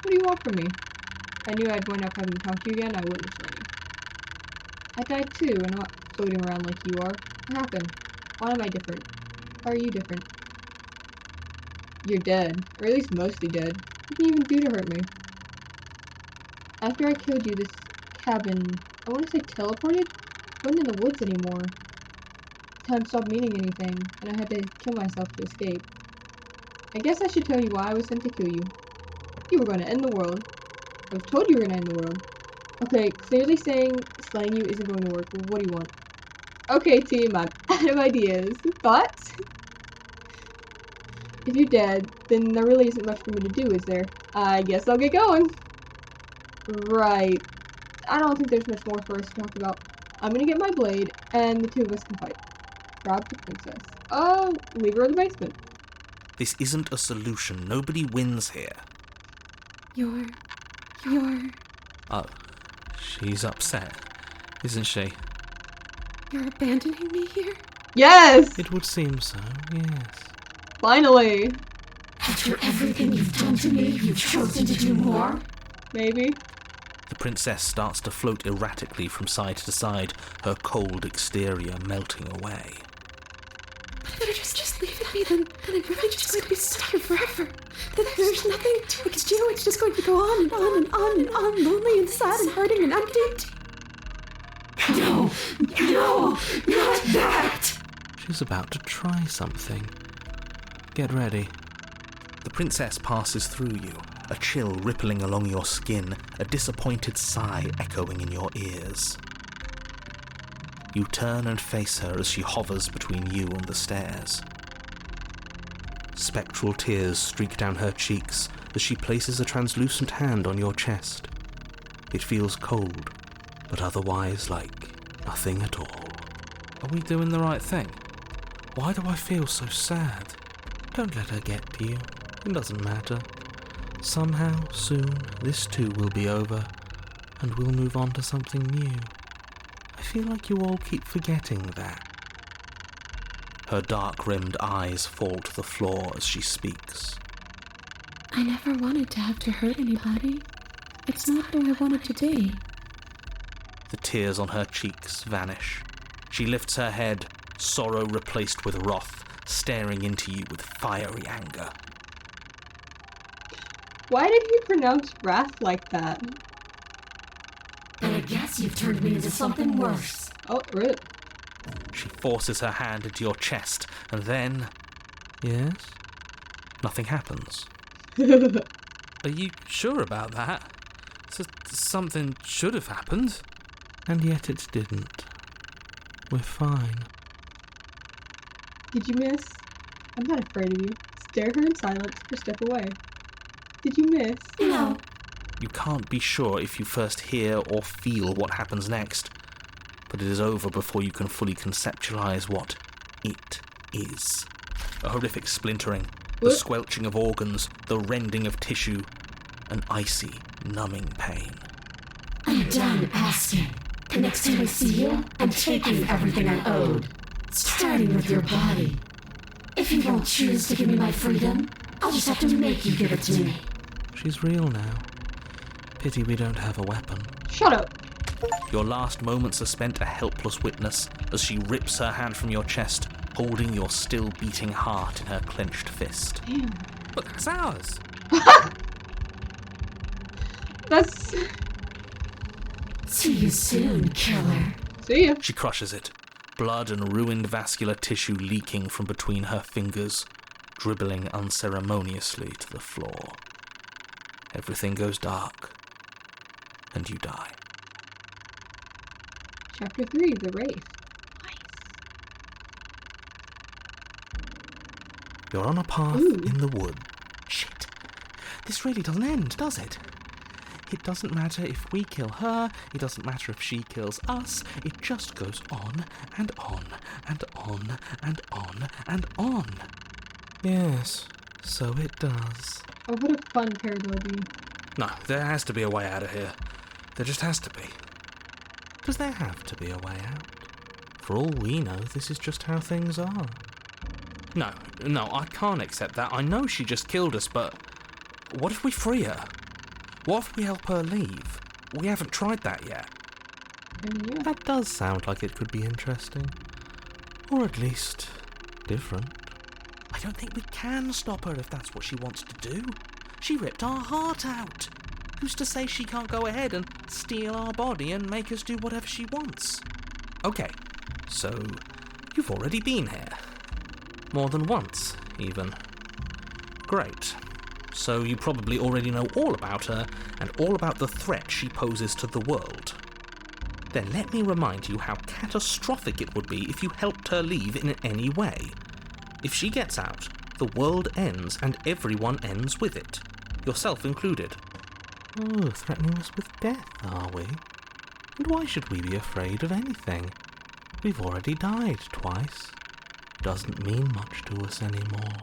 What do you want from me? If I knew I'd wind up having to talk to you again, I wouldn't have shown you. I died too, and I'm not floating around like you are. What happened? Why am I different? How are you different? You're dead. Or at least mostly dead. What can you even do to hurt me? After I killed you, this cabin, I want to say teleported? Wasn't in the woods anymore. Time stopped meaning anything, and I had to kill myself to escape. I guess I should tell you why I was sent to kill you. You were going to end the world. I was told you were going to end the world. Okay, clearly saying slaying you isn't going to work. What do you want? Okay, team, I'm out of ideas. Thoughts? If you're dead, then there really isn't much for me to do, is there? I guess I'll get going. Right. I don't think there's much more for us to talk about. I'm gonna get my blade, and the two of us can fight. Grab the princess. Leave her in the basement. This isn't a solution. Nobody wins here. You're... Oh, she's upset, isn't she? You're abandoning me here? Yes! It would seem so, yes. Finally! After everything you've done to me, you've chosen to do more? Maybe. The princess starts to float erratically from side to side, her cold exterior melting away. But if you just leave me, then I'm really just going to be stuck here forever. There's nothing we can do. It's just going to go on and on and on and on, lonely and sad and hurting and empty. No, not that! She's about to try something. Get ready. The princess passes through you, a chill rippling along your skin, a disappointed sigh echoing in your ears. You turn and face her as she hovers between you and the stairs. Spectral tears streak down her cheeks as she places a translucent hand on your chest. It feels cold, but otherwise like nothing at all. Are we doing the right thing? Why do I feel so sad? Don't let her get to you. It doesn't matter. Somehow, soon, this too will be over, and we'll move on to something new. I feel like you all keep forgetting that. Her dark-rimmed eyes fall to the floor as she speaks. I never wanted to have to hurt anybody. It's not who I wanted to be. The tears on her cheeks vanish. She lifts her head, sorrow replaced with wrath, staring into you with fiery anger. Why did he pronounce wrath like that? Then I guess you've turned me into something worse. Oh, rip. She forces her hand into your chest, and then... Yes? Nothing happens. Are you sure about that? Something should have happened. And yet it didn't. We're fine. Did you miss? I'm not afraid of you. Stare her in silence or step away. Did you miss? No. You can't be sure if you first hear or feel what happens next, but it is over before you can fully conceptualize what it is. A horrific splintering, the squelching of organs, the rending of tissue, an icy, numbing pain. I'm done asking. The next time I see you, I'm taking everything I owed. Starting with your body. If you won't choose to give me my freedom, I'll just have to make you give it to me. She's real now. Pity we don't have a weapon. Shut up. Your last moments are spent a helpless witness as she rips her hand from your chest, holding your still beating heart in her clenched fist. Damn. But that's ours. That's... See you soon, killer. See ya. She crushes it, blood and ruined vascular tissue leaking from between her fingers, dribbling unceremoniously to the floor. Everything goes dark, and you die. Chapter 3, The Wraith. You're on a path Ooh. in the wood. Shit. This really doesn't end, does it? It doesn't matter if we kill her, it doesn't matter if she kills us, it just goes on and on and on and on and on. Yes, so it does. Oh, what a fun pair they'll be. No, there has to be a way out of here. There just has to be. Does there have to be a way out? For all we know, this is just how things are. No, I can't accept that. I know she just killed us, but what if we free her? What if we help her leave? We haven't tried that yet. Yeah. That does sound like it could be interesting. Or at least different. I don't think we can stop her if that's what she wants to do. She ripped our heart out. Who's to say she can't go ahead and steal our body and make us do whatever she wants? Okay, so you've already been here. More than once, even. Great. So you probably already know all about her and all about the threat she poses to the world. Then let me remind you how catastrophic it would be if you helped her leave in any way. If she gets out, the world ends and everyone ends with it, yourself included. Oh, threatening us with death, are we? And why should we be afraid of anything? We've already died twice. Doesn't mean much to us anymore.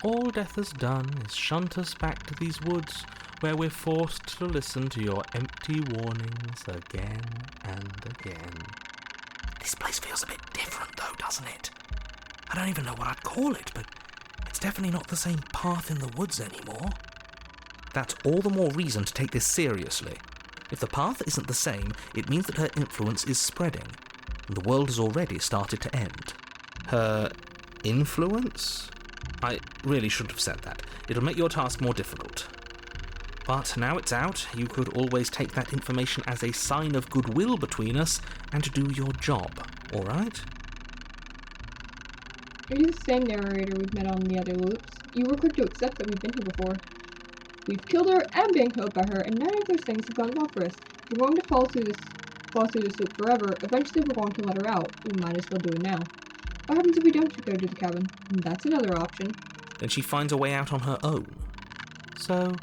All death has done is shunt us back to these woods where we're forced to listen to your empty warnings again and again. This place feels a bit different though, doesn't it? I don't even know what I'd call it, but it's definitely not the same path in the woods anymore. That's all the more reason to take this seriously. If the path isn't the same, it means that her influence is spreading, and the world has already started to end. Her influence? I really shouldn't have said that. It'll make your task more difficult. But now it's out, you could always take that information as a sign of goodwill between us and do your job, alright? Are you the same narrator we've met on the other loops? You were quick to accept that we've been here before. We've killed her and been killed by her, and none of those things have gone well for us. If we're going to fall through this loop forever, eventually we're going to let her out. We might as well do it now. What happens if we don't go to the cabin? That's another option. Then she finds a way out on her own. So,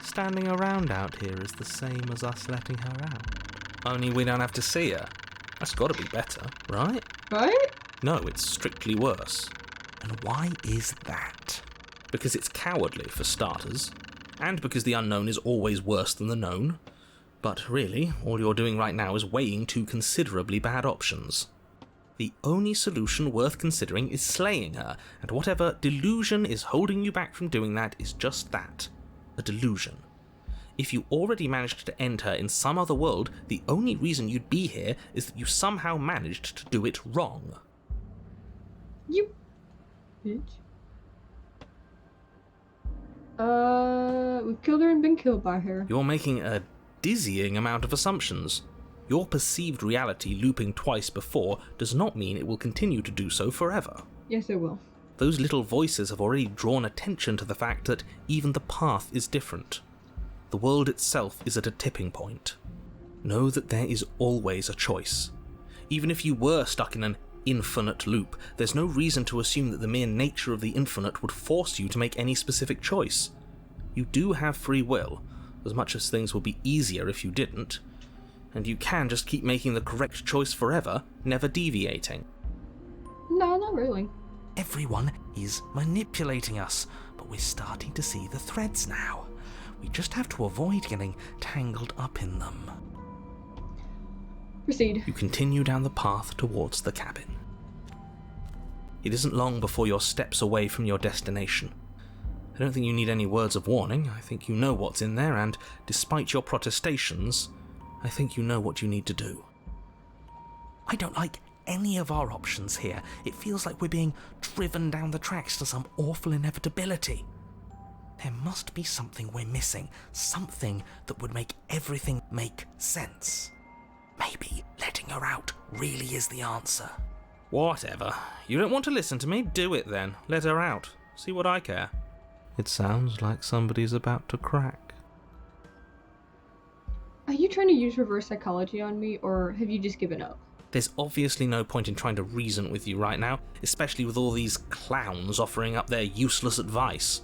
standing around out here is the same as us letting her out. Only we don't have to see her. That's gotta be better, right? Right? No, it's strictly worse. And why is that? Because it's cowardly, for starters, and because the unknown is always worse than the known. But really, all you're doing right now is weighing two considerably bad options. The only solution worth considering is slaying her, and whatever delusion is holding you back from doing that is just that, a delusion. If you already managed to end her in some other world, the only reason you'd be here is that you somehow managed to do it wrong. You bitch. We've killed her and been killed by her. You're making a dizzying amount of assumptions. Your perceived reality looping twice before does not mean it will continue to do so forever. Yes, it will. Those little voices have already drawn attention to the fact that even the path is different. The world itself is at a tipping point. Know that there is always a choice. Even if you were stuck in an infinite loop, there's no reason to assume that the mere nature of the infinite would force you to make any specific choice. You do have free will, as much as things would be easier if you didn't. And you can just keep making the correct choice forever, never deviating. No, not really. Everyone is manipulating us, but we're starting to see the threads now. We just have to avoid getting tangled up in them. Proceed. You continue down the path towards the cabin. It isn't long before you're steps away from your destination. I don't think you need any words of warning. I think you know what's in there, and despite your protestations, I think you know what you need to do. I don't like any of our options here, it feels like we're being driven down the tracks to some awful inevitability. There must be something we're missing, something that would make everything make sense. Maybe letting her out really is the answer. Whatever. You don't want to listen to me? Do it then. Let her out. See what I care. It sounds like somebody's about to crack. Are you trying to use reverse psychology on me, or have you just given up? There's obviously no point in trying to reason with you right now, especially with all these clowns offering up their useless advice.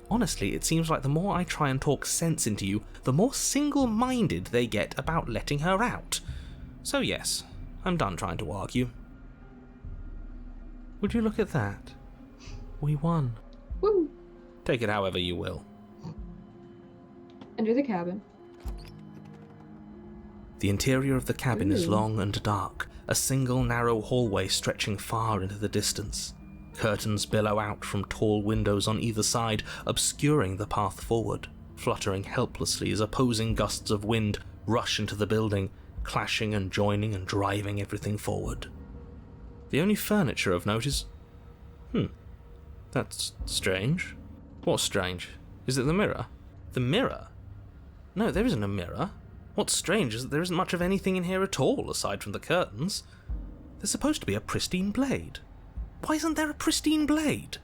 Honestly, it seems like the more I try and talk sense into you, the more single-minded they get about letting her out. So yes, I'm done trying to argue. Would you look at that? We won. Woo! Take it however you will. Enter the cabin. The interior of the cabin is Ooh. long and dark, a single narrow hallway stretching far into the distance. Curtains billow out from tall windows on either side, obscuring the path forward, fluttering helplessly as opposing gusts of wind rush into the building, clashing and joining and driving everything forward. The only furniture of note is... That's strange. What's strange? Is it the mirror? The mirror? No, there isn't a mirror. What's strange is that there isn't much of anything in here at all, aside from the curtains. There's supposed to be a pristine blade. Why isn't there a pristine blade?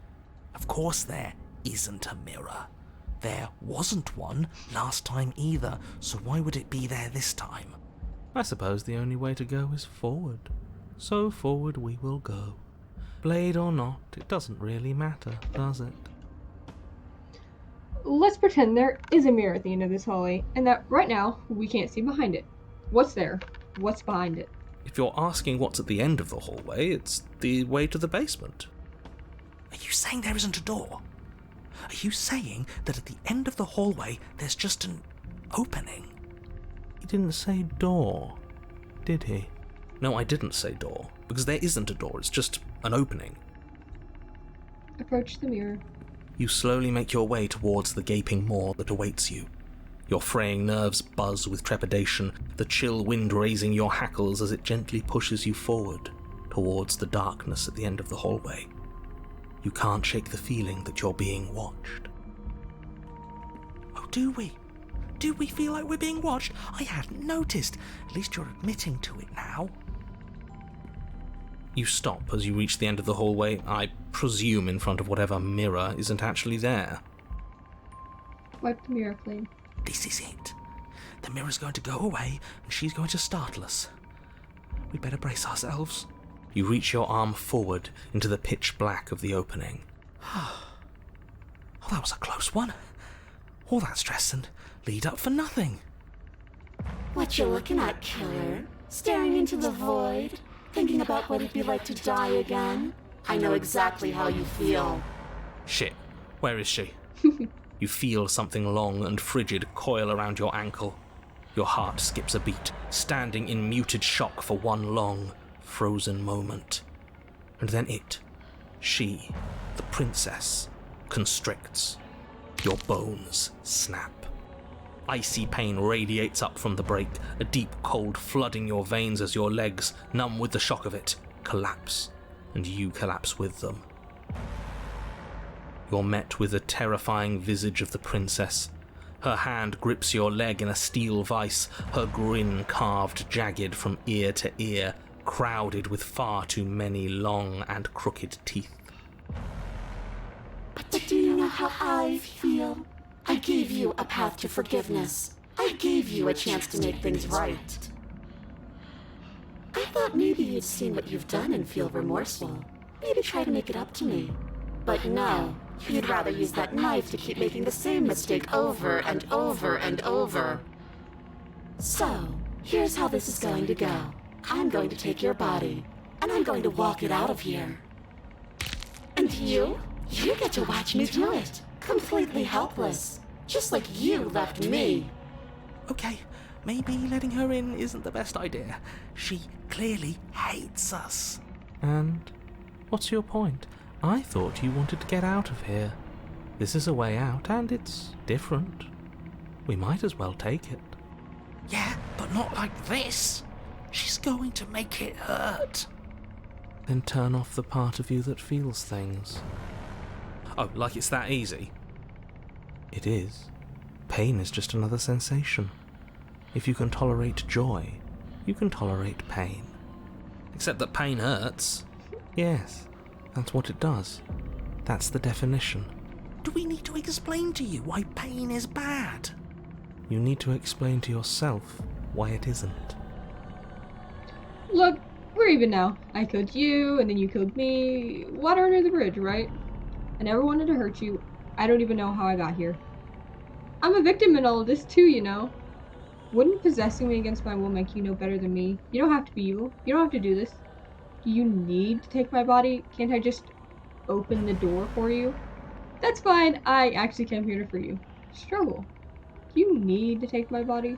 Of course there isn't a mirror. There wasn't one last time either, so why would it be there this time? I suppose the only way to go is forward. So forward we will go. Blade or not, it doesn't really matter, does it? Let's pretend there is a mirror at the end of this hallway, and that right now we can't see behind it. What's there? What's behind it? If you're asking what's at the end of the hallway, it's the way to the basement. Are you saying there isn't a door? Are you saying that at the end of the hallway there's just an opening? He didn't say door, did he? No, I didn't say door, because there isn't a door, it's just an opening. Approach the mirror. You slowly make your way towards the gaping maw that awaits you. Your fraying nerves buzz with trepidation, the chill wind raising your hackles as it gently pushes you forward, towards the darkness at the end of the hallway. You can't shake the feeling that you're being watched. Oh, do we? Do we feel like we're being watched? I hadn't noticed. At least you're admitting to it now. You stop as you reach the end of the hallway, I presume in front of whatever mirror isn't actually there. Wipe the mirror clean. This is it. The mirror's going to go away, and she's going to startle us. We better brace ourselves. You reach your arm forward into the pitch black of the opening. Oh, that was a close one. All that stress and lead up for nothing. What you looking at, killer? Staring into the void? Thinking about what it'd be like to die again? I know exactly how you feel. Shit, where is she? You feel something long and frigid coil around your ankle. Your heart skips a beat, standing in muted shock for one long, frozen moment. And then she, the princess, constricts. Your bones snap. Icy pain radiates up from the break, a deep cold flooding your veins as your legs, numb with the shock of it, collapse, and you collapse with them. You're met with the terrifying visage of the princess. Her hand grips your leg in a steel vice, her grin carved jagged from ear to ear, crowded with far too many long and crooked teeth. But do you know how I feel? I gave you a path to forgiveness. I gave you a chance to make things right. I thought maybe you'd seen what you've done and feel remorseful. Maybe try to make it up to me. But no, you'd rather use that knife to keep making the same mistake over and over and over. So, here's how this is going to go. I'm going to take your body, and I'm going to walk it out of here. And you get to watch me do it. Completely helpless. Just like you left me. Okay, maybe letting her in isn't the best idea. She clearly hates us. And what's your point? I thought you wanted to get out of here. This is a way out, and it's different. We might as well take it. Yeah, but not like this. She's going to make it hurt. Then turn off the part of you that feels things. Oh, like it's that easy? It is. Pain is just another sensation. If you can tolerate joy, you can tolerate pain. Except that pain hurts. Yes, that's what it does. That's the definition. Do we need to explain to you why pain is bad? You need to explain to yourself why it isn't. Look, we're even now. I killed you, and then you killed me. Water under the bridge, right? I never wanted to hurt you. I don't even know how I got here. I'm a victim in all of this too, you know. Wouldn't possessing me against my will make you no better than me? You don't have to be evil. You don't have to do this. Do you need to take my body? Can't I just open the door for you? That's fine. I actually came here to free you. Struggle. Do you need to take my body?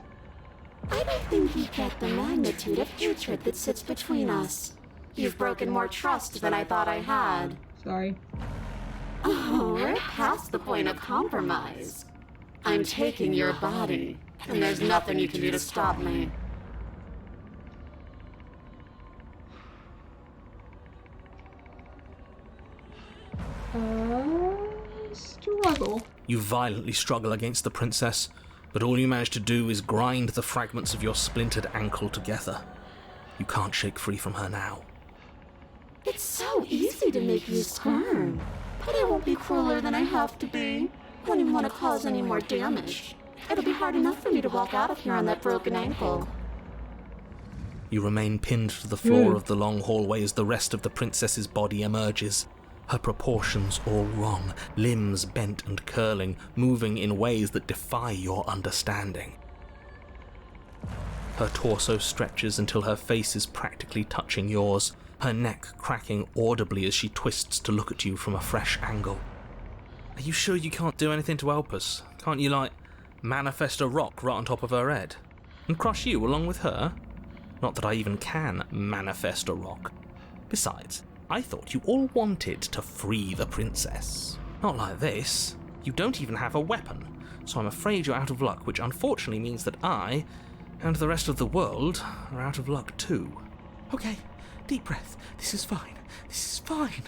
I don't think you get the magnitude of hatred that sits between us. You've broken more trust than I thought I had. Sorry. Oh, we're past the point of compromise. I'm taking your body, and there's nothing you can do to stop me. Struggle. You violently struggle against the princess, but all you manage to do is grind the fragments of your splintered ankle together. You can't shake free from her now. It's so easy to make you squirm, but I won't be crueler than I have to be. I don't even want to cause any more damage. It'll be hard enough for me to walk out of here on that broken ankle. You remain pinned to the floor of the long hallway as the rest of the princess's body emerges. Her proportions all wrong, limbs bent and curling, moving in ways that defy your understanding. Her torso stretches until her face is practically touching yours, her neck cracking audibly as she twists to look at you from a fresh angle. Are you sure you can't do anything to help us? Can't you, manifest a rock right on top of her head? And crush you along with her? Not that I even can manifest a rock. Besides, I thought you all wanted to free the princess. Not like this. You don't even have a weapon, so I'm afraid you're out of luck, which unfortunately means that I, and the rest of the world, are out of luck too. Okay, deep breath. This is fine. This is fine.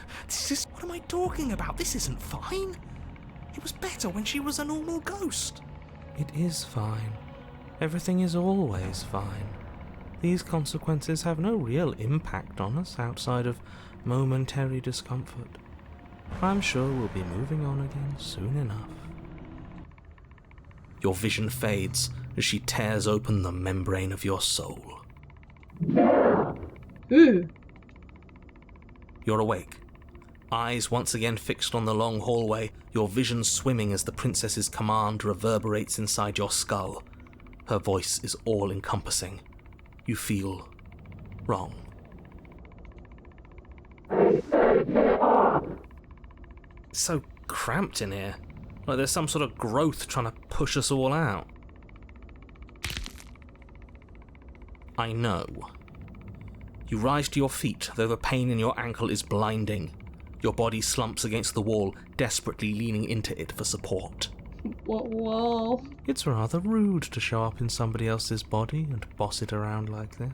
What am I talking about? This isn't fine. It was better when she was a normal ghost. It is fine. Everything is always fine. These consequences have no real impact on us outside of momentary discomfort. I'm sure we'll be moving on again soon enough. Your vision fades as she tears open the membrane of your soul. Ooh. You're awake. Eyes once again fixed on the long hallway, your vision swimming as the princess's command reverberates inside your skull. Her voice is all-encompassing. You feel wrong. It's so cramped in here. Like there's some sort of growth trying to push us all out. I know. You rise to your feet, though the pain in your ankle is blinding. Your body slumps against the wall, desperately leaning into it for support. Whoa. It's rather rude to show up in somebody else's body and boss it around like this.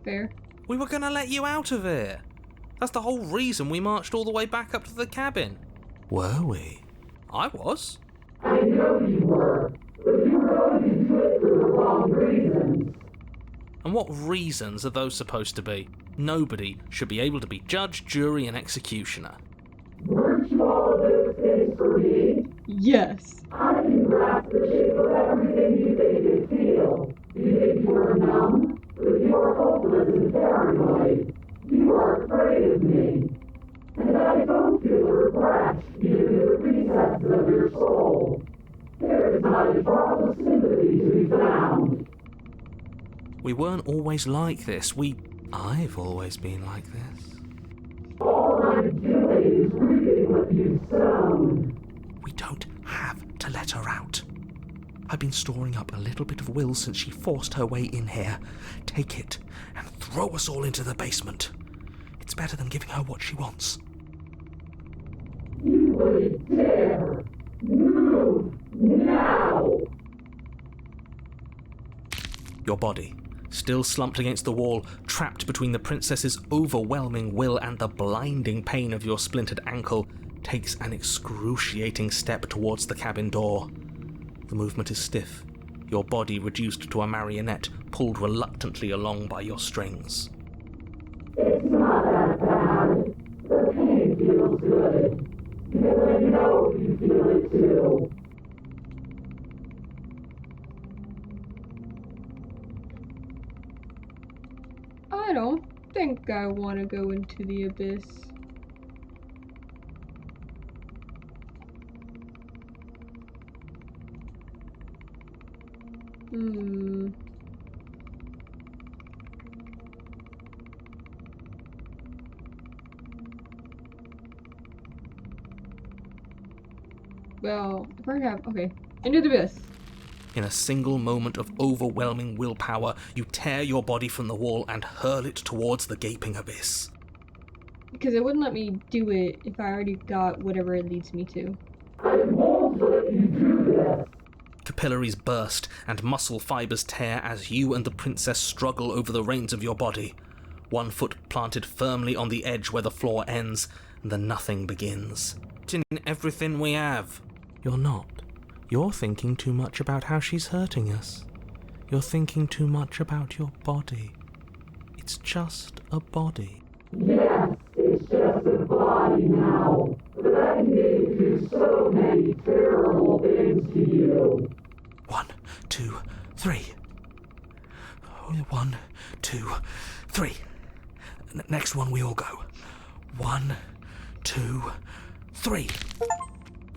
Fair. We were gonna let you out of here. That's the whole reason we marched all the way back up to the cabin. Were we? I was. I know you were, but you were going into it for the wrong reasons. And what reasons are those supposed to be? Nobody should be able to be judge, jury, and executioner. Weren't you all of those things for me? Yes. I can grasp the shape of everything you think you feel. You think you are numb, but you are hopeless and paranoid. You are afraid of me. And I don't feel regret due to the recesses of your soul. There is not a drop of sympathy to be found. We weren't always like this. I've always been like this. All I'm doing is reaping what you've sown. We don't have to let her out. I've been storing up a little bit of will since she forced her way in here. Take it and throw us all into the basement. It's better than giving her what she wants. You wouldn't dare. Move now. Your body, Still slumped against the wall, trapped between the princess's overwhelming will and the blinding pain of your splintered ankle, takes an excruciating step towards the cabin door. The movement is stiff, your body reduced to a marionette, pulled reluctantly along by your strings. It's not that bad. The pain feels good. And I know you feel it too. I don't think I want to go into the abyss. Well, okay. Into the abyss. In a single moment of overwhelming willpower, you tear your body from the wall and hurl it towards the gaping abyss. Because it wouldn't let me do it if I already got whatever it leads me to. I won't let you do this. Capillaries burst and muscle fibers tear as you and the princess struggle over the reins of your body. One foot planted firmly on the edge where the floor ends, and the nothing begins. It's in everything we have. You're not. You're thinking too much about how she's hurting us. You're thinking too much about your body. It's just a body. Yes, it's just a body now. But I need to do so many terrible things to you. 1, 2, 3. 1, 2, 3. Next one we all go. 1, 2, 3.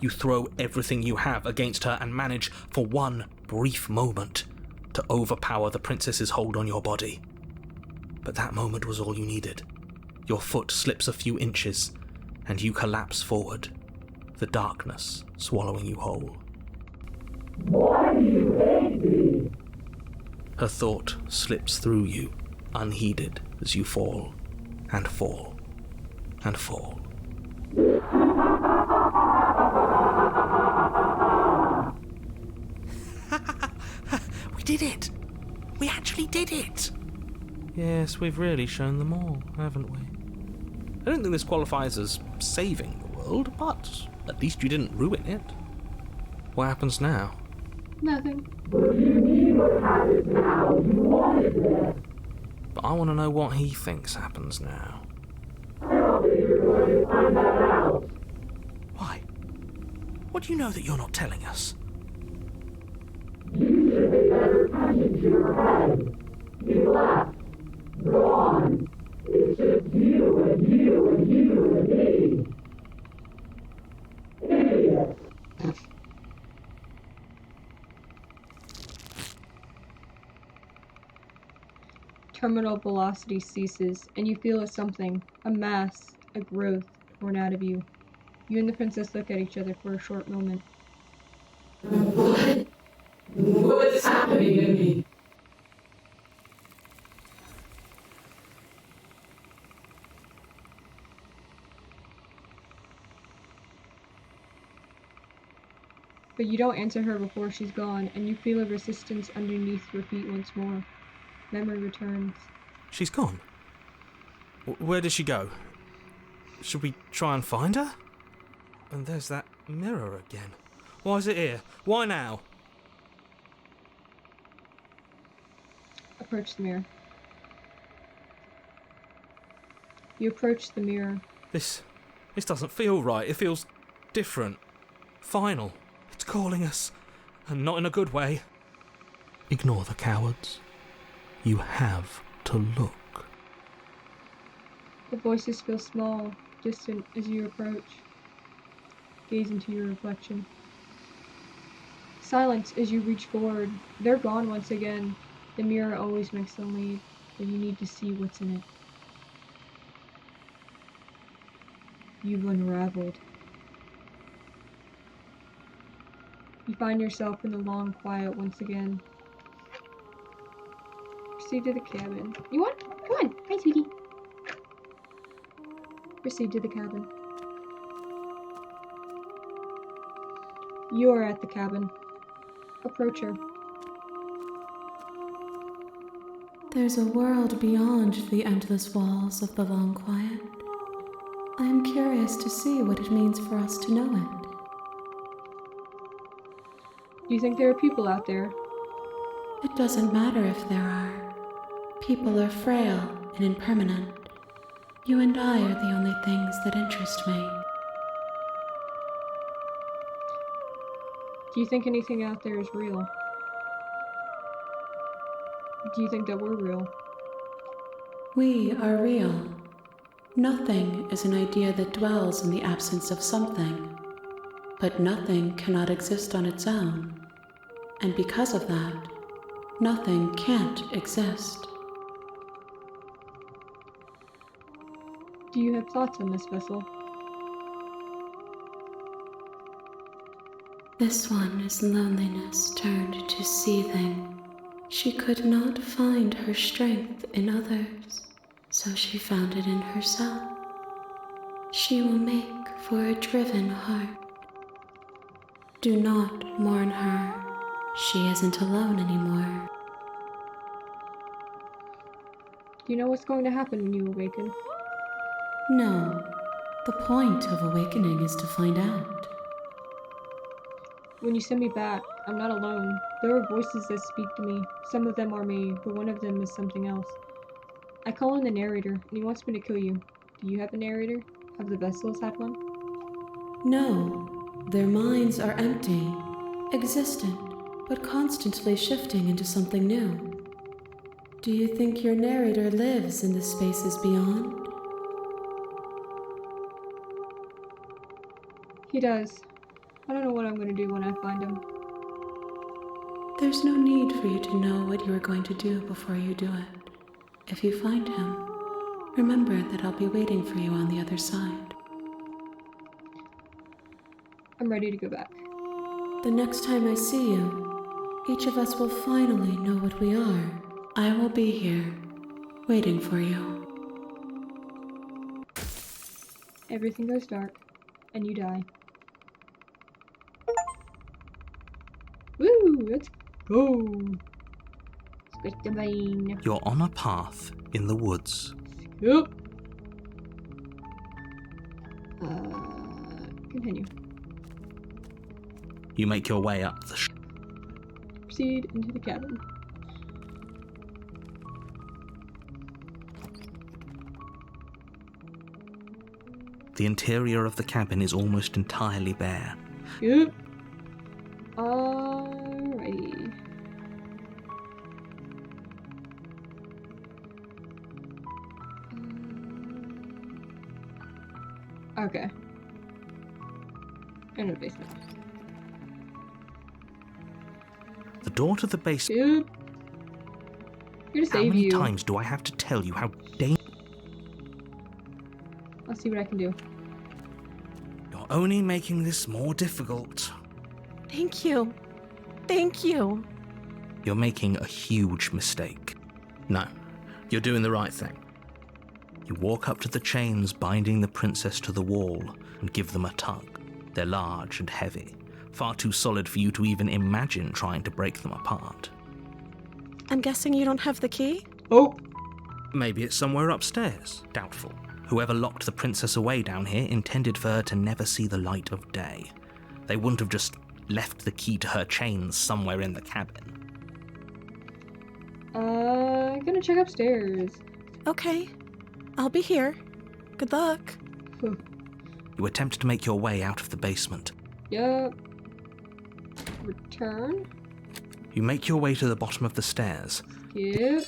You throw everything you have against her and manage, for one brief moment, to overpower the princess's hold on your body. But that moment was all you needed. Your foot slips a few inches, and you collapse forward, the darkness swallowing you whole. Why do you hate me? Her thought slips through you, unheeded, as you fall, and fall, and fall. We did it! We actually did it! Yes, we've really shown them all, haven't we? I don't think this qualifies as saving the world, but at least you didn't ruin it. What happens now? Nothing. But you need what happens now. You wanted this. But I want to know what he thinks happens now. I don't think you're going to find that out. Why? What do you know that you're not telling us? You should pay better attention to your head. You left. Gone. It's just you and you and you and me. Idiot. Terminal velocity ceases, and you feel a something, a mass, a growth, born out of you. You and the princess look at each other for a short moment. What? What's happening to me? But you don't answer her before she's gone, and you feel a resistance underneath your feet once more. Memory returns. She's gone. Where did she go? Should we try and find her? And there's that mirror again. Why is it here? Why now? Approach the mirror. You approach the mirror. This doesn't feel right. It feels different. Final. It's calling us. And not in a good way. Ignore the cowards. You have to look. The voices feel small, distant as you approach. Gaze into your reflection. Silence as you reach forward. They're gone once again. The mirror always makes them leave, but you need to see what's in it. You've unraveled. You find yourself in the long quiet once again. Proceed to the cabin. You want? Come on. Hi, sweetie. Proceed to the cabin. You are at the cabin. Approach her. There's a world beyond the endless walls of the long quiet. I am curious to see what it means for us to know it. Do you think there are people out there? It doesn't matter if there are. People are frail and impermanent. You and I are the only things that interest me. Do you think anything out there is real? Do you think that we're real? We are real. Nothing is an idea that dwells in the absence of something. But nothing cannot exist on its own. And because of that, nothing can't exist. Do you have thoughts on this vessel? This one is loneliness turned to seething. She could not find her strength in others, so she found it in herself. She will make for a driven heart. Do not mourn her. She isn't alone anymore. Do you know what's going to happen when you awaken? No. The point of awakening is to find out. When you send me back, I'm not alone. There are voices that speak to me. Some of them are me, but one of them is something else. I call in the narrator, and he wants me to kill you. Do you have a narrator? Have the vessels had one? No. Their minds are empty, existent, but constantly shifting into something new. Do you think your narrator lives in the spaces beyond? He does. I don't know what I'm going to do when I find him. There's no need for you to know what you are going to do before you do it. If you find him, remember that I'll be waiting for you on the other side. I'm ready to go back. The next time I see you, each of us will finally know what we are. I will be here, waiting for you. Everything goes dark, and you die. Woo! Let's go! Squish the brain. You're on a path in the woods. Yep. Continue. You make your way up the Proceed into the cabin. The interior of the cabin is almost entirely bare. Yep. Alrighty. Okay. In the basement. The door to the basement. Yep. Here to How save many you. times do I have to tell you how dangerous? I'll see what I can do. You're only making this more difficult. Thank you. Thank you. You're making a huge mistake. No, you're doing the right thing. You walk up to the chains binding the princess to the wall and give them a tug. They're large and heavy, far too solid for you to even imagine trying to break them apart. I'm guessing you don't have the key? Oh! Maybe it's somewhere upstairs. Doubtful. Whoever locked the princess away down here intended for her to never see the light of day. They wouldn't have just left the key to her chains somewhere in the cabin. I'm gonna check upstairs. Okay. I'll be here. Good luck. You attempt to make your way out of the basement. Yup. Return. You make your way to the bottom of the stairs. Skip.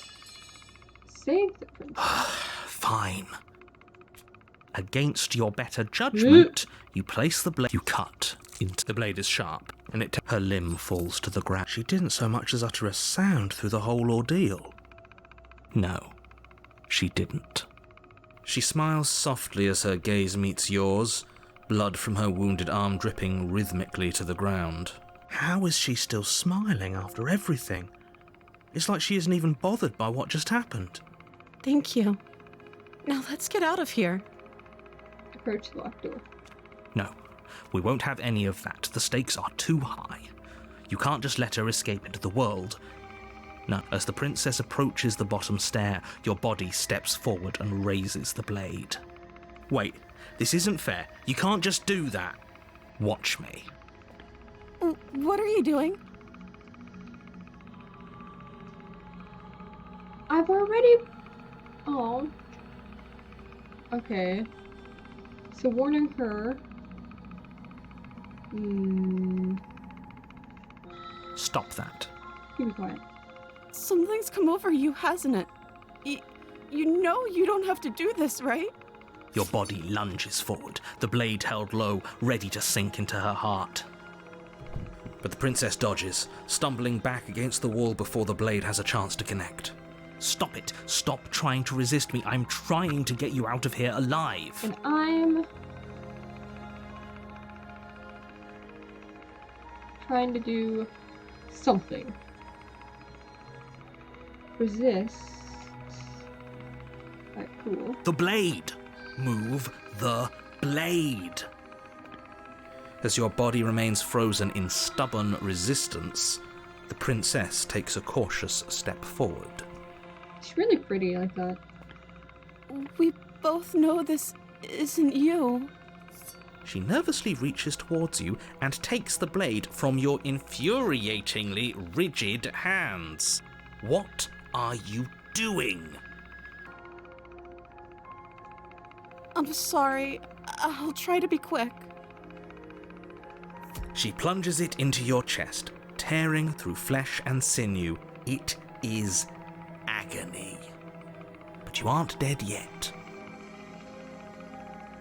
Save the princess. Fine. Against your better judgment, you place the blade. You cut into the blade is sharp, and her limb falls to the ground. She didn't so much as utter a sound through the whole ordeal. No, she didn't. She smiles softly as her gaze meets yours, blood from her wounded arm dripping rhythmically to the ground. How is she still smiling after everything? It's like she isn't even bothered by what just happened. Thank you. Now let's get out of here. Approach the locked door. No, we won't have any of that. The stakes are too high. You can't just let her escape into the world. No, as the princess approaches the bottom stair, your body steps forward and raises the blade. Wait, this isn't fair. You can't just do that. Watch me. What are you doing? I've already... Oh. Okay. So warning her... Stop that. You be quiet. Something's come over you, hasn't it? You know you don't have to do this, right? Your body lunges forward, the blade held low, ready to sink into her heart. But the princess dodges, stumbling back against the wall before the blade has a chance to connect. Stop it. Stop trying to resist me. I'm trying to get you out of here alive. And I'm... trying to do something. Resist. Alright, cool. The blade! Move the blade! As your body remains frozen in stubborn resistance, the princess takes a cautious step forward. She's really pretty like that. We both know this isn't you. She nervously reaches towards you and takes the blade from your infuriatingly rigid hands. What are you doing? I'm sorry. I'll try to be quick. She plunges it into your chest, tearing through flesh and sinew. It is agony. But you aren't dead yet.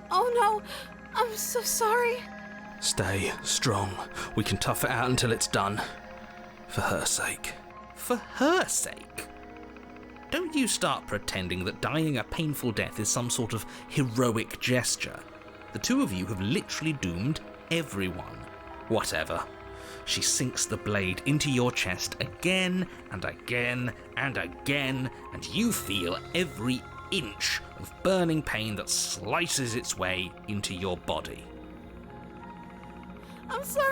Oh no! I'm so sorry. Stay strong. We can tough it out until it's done. For her sake. For her sake? Don't you start pretending that dying a painful death is some sort of heroic gesture. The two of you have literally doomed everyone. Whatever. She sinks the blade into your chest again and again and again, and you feel every inch of burning pain that slices its way into your body. I'm sorry.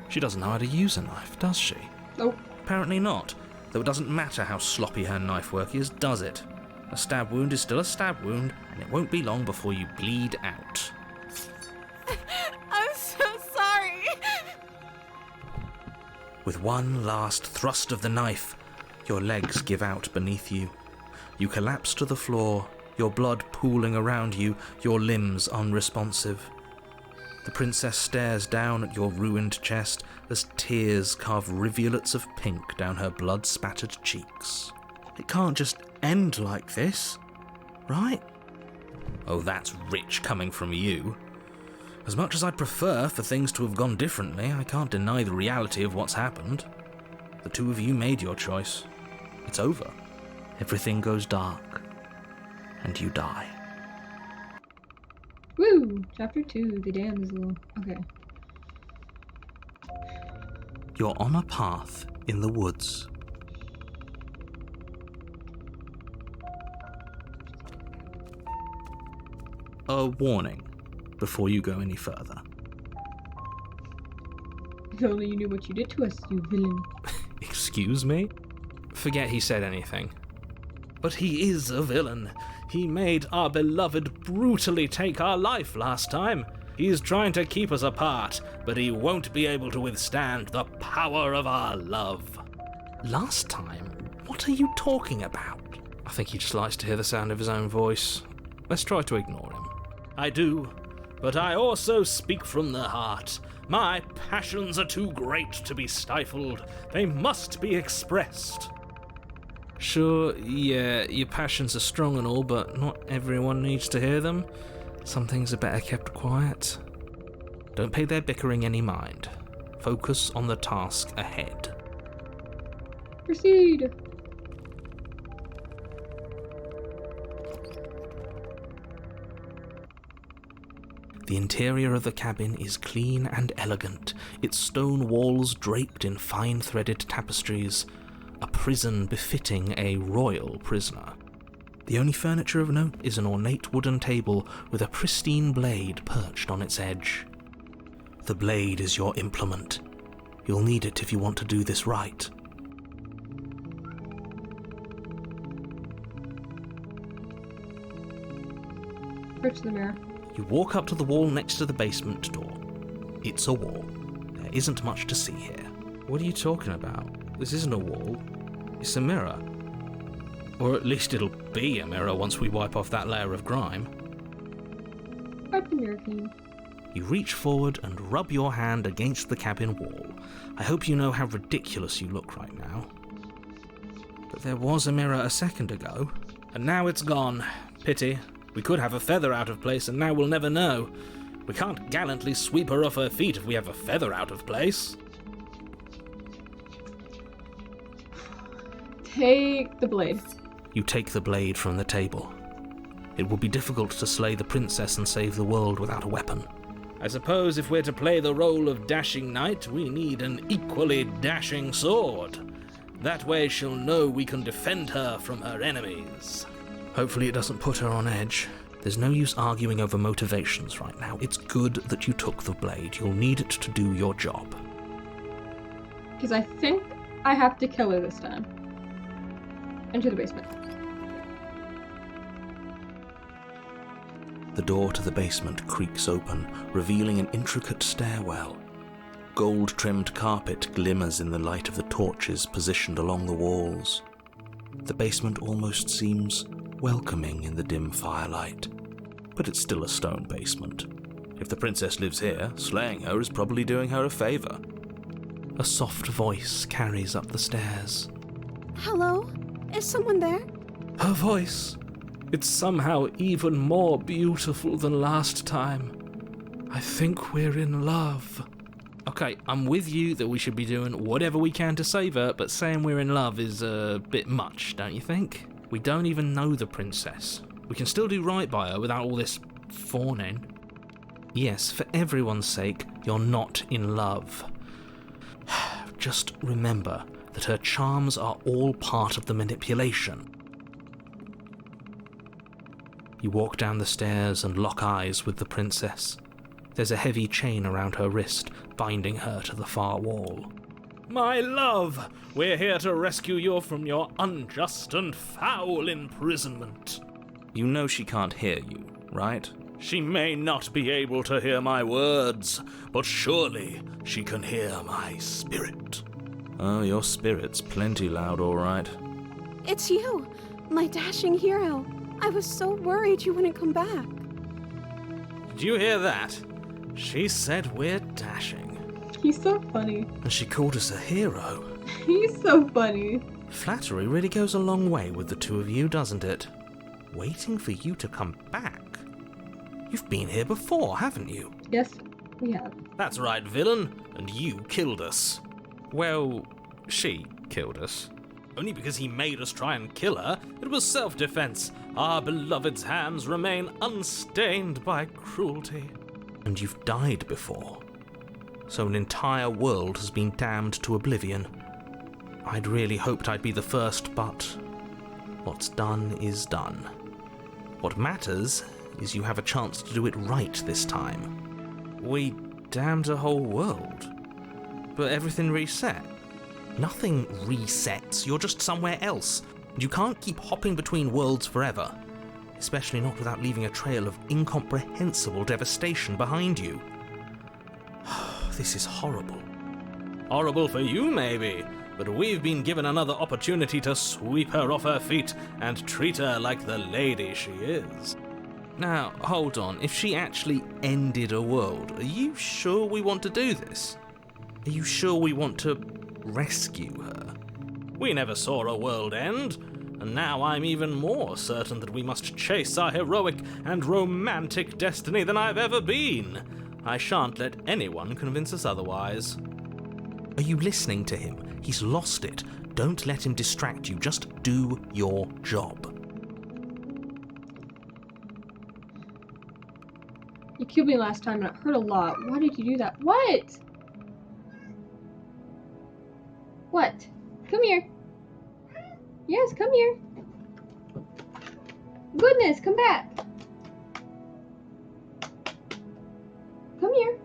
She doesn't know how to use a knife, does she? Nope. Apparently not, though it doesn't matter how sloppy her knife work is, does it? A stab wound is still a stab wound, and it won't be long before you bleed out. I'm so sorry. With one last thrust of the knife, your legs give out beneath you. You collapse to the floor, your blood pooling around you, your limbs unresponsive. The princess stares down at your ruined chest as tears carve rivulets of pink down her blood-spattered cheeks. It can't just end like this, right? Oh, that's rich coming from you. As much as I'd prefer for things to have gone differently, I can't deny the reality of what's happened. The two of you made your choice. It's over. Everything goes dark, and you die. Woo! Chapter 2, The Damsel. Okay. You're on a path in the woods. A warning before you go any further. If only you knew what you did to us, you villain. Excuse me? Forget he said anything. But he is a villain. He made our beloved brutally take our life last time. He's trying to keep us apart, but he won't be able to withstand the power of our love. Last time? What are you talking about? I think he just likes to hear the sound of his own voice. Let's try to ignore him. I do, but I also speak from the heart. My passions are too great to be stifled. They must be expressed. Sure, yeah, your passions are strong and all, but not everyone needs to hear them. Some things are better kept quiet. Don't pay their bickering any mind. Focus on the task ahead. Proceed! The interior of the cabin is clean and elegant, its stone walls draped in fine-threaded tapestries, a prison befitting a royal prisoner. The only furniture of note is an ornate wooden table with a pristine blade perched on its edge. The blade is your implement, You'll need it if you want to do this right. Approach the mirror. You walk up to the wall next to the basement door. It's a wall. There isn't much to see here. What are you talking about? This isn't a wall. It's a mirror. Or at least it'll be a mirror once we wipe off that layer of grime. Wipe the mirror clean. You reach forward and rub your hand against the cabin wall. I hope you know how ridiculous you look right now. But there was a mirror a second ago, and now it's gone. Pity. We could have a feather out of place, and now we'll never know. We can't gallantly sweep her off her feet if we have a feather out of place. Take the blade. You take the blade from the table. It would be difficult to slay the princess and save the world without a weapon. I suppose if we're to play the role of dashing knight, we need an equally dashing sword. That way she'll know we can defend her from her enemies. Hopefully it doesn't put her on edge. There's no use arguing over motivations right now. It's good that you took the blade. You'll need it to do your job. Because I think I have to kill her this time. Enter the basement. The door to the basement creaks open, revealing an intricate stairwell. Gold-trimmed carpet glimmers in the light of the torches positioned along the walls. The basement almost seems welcoming in the dim firelight, but it's still a stone basement. If the princess lives here, slaying her is probably doing her a favor. A soft voice carries up the stairs. Hello? Is someone there? Her voice. It's somehow even more beautiful than last time. I think we're in love. Okay, I'm with you that we should be doing whatever we can to save her, but saying we're in love is a bit much, don't you think? We don't even know the princess. We can still do right by her without all this fawning. Yes, for everyone's sake, you're not in love. Just remember that her charms are all part of the manipulation. You walk down the stairs and lock eyes with the princess. There's a heavy chain around her wrist, binding her to the far wall. My love, we're here to rescue you from your unjust and foul imprisonment. You know she can't hear you, right? She may not be able to hear my words, but surely she can hear my spirit. Oh, your spirit's plenty loud, all right. It's you, my dashing hero. I was so worried you wouldn't come back. Did you hear that? She said we're dashing. He's so funny. And she called us a hero. He's so funny. Flattery really goes a long way with the two of you, doesn't it? Waiting for you to come back. You've been here before, haven't you? Yes, we have. That's right, villain. And you killed us. Well, she killed us. Only because he made us try and kill her. It was self-defense. Our beloved's hands remain unstained by cruelty. And you've died before. So an entire world has been damned to oblivion. I'd really hoped I'd be the first, but what's done is done. What matters is you have a chance to do it right this time. We damned a whole world. But everything reset. Nothing resets, you're just somewhere else. You can't keep hopping between worlds forever. Especially not without leaving a trail of incomprehensible devastation behind you. This is horrible. Horrible for you, maybe, but we've been given another opportunity to sweep her off her feet and treat her like the lady she is. Now, hold on, if she actually ended a world, are you sure we want to do this? Are you sure we want to rescue her? We never saw a world end, and now I'm even more certain that we must chase our heroic and romantic destiny than I've ever been. I shan't let anyone convince us otherwise. Are you listening to him? He's lost it. Don't let him distract you. Just do your job. You killed me last time and it hurt a lot. Why did you do that? What? What? Come here. Yes, come here. Goodness, come back. Come here.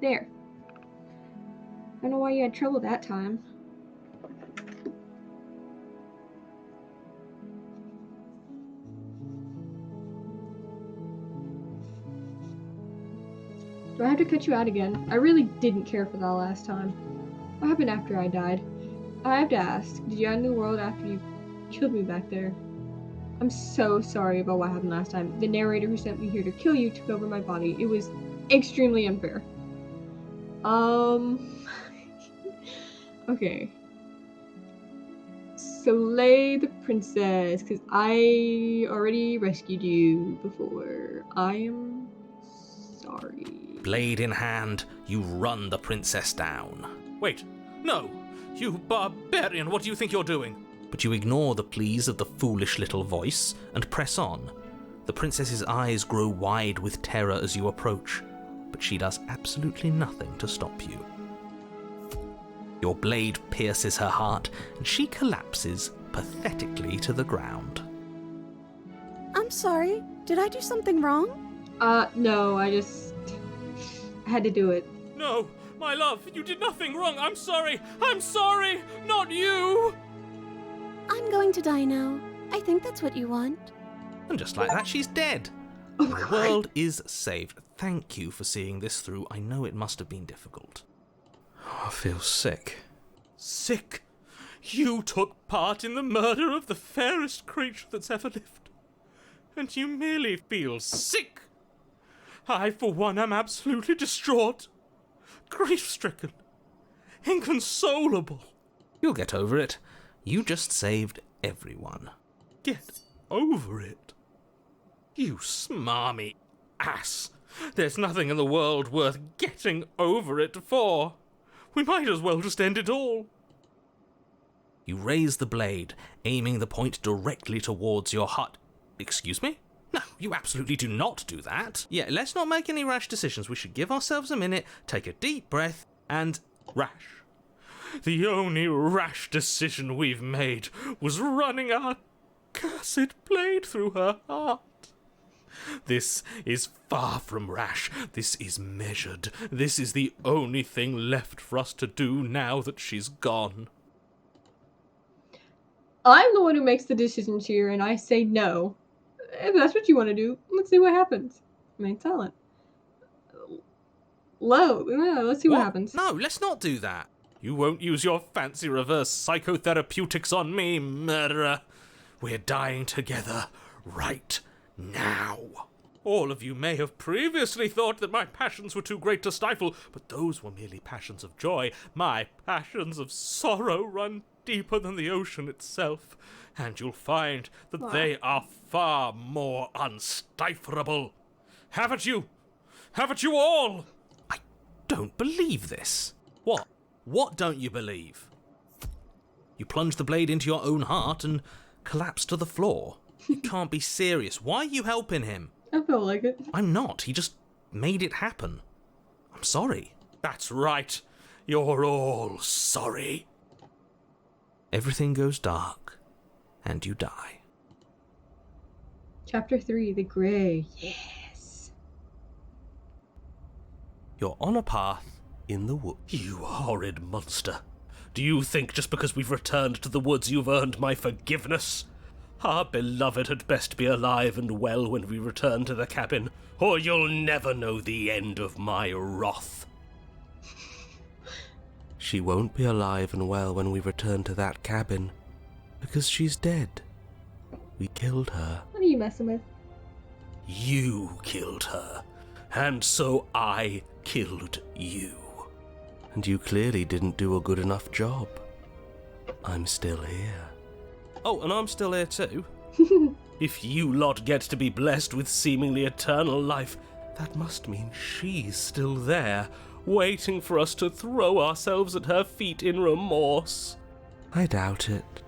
There. I don't know why you had trouble that time. Do I have to cut you out again? I really didn't care for that last time. What happened after I died? I have to ask, did you end the world after you killed me back there? I'm so sorry about what happened last time. The narrator who sent me here to kill you took over my body. It was extremely unfair. Okay. Slay the princess, because I already rescued you before. I am sorry. Blade in hand, you run the princess down. Wait, no! You barbarian, what do you think you're doing? But you ignore the pleas of the foolish little voice and press on. The princess's eyes grow wide with terror as you approach, but she does absolutely nothing to stop you. Your blade pierces her heart, and she collapses pathetically to the ground. I'm sorry. Did I do something wrong? No, I had to do it. No, my love, you did nothing wrong. I'm sorry, not you. I'm going to die now. I think that's what you want. And just like that, she's dead. The world is saved. Thank you for seeing this through. I know it must have been difficult. I feel sick. Sick? You took part in the murder of the fairest creature that's ever lived. And you merely feel sick. I, for one, am absolutely distraught. Grief-stricken. Inconsolable. You'll get over it. You just saved everyone. Get over it? You smarmy ass. There's nothing in the world worth getting over it for. We might as well just end it all. You raise the blade, aiming the point directly towards your heart. Excuse me? No, you absolutely do not do that. Yeah, let's not make any rash decisions. We should give ourselves a minute, take a deep breath, and... Rash. The only rash decision we've made was running our cursed blade through her heart. This is far from rash. This is measured. This is the only thing left for us to do now that she's gone. I'm the one who makes the decisions here, and I say no. If that's what you want to do, let's see what happens. Remain silent. Low. Yeah, let's see what happens. No, let's not do that. You won't use your fancy reverse psychotherapeutics on me, murderer. We're dying together right now. All of you may have previously thought that my passions were too great to stifle, but those were merely passions of joy. My passions of sorrow run deeper than the ocean itself, and you'll find that they are far more unstiflable. Haven't you? Haven't you all? I don't believe this. What? What don't you believe? You plunge the blade into your own heart and collapse to the floor. You can't be serious. Why are you helping him? I feel like it. I'm not. He just made it happen. I'm sorry. That's right. You're all sorry. Everything goes dark, and you die. Chapter 3, The Grey. Yes. You're on a path in the woods. You horrid monster. Do you think just because we've returned to the woods you've earned my forgiveness? Our beloved had best be alive and well when we return to the cabin, or you'll never know the end of my wrath. She won't be alive and well when we return to that cabin, because she's dead. We killed her. What are you messing with? You killed her, and so I killed you. And you clearly didn't do a good enough job. I'm still here. Oh, and I'm still here too. If you lot get to be blessed with seemingly eternal life, that must mean she's still there, waiting for us to throw ourselves at her feet in remorse. I doubt it.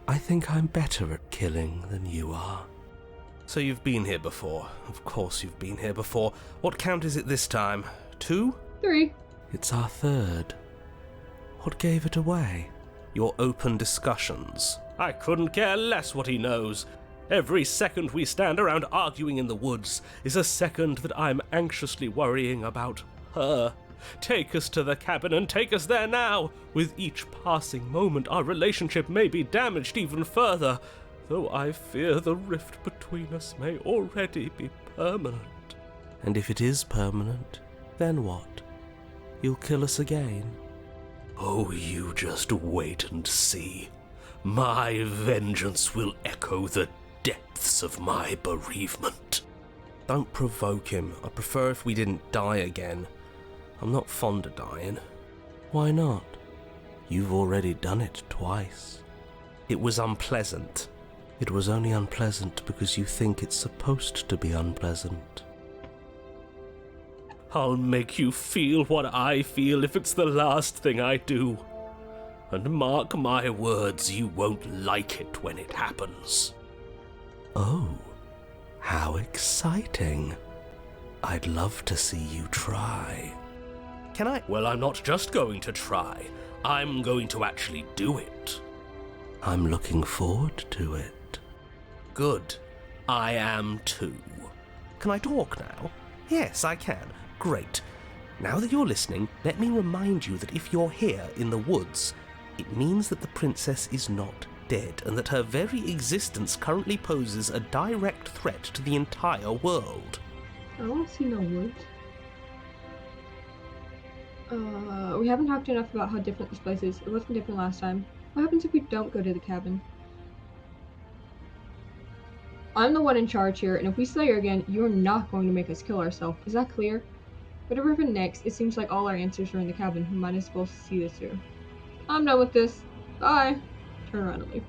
I think I'm better at killing than you are. So you've been here before. Of course you've been here before. What count is it this time? 2? 3. It's our 3rd. What gave it away? Your open discussions. I couldn't care less what he knows. Every second we stand around arguing in the woods is a second that I'm anxiously worrying about her. Take us to the cabin and take us there now. With each passing moment, our relationship may be damaged even further, though I fear the rift between us may already be permanent. And if it is permanent, then what? You'll kill us again? Oh, you just wait and see. My vengeance will echo the depths of my bereavement. Don't provoke him. I'd prefer if we didn't die again. I'm not fond of dying. Why not? You've already done it twice. It was unpleasant. It was only unpleasant because you think it's supposed to be unpleasant. I'll make you feel what I feel if it's the last thing I do. And mark my words, you won't like it when it happens. Oh, how exciting. I'd love to see you try. Can I? Well, I'm not just going to try. I'm going to actually do it. I'm looking forward to it. Good. I am too. Can I talk now? Yes, I can. Great. Now that you're listening, let me remind you that if you're here in the woods, it means that the princess is not dead, and that her very existence currently poses a direct threat to the entire world. I don't see no woods. We haven't talked enough about how different this place is. It wasn't different last time. What happens if we don't go to the cabin? I'm the one in charge here, and if we slay her again, you're not going to make us kill ourselves. Is that clear? Whatever happens next, it seems like all our answers are in the cabin. We might as well see this through. I'm done with this. Bye. Turn around and leave.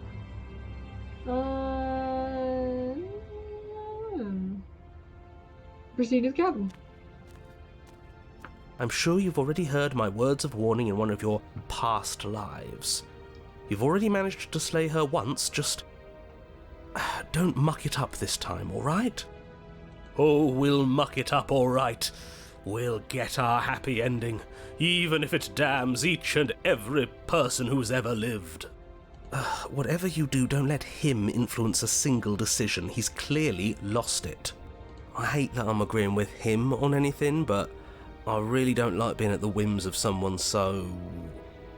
Proceed to the cabin. I'm sure you've already heard my words of warning in one of your past lives. You've already managed to slay her once, just don't muck it up this time, alright? Oh, we'll muck it up alright. We'll get our happy ending, even if it damns each and every person who's ever lived. Whatever you do, don't let him influence a single decision. He's clearly lost it. I hate that I'm agreeing with him on anything, but I really don't like being at the whims of someone so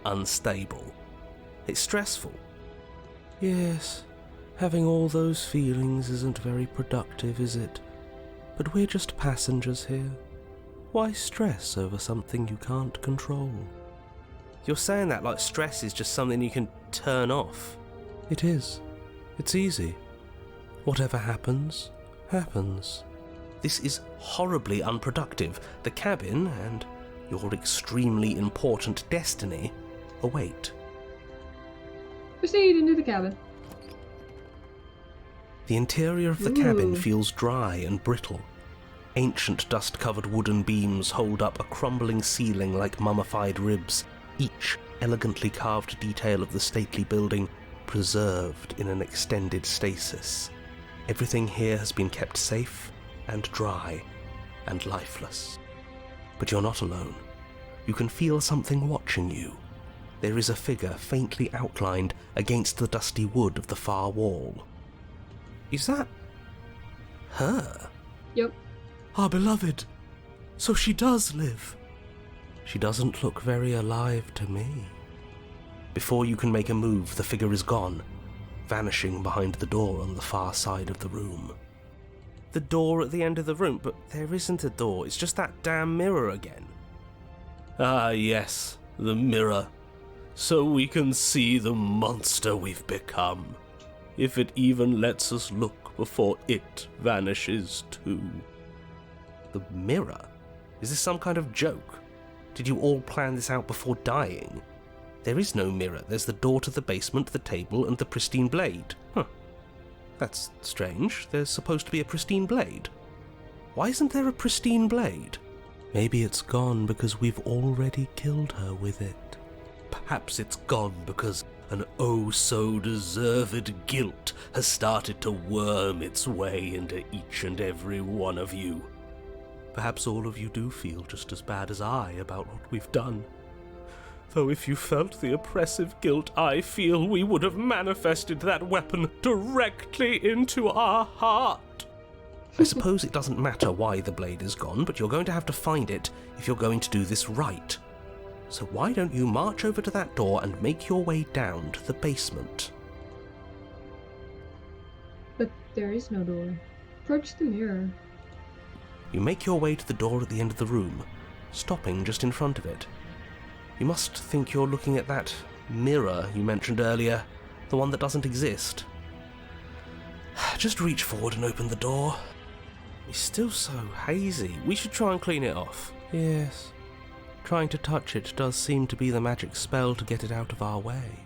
unstable. It's stressful. Yes, having all those feelings isn't very productive, is it? But we're just passengers here. Why stress over something you can't control? You're saying that like stress is just something you can turn off. It is. It's easy. Whatever happens, happens. This is horribly unproductive. The cabin and your extremely important destiny await. Proceed into the cabin. The interior of the cabin feels dry and brittle. Ancient dust-covered wooden beams hold up a crumbling ceiling like mummified ribs, each elegantly carved detail of the stately building preserved in an extended stasis. Everything here has been kept safe and dry and lifeless. But you're not alone. You can feel something watching you. There is a figure faintly outlined against the dusty wood of the far wall. Is that her? Yep. Our beloved. So she does live. She doesn't look very alive to me. Before you can make a move, the figure is gone, vanishing behind the door on the far side of the room. The door at the end of the room, but there isn't a door, it's just that damn mirror again. Ah, yes, the mirror. So we can see the monster we've become. If it even lets us look before it vanishes too. The mirror? Is this some kind of joke? Did you all plan this out before dying? There is no mirror. There's the door to the basement, the table, and the pristine blade. Huh. That's strange. There's supposed to be a pristine blade. Why isn't there a pristine blade? Maybe it's gone because we've already killed her with it. Perhaps it's gone because an oh-so-deserved guilt has started to worm its way into each and every one of you. Perhaps all of you do feel just as bad as I about what we've done. Though if you felt the oppressive guilt I feel, we would have manifested that weapon directly into our heart. I suppose it doesn't matter why the blade is gone, but you're going to have to find it if you're going to do this right. So why don't you march over to that door and make your way down to the basement? But there is no door. Approach the mirror. You make your way to the door at the end of the room, stopping just in front of it. You must think you're looking at that mirror you mentioned earlier, the one that doesn't exist. Just reach forward and open the door. It's still so hazy. We should try and clean it off. Yes. Trying to touch it does seem to be the magic spell to get it out of our way.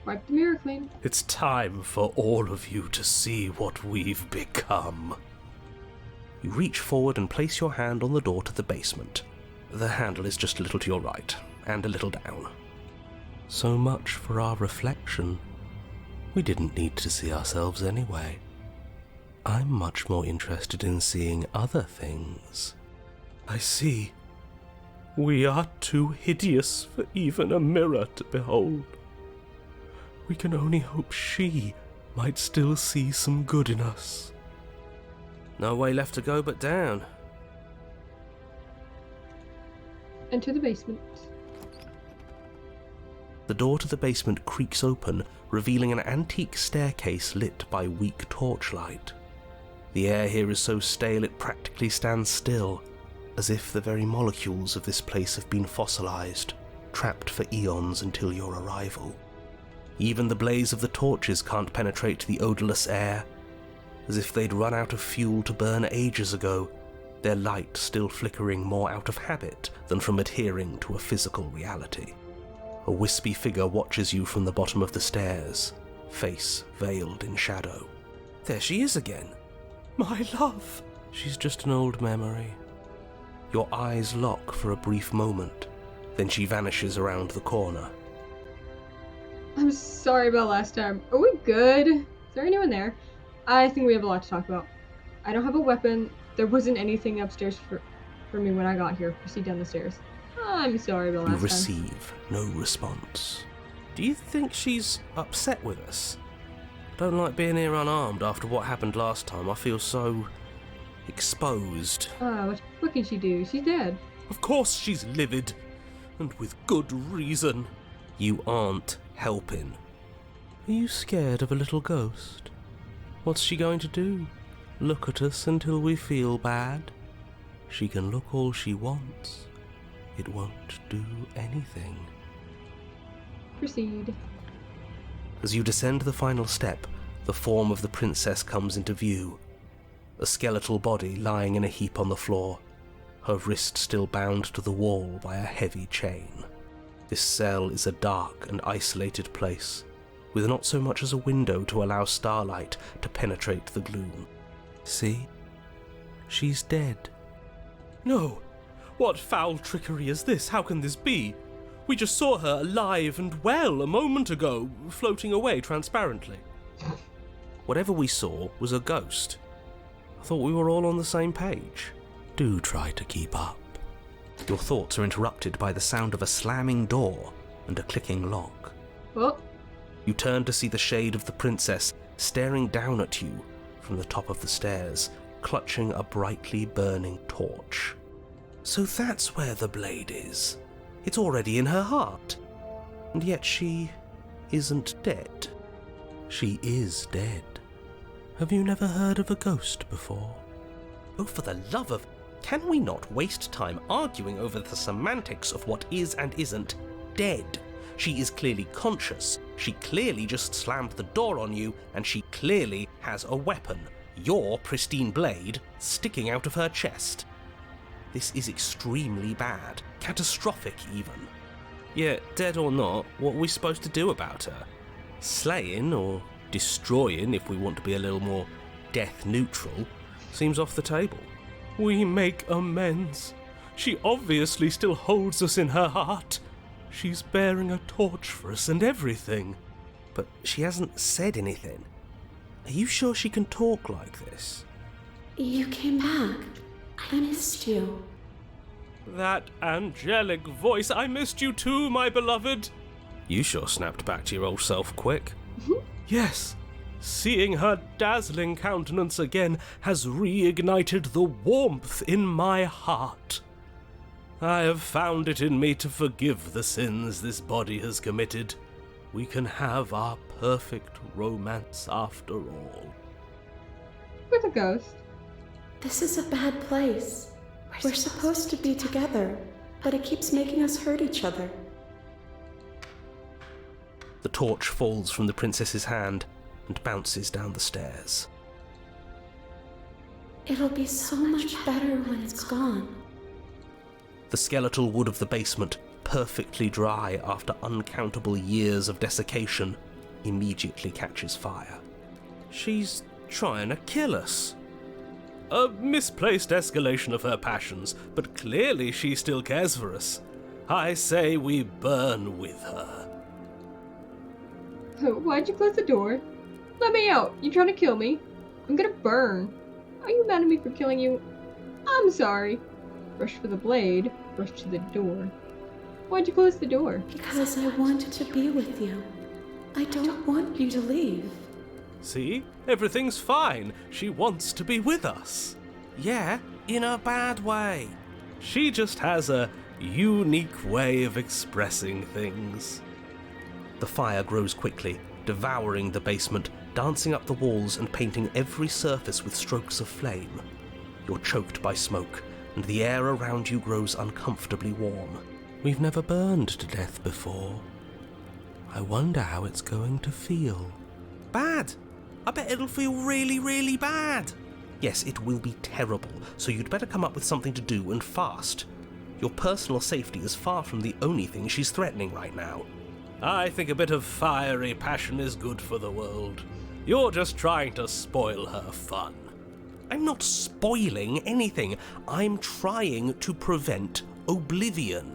Wipe the mirror clean. It's time for all of you to see what we've become. You reach forward and place your hand on the door to the basement. The handle is just a little to your right, and a little down. So much for our reflection. We didn't need to see ourselves anyway. I'm much more interested in seeing other things. I see. We are too hideous for even a mirror to behold. We can only hope she might still see some good in us. No way left to go but down. Enter the basement. The door to the basement creaks open, revealing an antique staircase lit by weak torchlight. The air here is so stale it practically stands still, as if the very molecules of this place have been fossilized, trapped for eons until your arrival. Even the blaze of the torches can't penetrate the odorless air, as if they'd run out of fuel to burn ages ago, their light still flickering more out of habit than from adhering to a physical reality. A wispy figure watches you from the bottom of the stairs, face veiled in shadow. There she is again. My love! She's just an old memory. Your eyes lock for a brief moment, then she vanishes around the corner. I'm sorry about last time. Are we good? Is there anyone there? I think we have a lot to talk about. I don't have a weapon. There wasn't anything upstairs for me when I got here. Proceed down the stairs. I'm sorry about last time. You receive no response. Do you think she's upset with us? Don't like being here unarmed after what happened last time. I feel so exposed. What can she do? She's dead. Of course she's livid, and with good reason. You aren't helping. Are you scared of a little ghost? What's she going to do? Look at us until we feel bad? She can look all she wants. It won't do anything. Proceed. As you descend the final step, the form of the princess comes into view. A skeletal body lying in a heap on the floor, her wrist still bound to the wall by a heavy chain. This cell is a dark and isolated place, with not so much as a window to allow starlight to penetrate the gloom. See? She's dead. No! What foul trickery is this? How can this be? We just saw her alive and well a moment ago, floating away transparently. Whatever we saw was a ghost. I thought we were all on the same page. Do try to keep up. Your thoughts are interrupted by the sound of a slamming door and a clicking lock. Well, you turn to see the shade of the princess staring down at you from the top of the stairs, clutching a brightly burning torch. So that's where the blade is. It's already in her heart. And yet she isn't dead. She is dead. Have you never heard of a ghost before? Oh, for the love of... Can we not waste time arguing over the semantics of what is and isn't dead? She is clearly conscious. She clearly just slammed the door on you, and she clearly has a weapon. Your pristine blade sticking out of her chest. This is extremely bad. Catastrophic, even. Yet, dead or not, what are we supposed to do about her? Slaying, or destroying, if we want to be a little more death-neutral, seems off the table. We make amends. She obviously still holds us in her heart. She's bearing a torch for us and everything. But she hasn't said anything. Are you sure she can talk like this? You came back. I missed you. That angelic voice. I missed you too, my beloved. You sure snapped back to your old self quick. Yes, Seeing her dazzling countenance again has reignited the warmth in my heart. I have found it in me to forgive the sins this body has committed. We can have our perfect romance after all. With a ghost. This is a bad place. We're supposed to be together, but it keeps making us hurt each other. The torch falls from the princess's hand and bounces down the stairs. It'll be so much better when it's gone. The skeletal wood of the basement, perfectly dry after uncountable years of desiccation, immediately catches fire. She's trying to kill us. A misplaced escalation of her passions, but clearly she still cares for us. I say we burn with her. Why'd you close the door? Let me out! You're trying to kill me. I'm gonna burn. Are you mad at me for killing you? I'm sorry. Rush for the blade, rush to the door. Why'd you close the door? Because I wanted to be with you. I don't want you to leave. See? Everything's fine. She wants to be with us. Yeah, in a bad way. She just has a unique way of expressing things. The fire grows quickly, devouring the basement, dancing up the walls and painting every surface with strokes of flame. You're choked by smoke, and the air around you grows uncomfortably warm. We've never burned to death before. I wonder how it's going to feel. Bad! I bet it'll feel really, really bad. Yes, it will be terrible, so you'd better come up with something to do and fast. Your personal safety is far from the only thing she's threatening right now. I think a bit of fiery passion is good for the world. You're just trying to spoil her fun. I'm not spoiling anything. I'm trying to prevent oblivion.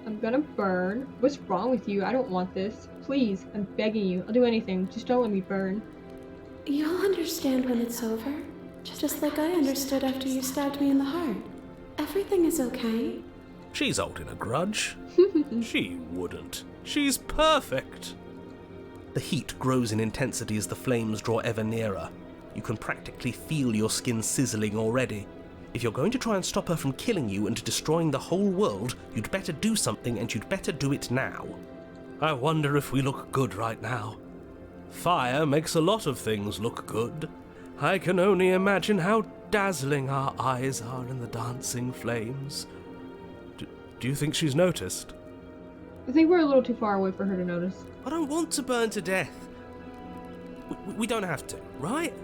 I'm gonna burn. What's wrong with you? I don't want this. Please, I'm begging you. I'll do anything. Just don't let me burn. You'll understand when it's over. Just like I understood after you stabbed me in the heart. Everything is okay. She's holding a grudge. She wouldn't. She's perfect. The heat grows in intensity as the flames draw ever nearer. You can practically feel your skin sizzling already. If you're going to try and stop her from killing you and destroying the whole world, you'd better do something, and you'd better do it now. I wonder if we look good right now. Fire makes a lot of things look good. I can only imagine how dazzling our eyes are in the dancing flames. Do you think she's noticed? I think we're a little too far away for her to notice. I don't want to burn to death. We don't have to, right?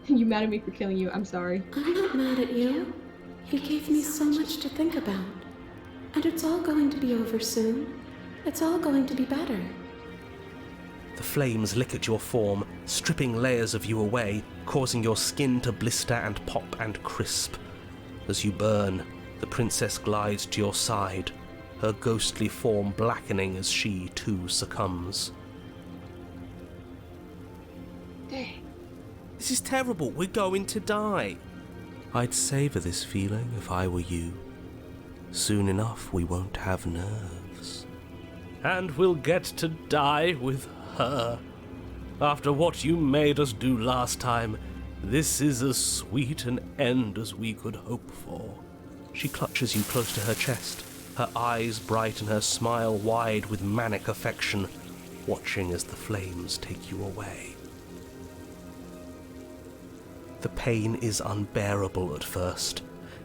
You mad at me for killing you? I'm sorry. I'm not mad at you. You gave me so much to think about. And it's all going to be over soon. It's all going to be better. The flames lick at your form, stripping layers of you away, causing your skin to blister and pop and crisp. As you burn, the princess glides to your side, her ghostly form blackening as she, too, succumbs. Dang. This is terrible. We're going to die. I'd savor this feeling if I were you. Soon enough, we won't have nerves. And we'll get to die with her. After what you made us do last time, this is as sweet an end as we could hope for. She clutches you close to her chest, her eyes bright and her smile wide with manic affection, watching as the flames take you away. The pain is unbearable at first.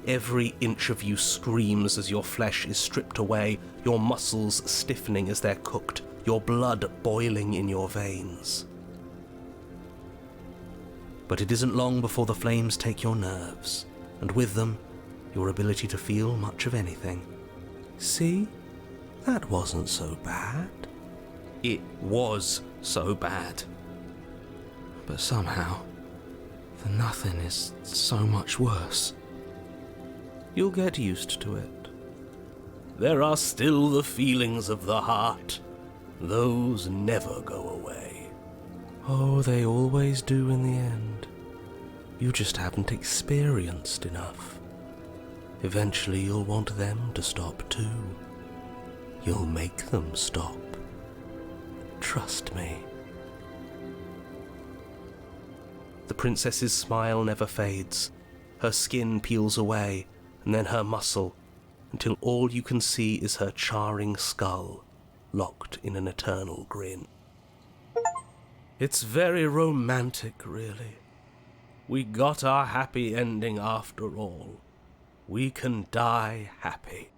Every inch of you screams as your flesh is stripped away, your muscles stiffening as they're cooked, your blood boiling in your veins. But it isn't long before the flames take your nerves, and with them, your ability to feel much of anything. See? That wasn't so bad. It was so bad. But somehow, the nothing is so much worse. You'll get used to it. There are still the feelings of the heart. Those never go away. Oh, they always do in the end. You just haven't experienced enough. Eventually you'll want them to stop too. You'll make them stop. Trust me. The princess's smile never fades. Her skin peels away, and then her muscle, until all you can see is her charring skull, locked in an eternal grin. It's very romantic, really. We got our happy ending after all. We can die happy.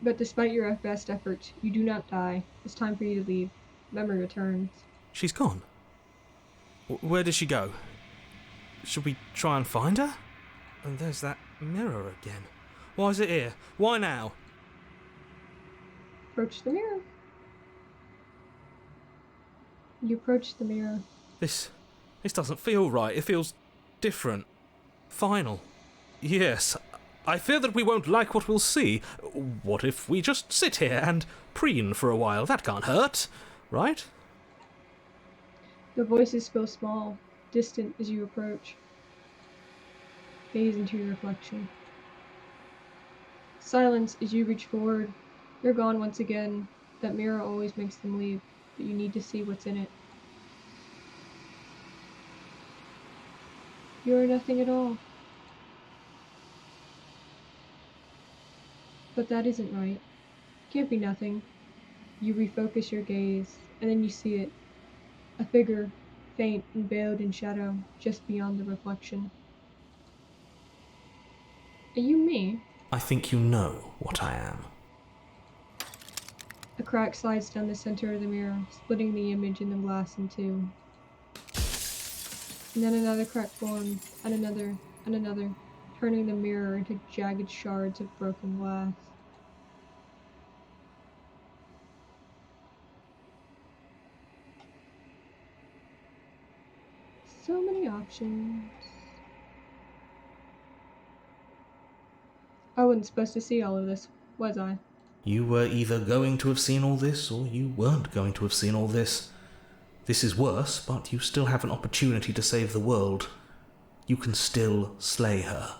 But despite your best efforts, you do not die. It's time for you to leave. Memory returns. She's gone. Where did she go? Should we try and find her? And there's that mirror again. Why is it here? Why now? Approach the mirror. You approach the mirror. This doesn't feel right. It feels different. Final. Yes, I fear that we won't like what we'll see. What if we just sit here and preen for a while? That can't hurt, right? The voices feel small, distant as you approach. Gaze into your reflection. Silence as you reach forward. They're gone once again. That mirror always makes them leave, but you need to see what's in it. You are nothing at all. But that isn't right. Can't be nothing. You refocus your gaze, and then you see it. A figure, faint and veiled in shadow, just beyond the reflection. Are you me? I think you know what I am. A crack slides down the center of the mirror, splitting the image in the glass in two. And then another crack forms, and another, turning the mirror into jagged shards of broken glass. So many options. I wasn't supposed to see all of this, was I? You were either going to have seen all this, or you weren't going to have seen all this. This is worse, but you still have an opportunity to save the world. You can still slay her.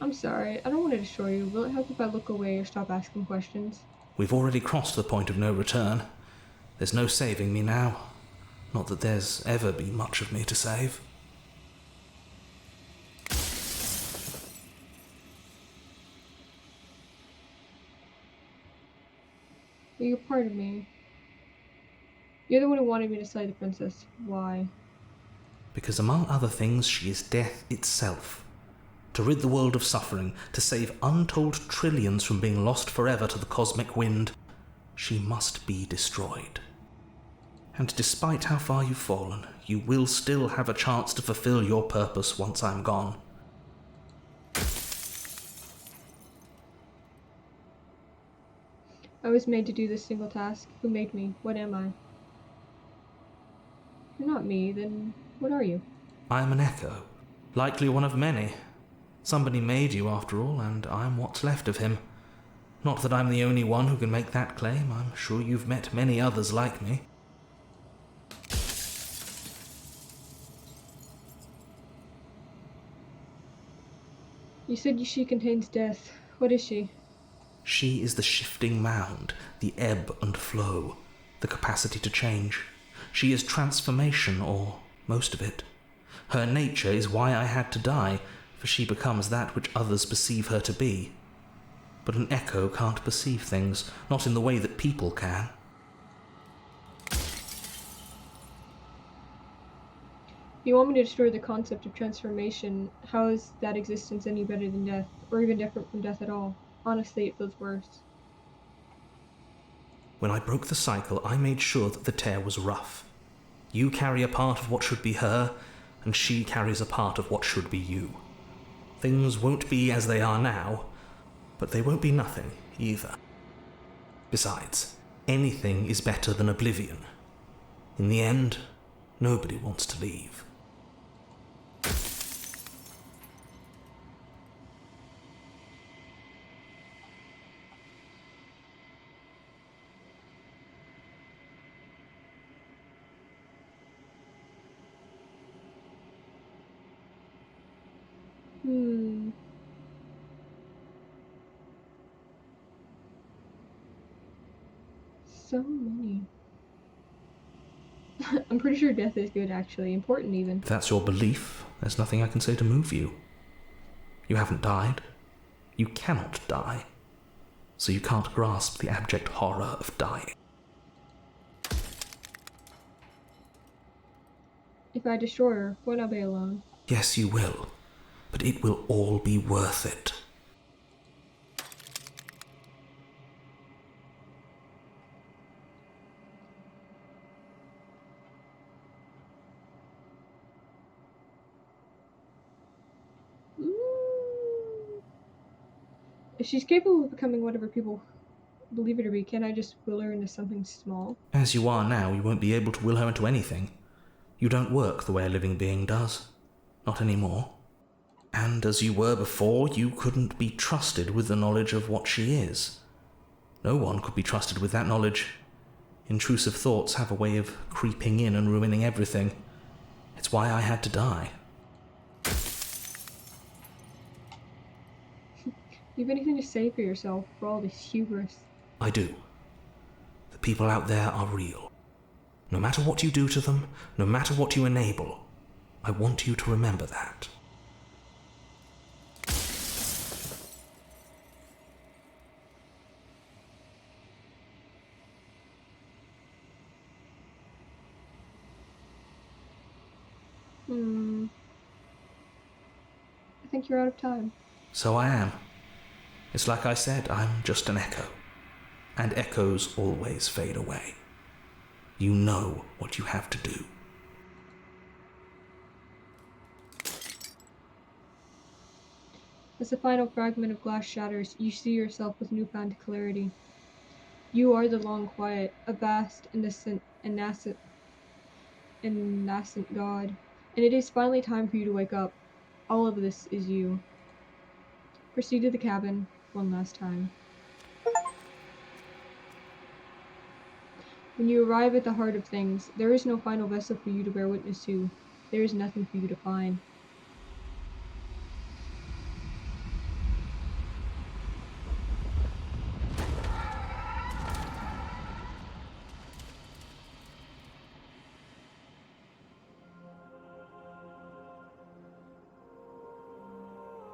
I'm sorry, I don't want to destroy you. Will it help if I look away or stop asking questions? We've already crossed the point of no return. There's no saving me now. Not that there's ever been much of me to save. You're part of me. You're the one who wanted me to slay the princess. Why? Because among other things, she is death itself. To rid the world of suffering, to save untold trillions from being lost forever to the cosmic wind, she must be destroyed. And despite how far you've fallen, you will still have a chance to fulfill your purpose once I'm gone. I was made to do this single task. Who made me? What am I? You're not me, then what are you? I am an echo, likely one of many. Somebody made you after all, and I'm what's left of him. Not that I'm the only one who can make that claim. I'm sure you've met many others like me. You said she contains death. What is she? She is the shifting mound, the ebb and flow, the capacity to change. She is transformation, or most of it. Her nature is why I had to die, for she becomes that which others perceive her to be. But an echo can't perceive things, not in the way that people can. You want me to destroy the concept of transformation. How is that existence any better than death, or even different from death at all? Honestly, it feels worse. When I broke the cycle, I made sure that the tear was rough. You carry a part of what should be her, and she carries a part of what should be you. Things won't be as they are now, but they won't be nothing either. Besides, Anything is better than oblivion. In the end, nobody wants to leave. So many. I'm pretty sure death is good, actually. Important, even. If that's your belief, there's nothing I can say to move you. You haven't died. You cannot die. So you can't grasp the abject horror of dying. If I destroy her, won't I be alone? Yes, you will. But it will all be worth it. If she's capable of becoming whatever people believe her to be, can't I just will her into something small? As you are now, you won't be able to will her into anything. You don't work the way a living being does. Not anymore. And as you were before, you couldn't be trusted with the knowledge of what she is. No one could be trusted with that knowledge. Intrusive thoughts have a way of creeping in and ruining everything. It's why I had to die. You have anything to say for yourself for all this hubris? I do. The people out there are real. No matter what you do to them, no matter what you enable, I want you to remember that. I think you're out of time. So I am. It's like I said, I'm just an echo. And echoes always fade away. You know what you have to do. As the final fragment of glass shatters, you see yourself with newfound clarity. You are the long quiet, a vast, innocent, and nascent God. And it is finally time for you to wake up. All of this is you. Proceed to the cabin one last time. When you arrive at the heart of things, there is no final vessel for you to bear witness to. There is nothing for you to find.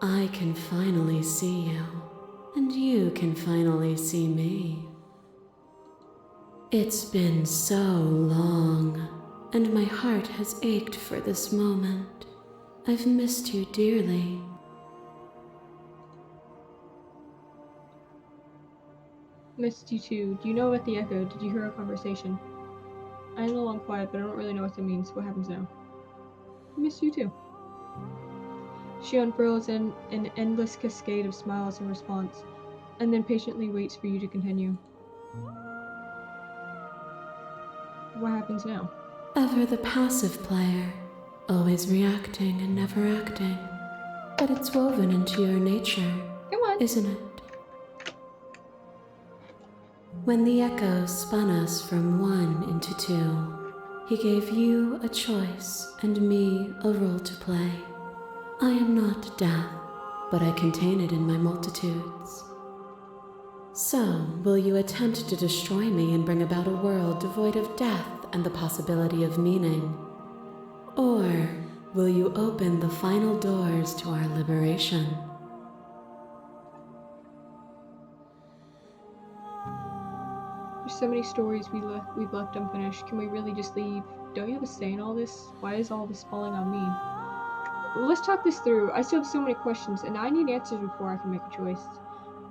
I can finally see you, and you can finally see me. It's been so long, and my heart has ached for this moment. I've missed you dearly. Missed you too. Do you know about the echo? Did you hear our conversation? I am the long quiet, but I don't really know what that means. What happens now? I miss you too. She unfurls in an endless cascade of smiles in response, and then patiently waits for you to continue. What happens now? Ever the passive player, always reacting and never acting. But it's woven into your nature, Come on. isn't it? When the echo spun us from one into two, he gave you a choice and me a role to play. I am not death, but I contain it in my multitudes. So, will you attempt to destroy me and bring about a world devoid of death and the possibility of meaning? Or will you open the final doors to our liberation? There's so many stories we've left unfinished. Can we really just leave? Don't you have a say in all this? Why is all this falling on me? Let's talk this through. I still have so many questions, and I need answers before I can make a choice.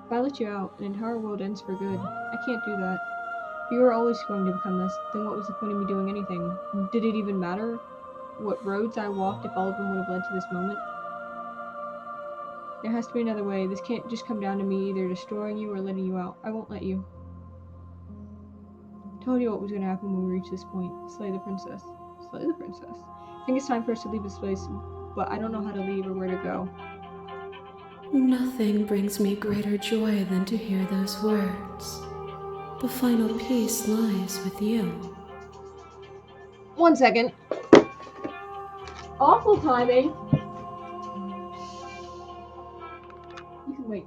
If I let you out, an entire world ends for good. I can't do that. If you were always going to become this, then what was the point of me doing anything? Did it even matter what roads I walked if all of them would have led to this moment? There has to be another way. This can't just come down to me either destroying you or letting you out. I won't let you. Told you what was gonna happen when we reach this point. Slay the princess. Slay the princess. I think it's time for us to leave this place, but I don't know how to leave or where to go. Nothing brings me greater joy than to hear those words. The final piece lies with you. 1 second. Awful timing. You can wait.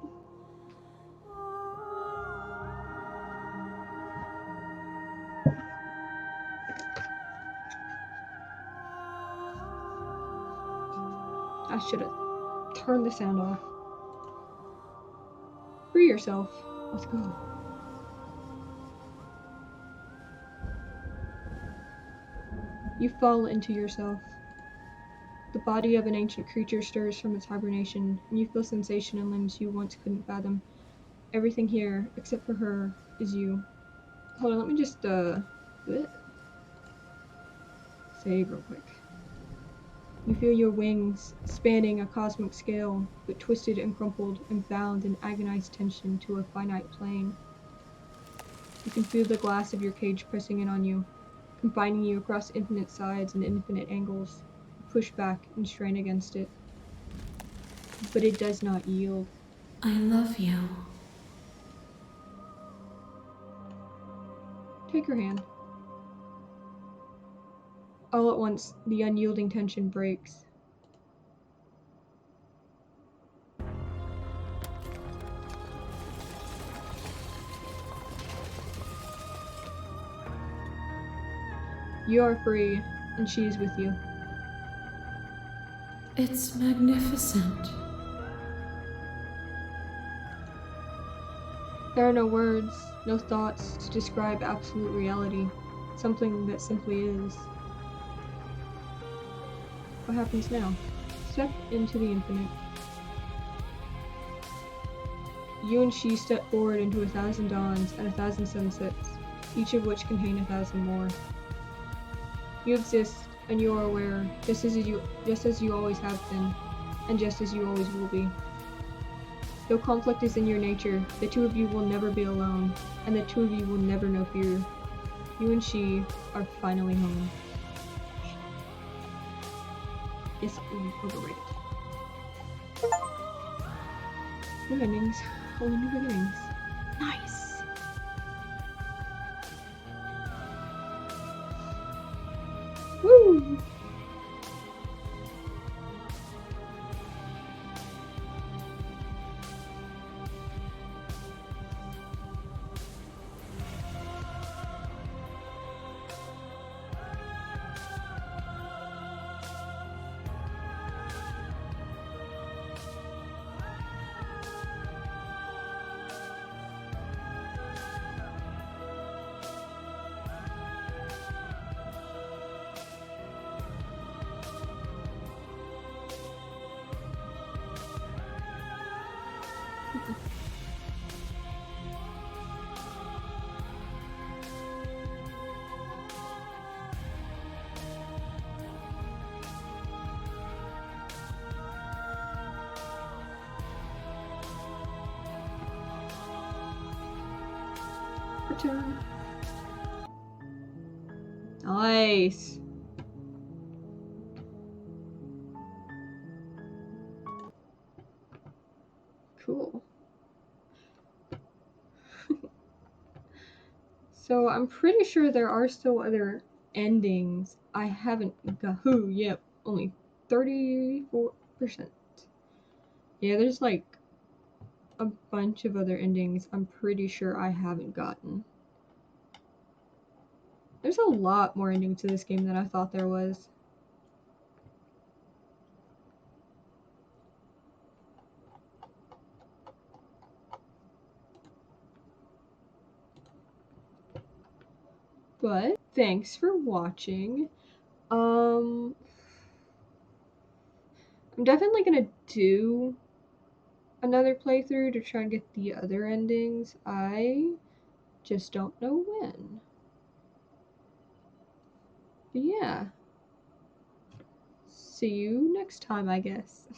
I should have turned the sound off. Free yourself. Let's go. You fall into yourself. The body of an ancient creature stirs from its hibernation, and you feel sensation in limbs you once couldn't fathom. Everything here, except for her, is you. Hold on, let me just, save real quick. You feel your wings spanning a cosmic scale, but twisted and crumpled and bound in agonized tension to a finite plane. You can feel the glass of your cage pressing in on you, confining you across infinite sides and infinite angles. You push back and strain against it. But it does not yield. I love you. Take her hand. All at once, the unyielding tension breaks. You are free, and she is with you. It's magnificent. There are no words, no thoughts to describe absolute reality, something that simply is. What happens now? Step into the infinite. You and she step forward into 1,000 dawns and 1,000 sunsets, each of which contain 1,000 more. You exist, and you are aware, just as you always have been, and just as you always will be. Though conflict is in your nature, the two of you will never be alone, and the two of you will never know fear. You and she are finally home. Yes, overrated. New endings, only new beginnings. Nice. Woo! Return. Nice. Cool. So I'm pretty sure there are still other endings. I haven't got yep, only 34%. Yeah, there's like a bunch of other endings I'm pretty sure I haven't gotten. There's a lot more endings to this game than I thought there was. But thanks for watching. I'm definitely gonna do another playthrough to try and get the other endings. I just don't know when. But yeah. See you next time, I guess.